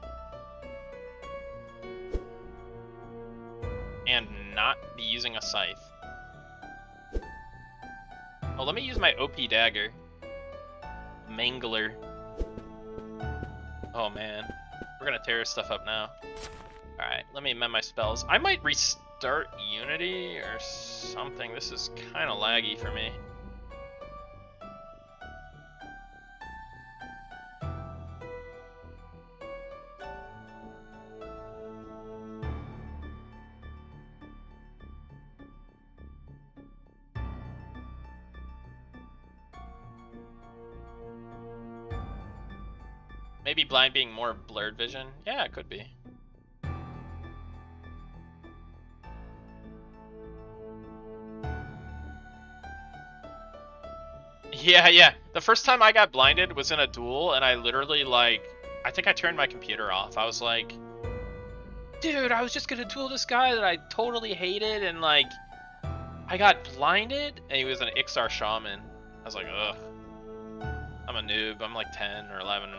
And not be using a scythe. Oh, let me use my OP dagger. Mangler. Oh man, we're gonna tear stuff up now. Alright, let me amend my spells. I might restart Unity or something. This is kind of laggy for me. Maybe blind being more blurred vision? Yeah, it could be. Yeah. The first time I got blinded was in a duel, and I literally, like, I think I turned my computer off. I was like, dude, I was just gonna duel this guy that I totally hated, and, like, I got blinded, and he was an Ixar shaman. I was like, ugh. I'm a noob. I'm like 10 or 11.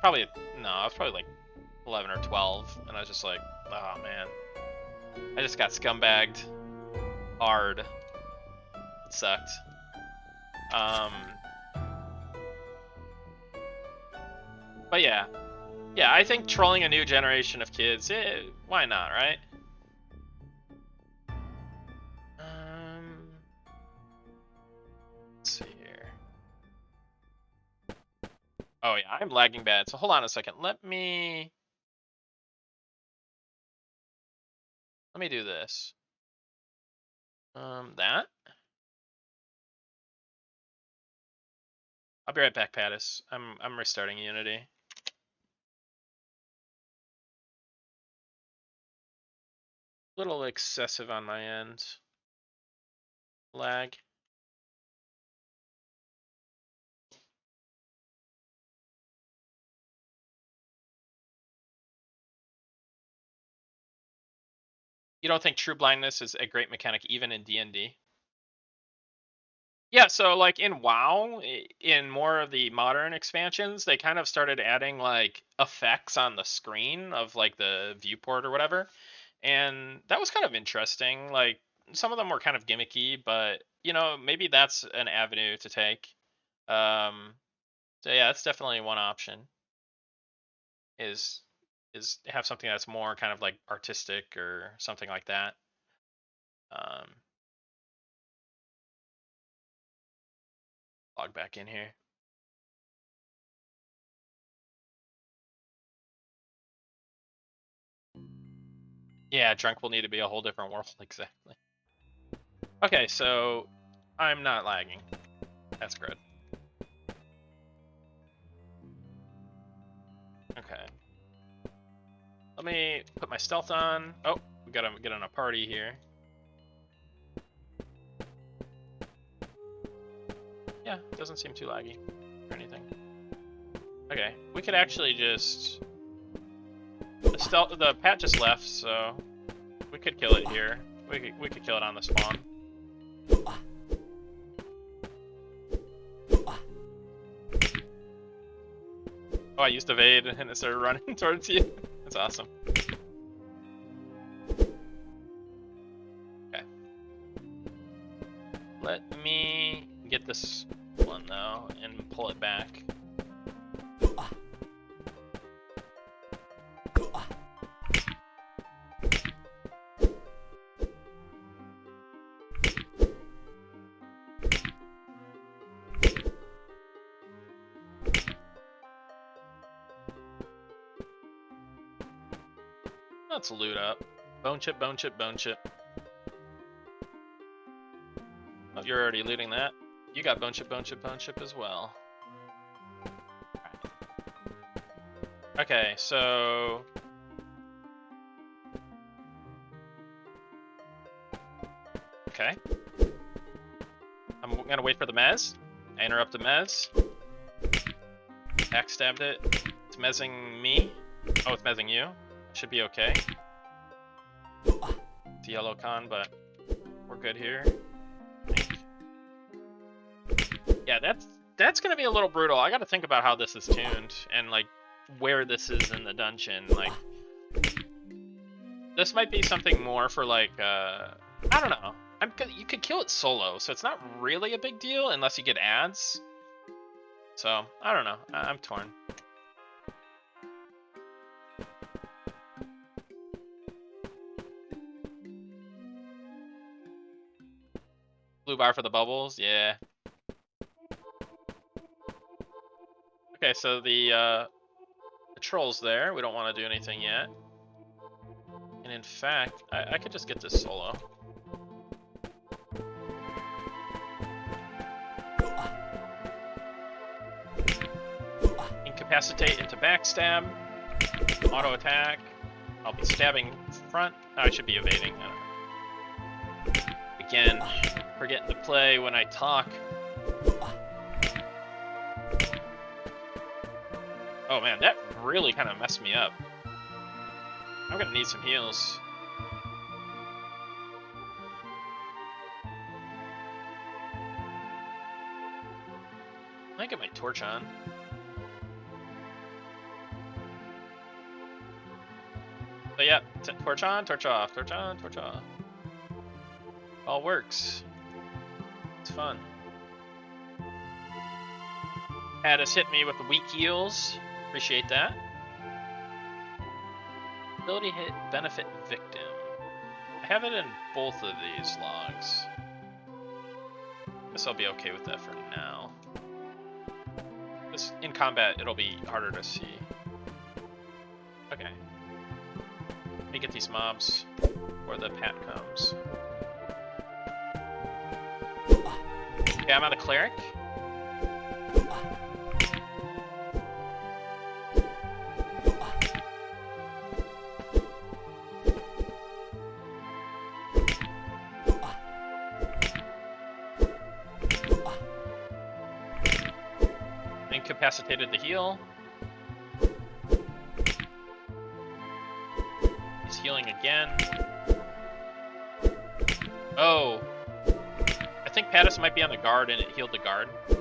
Probably, no, I was probably like 11 or 12, and I was just like, oh man. I just got scumbagged hard. It sucked. But yeah, I think trolling a new generation of kids, why not, right? Let's see here. Oh yeah, I'm lagging bad. So hold on a second. Let me do this. That. I'll be right back, Pattis. I'm restarting Unity. A little excessive on my end. Lag. You don't think true blindness is a great mechanic even in D&D? Yeah, so like in WoW, in more of the modern expansions, they kind of started adding like effects on the screen of like the viewport or whatever. And that was kind of interesting. Like some of them were kind of gimmicky, but you know, maybe that's an avenue to take. So yeah, that's definitely one option. Is have something that's more kind of like artistic or something like that. Log back in here. Yeah, drunk will need to be a whole different world, exactly. Okay, so I'm not lagging. That's good. Okay. Let me put my stealth on. Oh, we gotta get on a party here. Yeah, it doesn't seem too laggy or anything. Okay, we could actually just... The Pat just left, so we could kill it here. We could kill it on the spawn. Oh, I used evade and it started running towards you. That's awesome. Okay. Let me get this one though and pull it back. Let's loot up. Bone chip, bone chip, bone chip. Oh, you're already looting that. You got bone chip, bone chip, bone chip as well. Okay, so... Okay. I'm gonna wait for the mez. I interrupt the mez. Backstabbed it. It's mezzing me. Oh, it's mezzing you. Should be okay. It's yellow con, but we're good here. Yeah, that's gonna be a little brutal. I gotta think about how this is tuned and like where this is in the dungeon. Like, this might be something more for like I don't know. You could kill it solo, so it's not really a big deal unless you get ads. So I don't know. I'm torn. Blue bar for the bubbles, yeah. Okay, so the troll's there. We don't want to do anything yet. And in fact, I could just get this solo. Incapacitate into backstab. Auto attack. I'll be stabbing front. Oh, I should be evading. I don't know. Again, forgetting to play when I talk. Oh man, that really kind of messed me up. I'm gonna need some heals. I might get my torch on. But yeah, torch on, torch off, torch on, torch off. All works. It's fun. Addis hit me with the weak heals. Appreciate that. Ability hit benefit victim. I have it in both of these logs. Guess I'll be okay with that for now. Because in combat, it'll be harder to see. Okay. Let me get these mobs before the pat comes. Okay, I'm on a cleric. Incapacitated the heal. He's healing again. Oh. I think Pattis might be on the guard and it healed the guard. I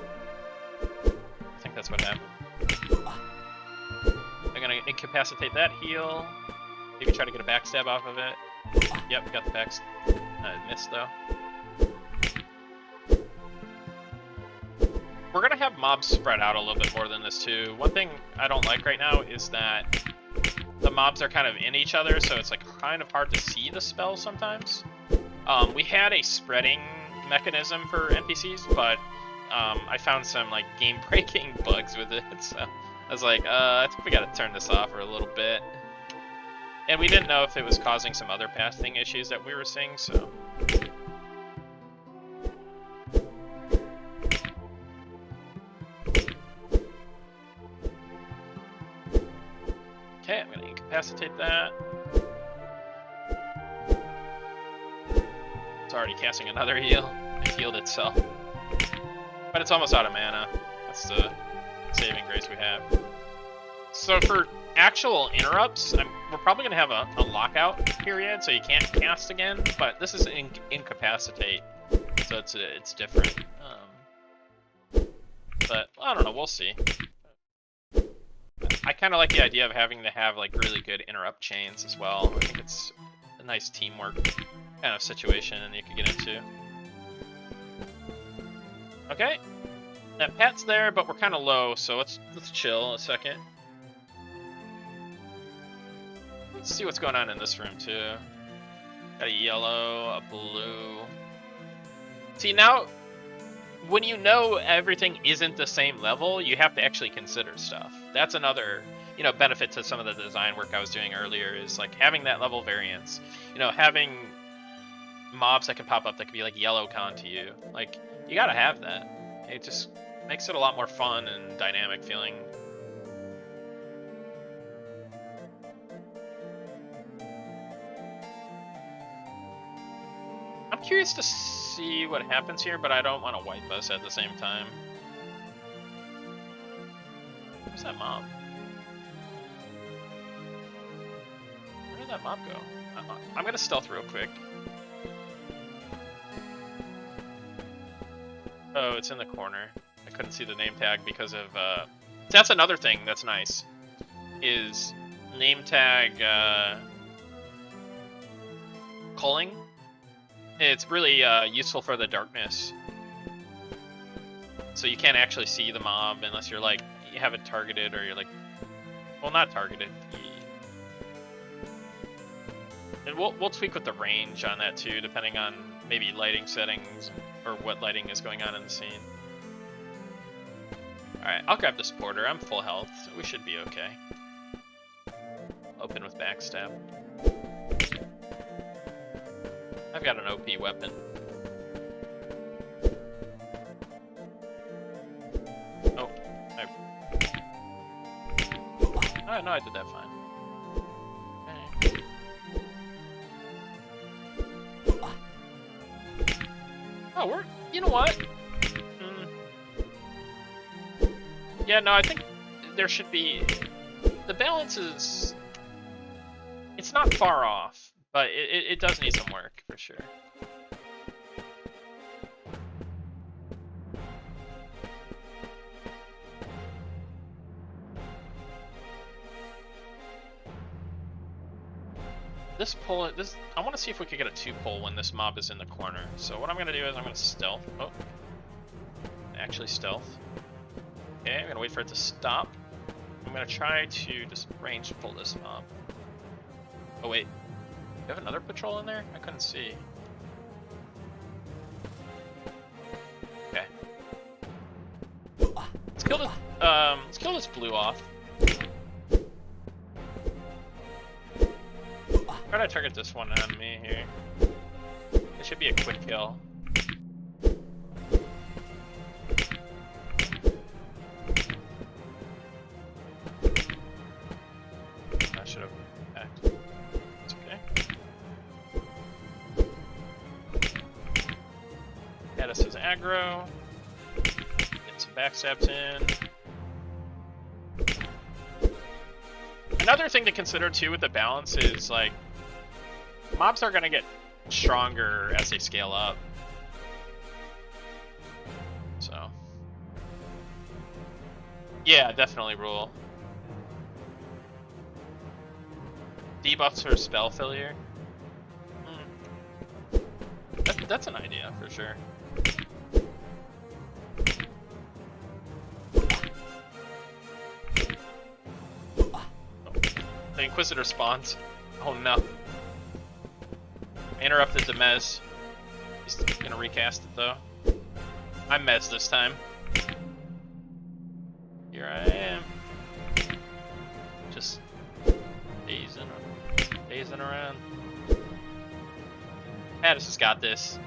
think that's what happened. I'm gonna incapacitate that heal. Maybe try to get a backstab off of it. Yep, got the backstab. Missed though. We're gonna have mobs spread out a little bit more than this too. One thing I don't like right now is that the mobs are kind of in each other, so it's like kind of hard to see the spell sometimes. We had a spreading mechanism for NPCs, but I found some like game-breaking bugs with it, so I was like, I think we gotta turn this off for a little bit. And we didn't know if it was causing some other pathing issues that we were seeing, so. Okay, I'm gonna incapacitate that. It's already casting another heal. It healed itself. But it's almost out of mana. That's the saving grace we have. So for actual interrupts, we're probably gonna have a lockout period, so you can't cast again, but this is incapacitate, so it's different. But I don't know, we'll see. I kind of like the idea of having to have like really good interrupt chains as well. I think it's a nice teamwork kind of situation you could get into. Okay, that Pat's there, but we're kind of low, so let's chill a second. Let's see what's going on in this room too. Got a yellow, a blue. See now, when you know everything isn't the same level, you have to actually consider stuff. That's another, benefit to some of the design work I was doing earlier is like having that level variance. Having mobs that can pop up that could be like yellow con to you. Like, you gotta have that. It just makes it a lot more fun and dynamic feeling. I'm curious to see what happens here, but I don't want to wipe us at the same time. Where's that mob? Where did that mob go? I'm gonna stealth real quick. Oh, it's in the corner. I couldn't see the name tag because of... That's another thing that's nice. Is name tag culling. It's really useful for the darkness. So you can't actually see the mob unless you're like, you have it targeted or you're like, well, not targeted. And we'll tweak with the range on that too, depending on maybe lighting settings or what lighting is going on in the scene. Alright, I'll grab the supporter. I'm full health, so we should be okay. Open with backstab. I've got an OP weapon. Oh, no, I did that fine. Okay. Oh, you know what? Yeah, no, I think there should be, the balance is, it's not far off, but it does need some work, for sure. This pull, I want to see if we could get a 2-pull when this mob is in the corner. So what I'm going to do is I'm going to stealth. Oh, actually stealth. Okay, I'm going to wait for it to stop. I'm going to try to just range pull this mob. Oh wait, you have another patrol in there? I couldn't see. Okay. Let's kill this blue off. Try to target this one on me here. It should be a quick kill. I should have attacked. It's okay. Yeah, this is aggro. Get some backstabs in. Another thing to consider too with the balance is like mobs are gonna get stronger as they scale up. So yeah, definitely rule. Debuffs or spell failure. That's an idea for sure. The Inquisitor spawns. Oh no. I interrupted the Mez. He's gonna recast it though. I'm Mez this time. Here I am. Just dazing around. Pattis has got this.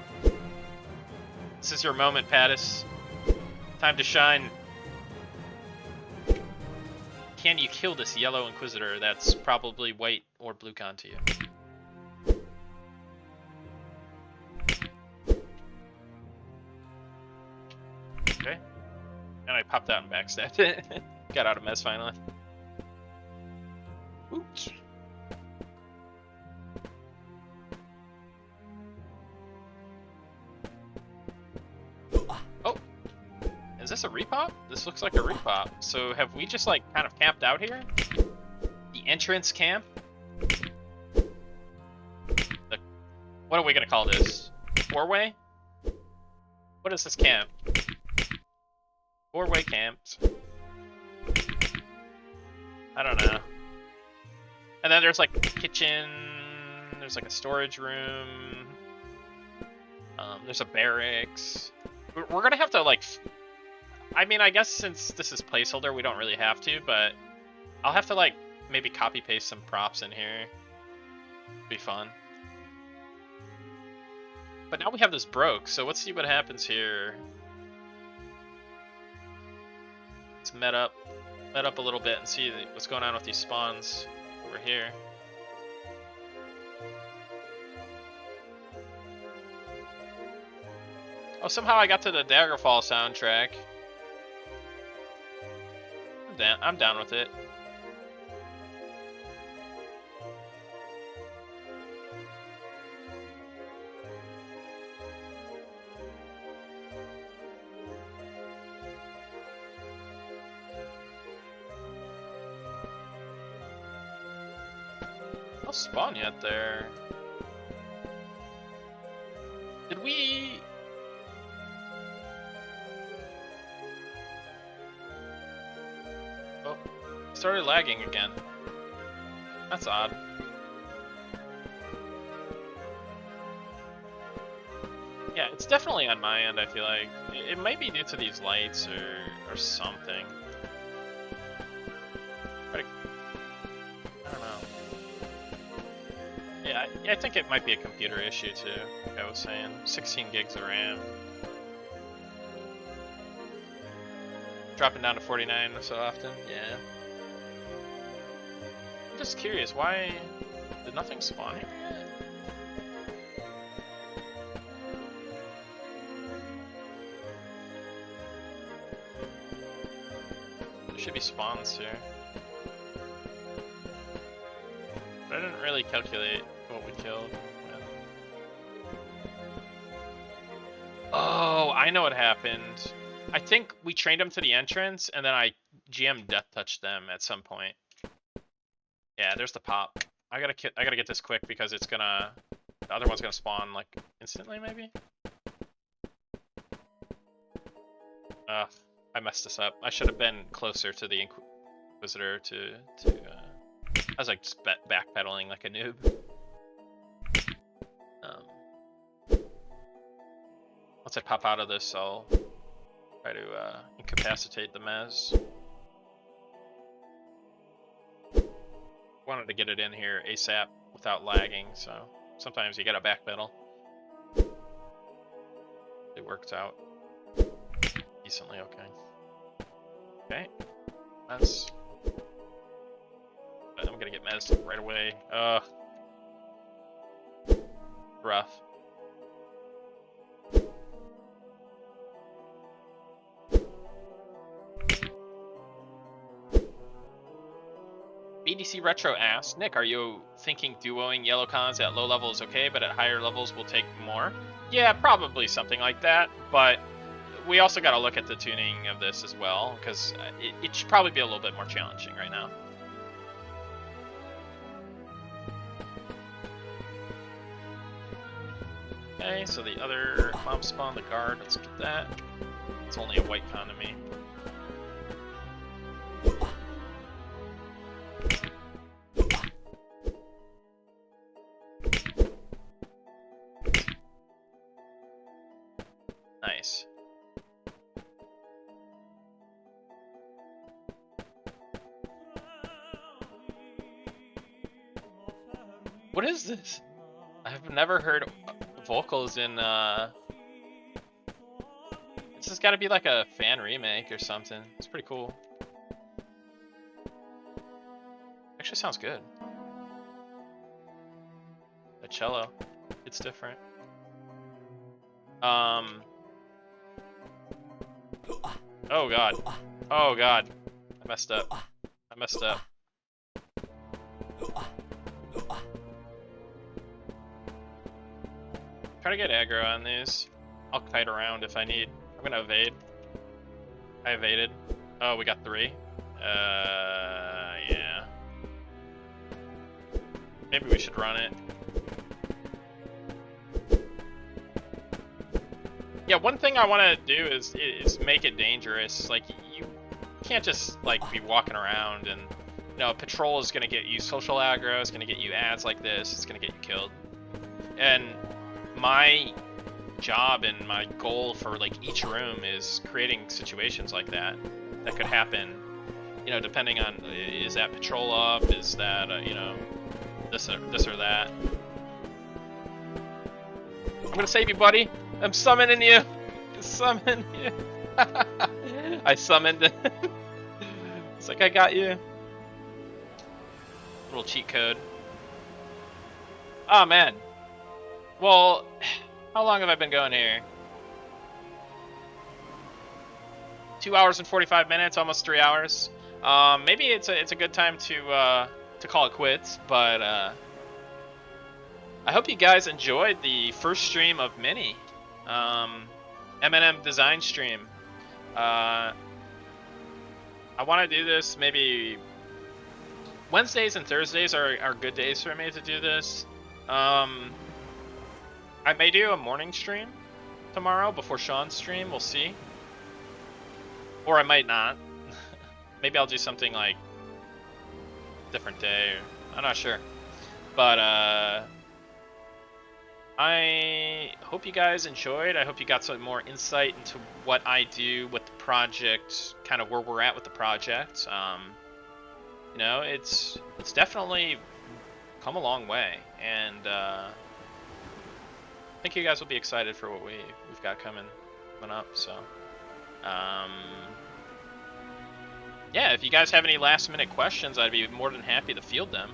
This is your moment, Pattis. Time to shine. Can you kill this yellow Inquisitor that's probably white or blue con to you? Okay. And I popped out and backstabbed it. Got out of mess finally. Oops. Oh. Is this a repop? This looks like a repop. So have we just like kind of camped out here? The entrance camp? What are we gonna call this? 4-way? What is this camp? 4-way camps. I don't know. And then there's like a kitchen, there's like a storage room, there's a barracks. We're gonna have to like, I mean, I guess since this is placeholder, we don't really have to, but I'll have to like maybe copy paste some props in here. Be fun. But now we have this broke, so let's see what happens here. Let's met up a little bit and see what's going on with these spawns over here. Oh, somehow I got to the Daggerfall soundtrack. I'm down with it. No spawn yet there. Did we? Oh, started lagging again. That's odd. It's definitely on my end, I feel like. It might be due to these lights or something. But I don't know. Yeah, I think it might be a computer issue too, like I was saying. 16 gigs of RAM. Dropping down to 49 so often, yeah. I'm just curious, why did nothing spawn here yet? There should be spawns here. But I didn't really calculate what we killed. Yeah. Oh, I know what happened. I think we trained them to the entrance, and then I GM death touched them at some point. Yeah, there's the pop. I gotta get this quick because it's gonna. The other one's gonna spawn like instantly, maybe. I messed this up. I should have been closer to the Inquisitor to. I was like just backpedaling like a noob. Once I pop out of this, I'll try to incapacitate the Mez. Wanted to get it in here ASAP without lagging, so sometimes you gotta backpedal. It worked out decently okay. Okay, that's. I'm gonna get Mez right away. Rough. BDC Retro asks, Nick, are you thinking duoing yellow cons at low levels okay, but at higher levels will take more? Yeah, probably something like that, but we also got to look at the tuning of this as well, because it should probably be a little bit more challenging right now. Okay, so the other mob spawn, the guard, let's get that. It's only a white con to me. Nice. What is this? I've never heard vocals in this has got to be like a fan remake or something. It's pretty cool. Actually sounds good. The cello, it's different. Oh god. Oh god. I messed up. I messed up. Try to get aggro on these. I'll kite around if I need. I'm gonna evade. I evaded. Oh, we got 3. Yeah. Maybe we should run it. Yeah, one thing I want to do is make it dangerous. Like, you can't just, like, be walking around and, you know, patrol is going to get you social aggro, it's going to get you ads like this, it's going to get you killed. And my job and my goal for, like, each room is creating situations like that could happen, you know, depending on, is that patrol up, is that, you know, this or that. I'm going to save you, buddy. I'm summoning you! Summon you! I summoned it. It's like, I got you. Little cheat code. Oh man. Well, how long have I been going here? 2 hours and 45 minutes, almost 3 hours. Maybe it's a good time to call it quits, but I hope you guys enjoyed the first stream of Mini. M&M design stream. I want to do this maybe Wednesdays and Thursdays are good days for me to do this. I may do a morning stream tomorrow before Sean's stream, we'll see. Or I might not. Maybe I'll do something like different day, or I'm not sure. But I hope you guys enjoyed. I hope you got some more insight into what I do with the project, kind of where we're at with the project. You know, it's definitely come a long way, and I think you guys will be excited for what we've got coming up. So, yeah, if you guys have any last minute questions, I'd be more than happy to field them.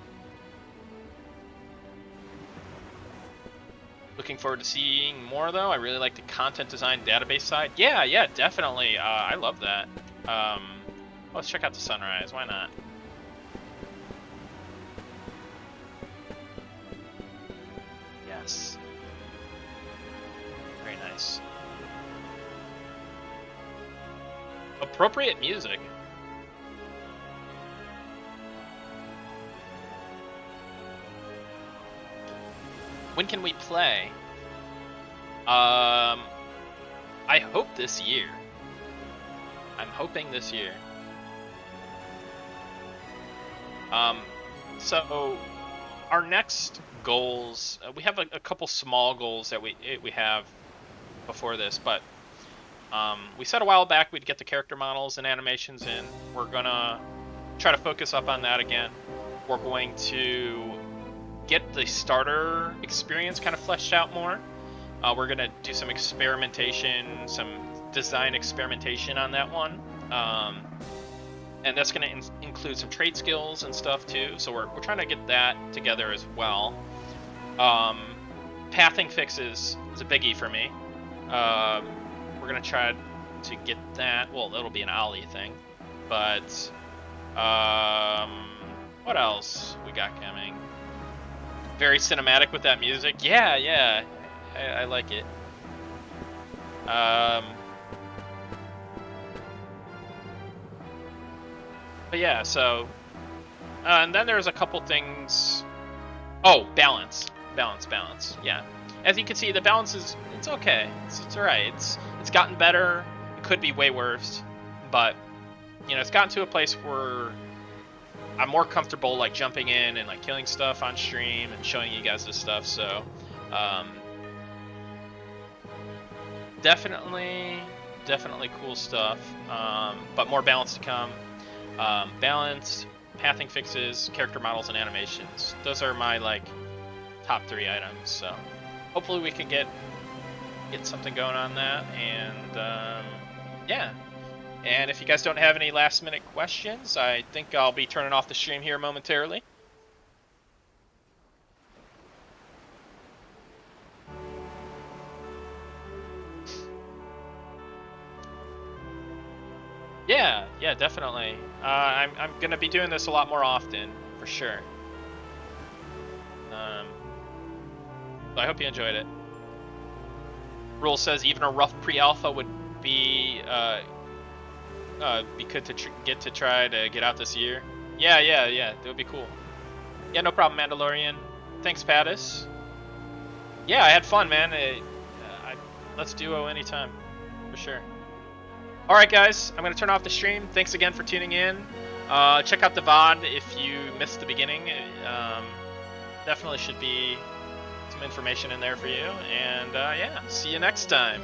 Looking forward to seeing more, though. I really like the content design database side. Yeah, definitely. I love that. Let's check out the sunrise. Why not? Yes. Very nice. Appropriate music. When can we play? I hope this year. I'm hoping this year. So our next goals, we have a couple small goals that we have before this, but we said a while back we'd get the character models and animations in. We're gonna try to focus up on that again. We're going to get the starter experience kind of fleshed out more. We're gonna do some experimentation, some design experimentation on that one, and that's gonna include some trade skills and stuff too. So we're trying to get that together as well. Pathing fixes is a biggie for me. We're gonna try to get that. Well, it'll be an Ollie thing, but what else we got coming? Very cinematic with that music. Yeah, I like it. But yeah, so and then there's a couple things. Oh, balance. Yeah, as you can see, the balance it's okay. It's alright. It's gotten better. It could be way worse, but you know, it's gotten to a place where I'm more comfortable like jumping in and like killing stuff on stream and showing you guys this stuff. So definitely cool stuff, but more balance to come. Balance, pathing fixes, character models, and animations. Those are my like top 3 items. So hopefully we can get something going on that. And yeah. And if you guys don't have any last minute questions, I think I'll be turning off the stream here momentarily. Yeah, definitely. I'm gonna be doing this a lot more often, for sure. So I hope you enjoyed it. Rule says even a rough pre-alpha would be good to get to try to get out this year. Yeah, that would be cool. Yeah, no problem, Mandalorian. Thanks, Pattis. Yeah, I had fun, man. Let's duo anytime, for sure. All right, guys, I'm gonna turn off the stream. Thanks again for tuning in. Check out the VOD if you missed the beginning. Definitely should be some information in there for you. And yeah, see you next time.